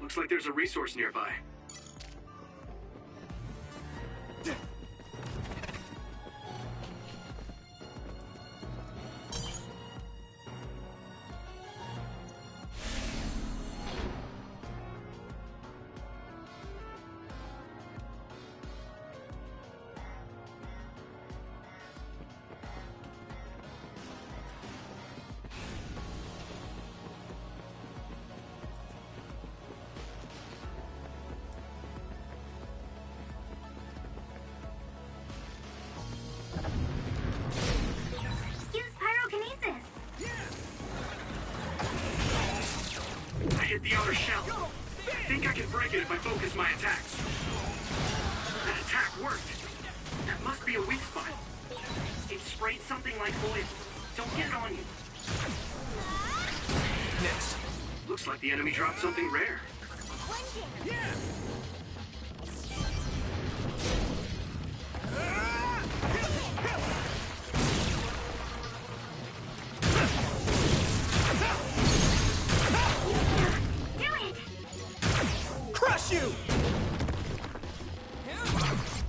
Looks like there's a resource nearby. Hit the outer shell. I think I can break it if I focus my attacks. That attack worked. That must be a weak spot. It sprayed something like oil. Don't get it on you. Next. Looks like the enemy dropped something rare. Yeah. You!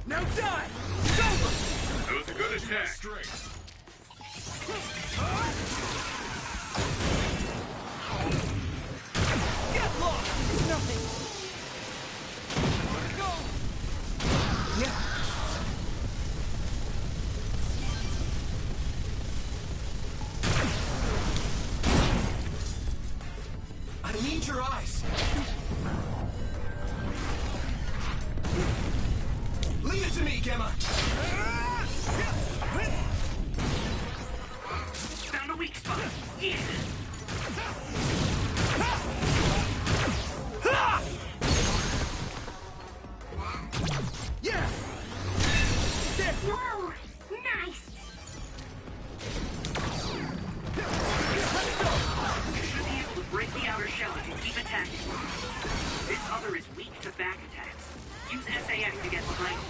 Now die! It's over! That was a good attack. Get lost! It's nothing! Go! Yeah! I need your eyes! Leave it to me, Gemma! Found a weak spot. Yeah. Yeah! There! Whoa! Nice! You should be able to break the outer shell if you keep attacking. This other is weak to back attacks. Use SAX to get behind it.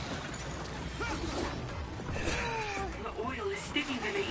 The oil is sticking to me.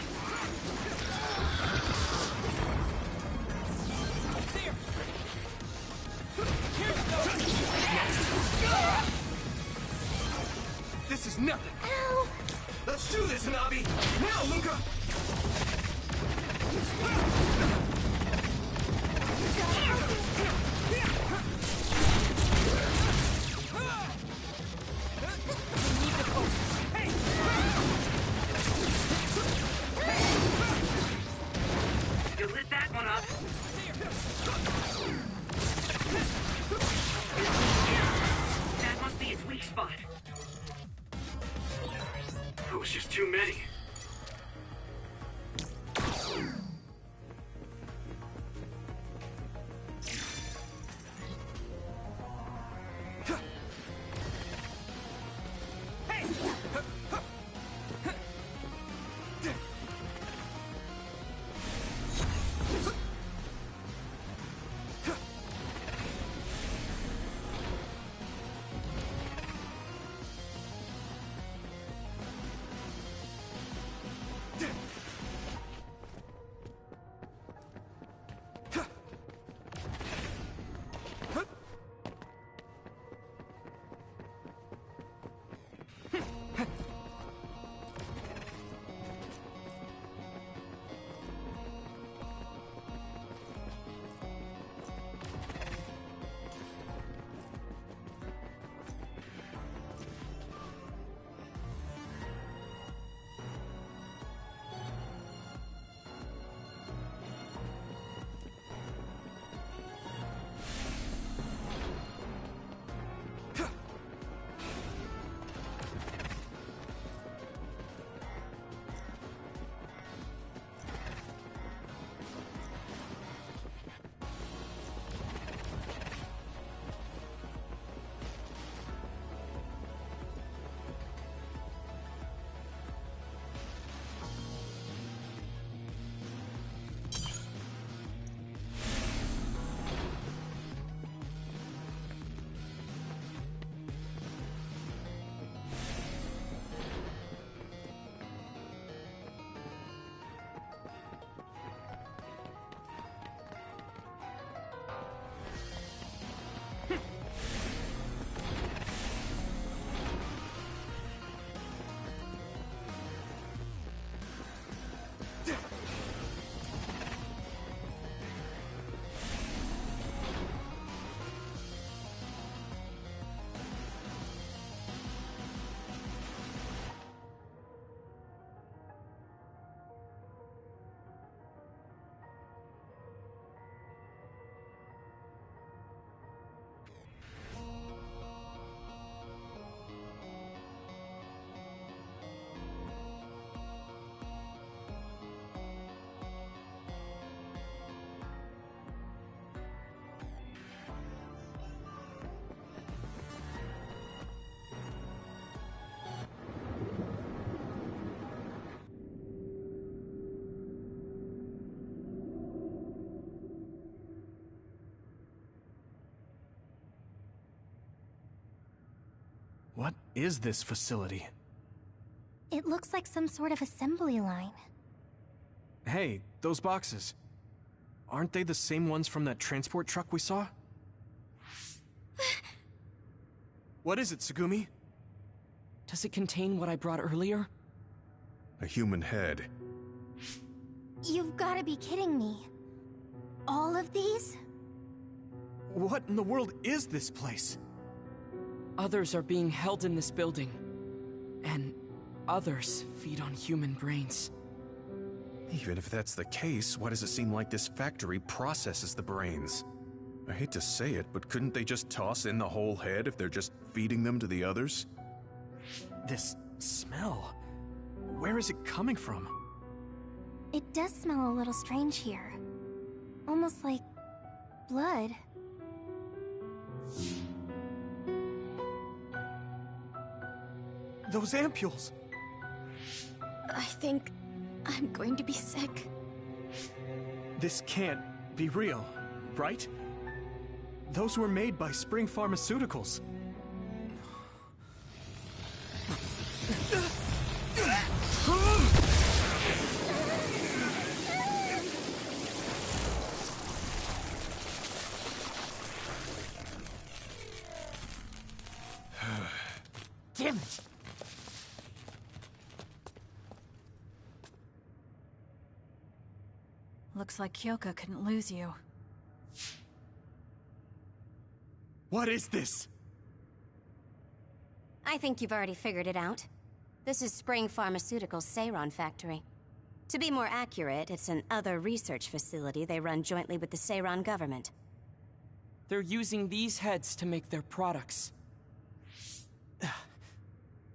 What is this facility? It looks like some sort of assembly line. Hey, those boxes. Aren't they the same ones from that transport truck we saw? What is it, Tsugumi? Does it contain what I brought earlier? A human head. You've got to be kidding me. All of these? What in the world is this place? Others are being held in this building. And others feed on human brains. Even if that's the case, why does it seem like this factory processes the brains? I hate to say it, but couldn't they just toss in the whole head if they're just feeding them to the others? This smell. Where is it coming from? It does smell a little strange here. Almost like blood. Those ampules! I think I'm going to be sick. This can't be real, right? Those were made by Spring Pharmaceuticals. Damn it! Looks like Kyoka couldn't lose you. What is this? I think you've already figured it out. This is Spring Pharmaceuticals' Seiron factory. To be more accurate, it's an other research facility they run jointly with the Seiron government. They're using these heads to make their products.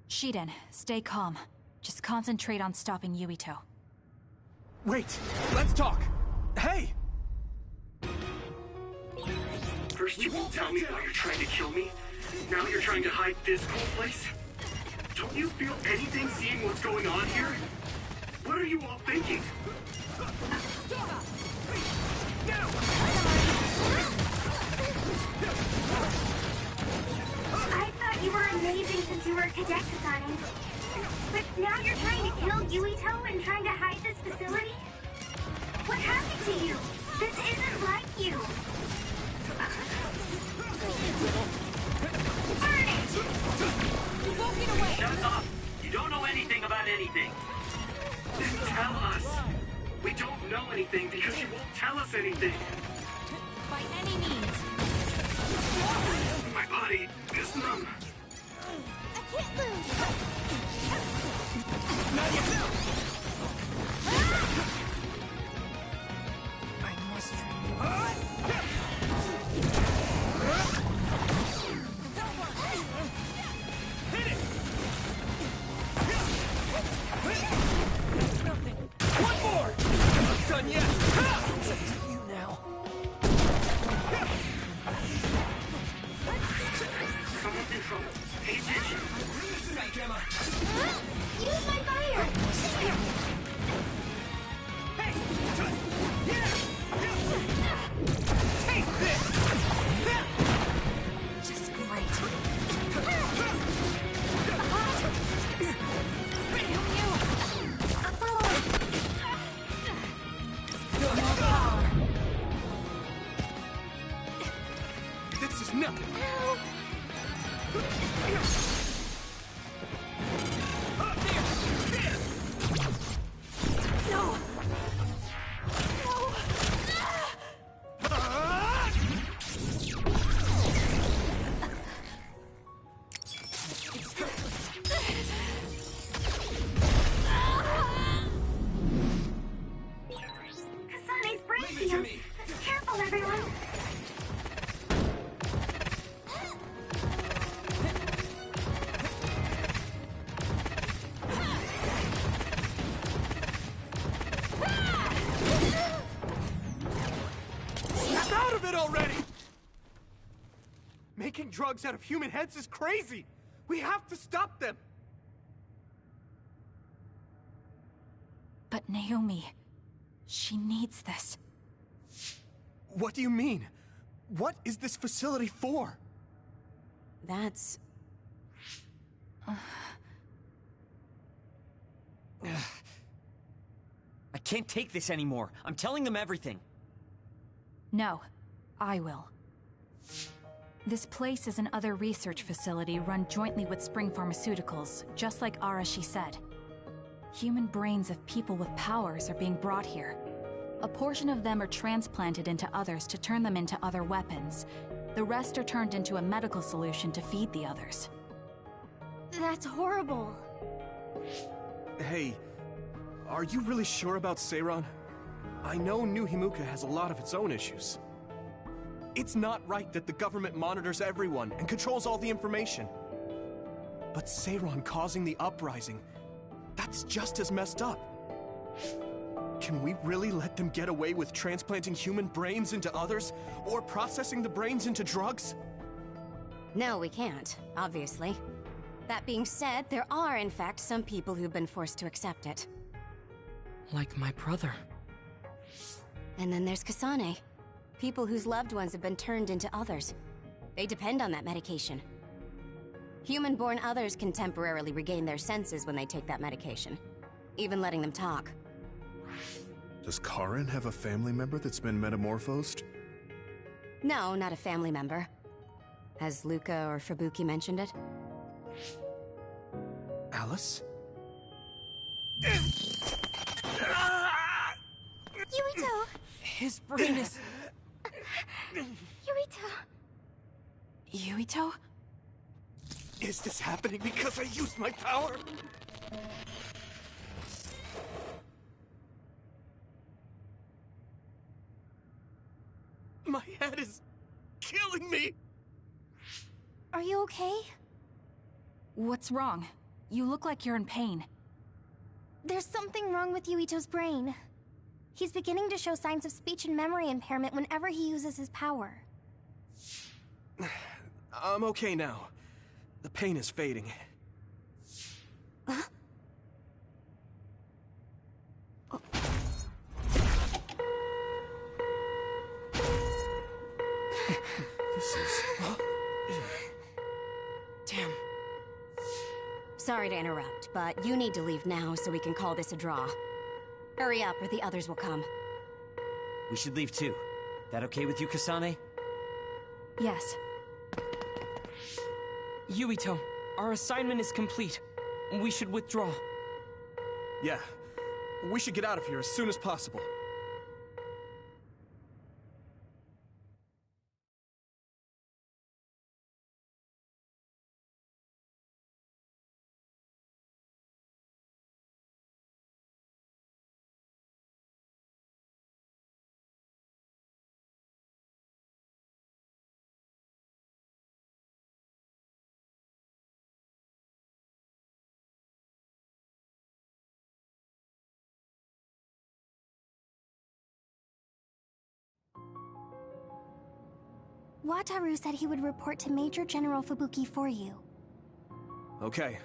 Shiden, stay calm. Just concentrate on stopping Yuito. Wait, let's talk! Hey! First you won't tell me why you're trying to kill me. Now you're trying to hide this cool place? Don't you feel anything seeing what's going on here? What are you all thinking? I thought you were amazing since you were a cadet, Kasane. But now you're trying to kill Yuito and trying to hide this facility? What happened to you? This isn't like you. Burn it! You won't get away! Shut up! You don't know anything about anything. Then tell us. We don't know anything because you won't tell us anything. By any means. My body is numb. I can't lose! Not yet! I must Hit it! One more! Not done yet! It's up to you now. Someone's in trouble. Pay attention. Right, Gemma. Use my fire! Hey! Take this! Just great. This is nothing! No! Kasane's brain field. Careful, everyone. Snap out of it already! Making drugs out of human heads is crazy! We have to stop them! But Naomi, she needs this. What do you mean? What is this facility for? That's... I can't take this anymore. I'm telling them everything. No, I will. This place is another research facility run jointly with Spring Pharmaceuticals, just like Arashi said. Human brains of people with powers are being brought here. A portion of them are transplanted into others to turn them into other weapons. The rest are turned into a medical solution to feed the others. That's horrible. Hey, are you really sure about Seiron? I know New Himuka has a lot of its own issues. It's not right that the government monitors everyone and controls all the information. But Seiron causing the uprising, that's just as messed up. Can we really let them get away with transplanting human brains into others, or processing the brains into drugs? No, we can't, obviously. That being said, there are, in fact, some people who've been forced to accept it. Like my brother. And then there's Kasane. People whose loved ones have been turned into others. They depend on that medication. Human-born others can temporarily regain their senses when they take that medication, even letting them talk. Does Karin have a family member that's been metamorphosed? No, not a family member. Has Luca or Fubuki mentioned it? Alice? Yuito! His brain is... Yuito! Yuito? Is this happening because I used my power? My head is killing me! Are you okay? What's wrong? You look like you're in pain. There's something wrong with Yuito's brain. He's beginning to show signs of speech and memory impairment whenever he uses his power. I'm okay now. The pain is fading. Damn. Sorry to interrupt, but you need to leave now so we can call this a draw. Hurry up or the others will come. We should leave too. That okay with you, Kasane? Yes. Yuito, our assignment is complete. We should withdraw. Yeah. We should get out of here as soon as possible. Wataru said he would report to Major General Fubuki for you. Okay.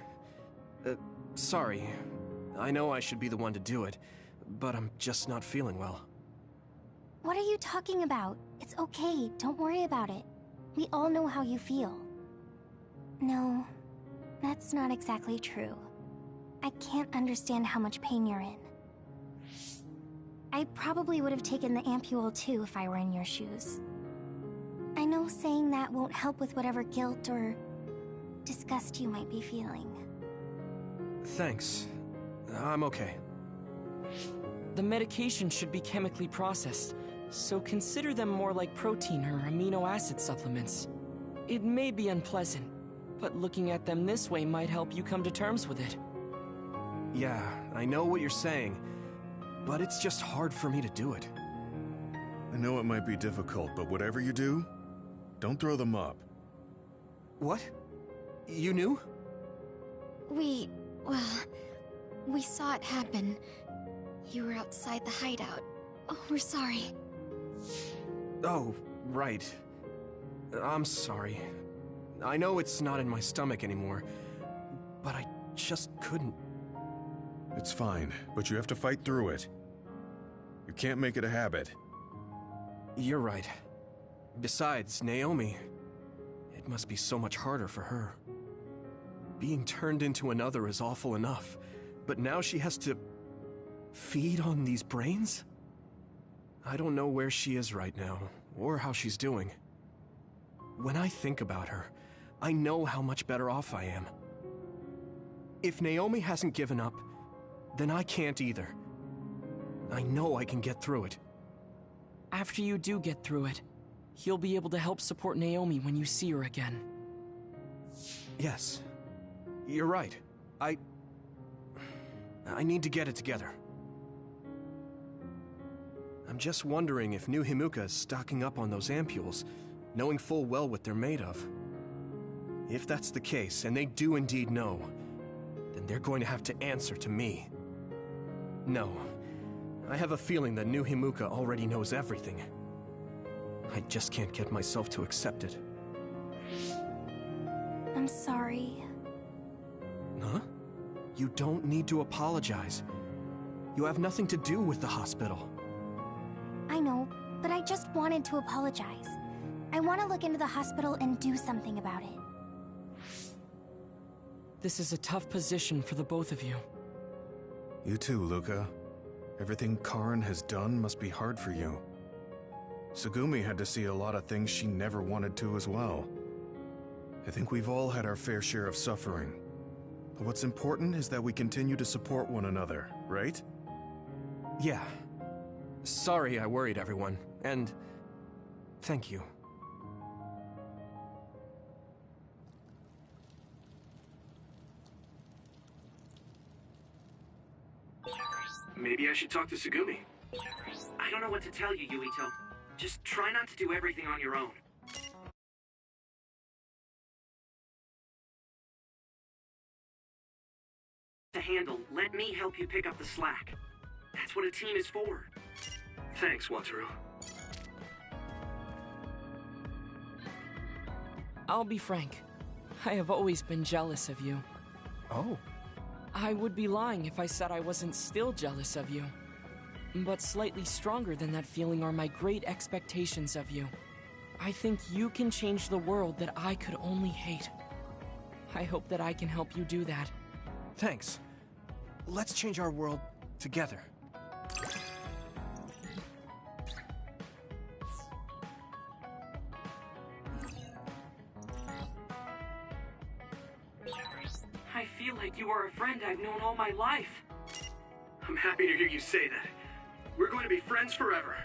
Sorry. I know I should be the one to do it, but I'm just not feeling well. What are you talking about? It's okay, don't worry about it. We all know how you feel. No, that's not exactly true. I can't understand how much pain you're in. I probably would have taken the ampule too if I were in your shoes. I know saying that won't help with whatever guilt or disgust you might be feeling. Thanks. I'm okay. The medication should be chemically processed, so consider them more like protein or amino acid supplements. It may be unpleasant, but looking at them this way might help you come to terms with it. Yeah, I know what you're saying, but it's just hard for me to do it. I know it might be difficult, but whatever you do, don't throw them up. What? You knew? Well, we saw it happen. You were outside the hideout. Oh, we're sorry. Oh, right. I'm sorry. I know it's not in my stomach anymore, but I just couldn't. It's fine, but you have to fight through it. You can't make it a habit. You're right. Besides, Naomi, it must be so much harder for her. Being turned into another is awful enough, but now she has to feed on these brains? I don't know where she is right now, or how she's doing. When I think about her, I know how much better off I am. If Naomi hasn't given up, then I can't either. I know I can get through it. After you do get through it, you'll be able to help support Naomi when you see her again. Yes. You're right. I need to get it together. I'm just wondering if New Himuka is stocking up on those ampules, knowing full well what they're made of. If that's the case, and they do indeed know, then they're going to have to answer to me. No. I have a feeling that New Himuka already knows everything. I just can't get myself to accept it. I'm sorry. Huh? You don't need to apologize. You have nothing to do with the hospital. I know, but I just wanted to apologize. I want to look into the hospital and do something about it. This is a tough position for the both of you. You too, Luca. Everything Karin has done must be hard for you. Tsugumi had to see a lot of things she never wanted to as well. I think we've all had our fair share of suffering. But what's important is that we continue to support one another, right? Yeah. Sorry I worried everyone, and thank you. Maybe I should talk to Tsugumi. I don't know what to tell you, Yuito. Just try not to do everything on your own. To handle, let me help you pick up the slack. That's what a team is for. Thanks, Wataru. I'll be frank. I have always been jealous of you. Oh. I would be lying if I said I wasn't still jealous of you. But slightly stronger than that feeling are my great expectations of you. I think you can change the world that I could only hate. I hope that I can help you do that. Thanks. Let's change our world together. I feel like you are a friend I've known all my life. I'm happy to hear you say that. We're going to be friends forever.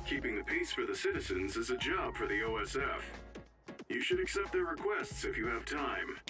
Keeping the peace for the citizens is a job for the OSF. You should accept their requests if you have time.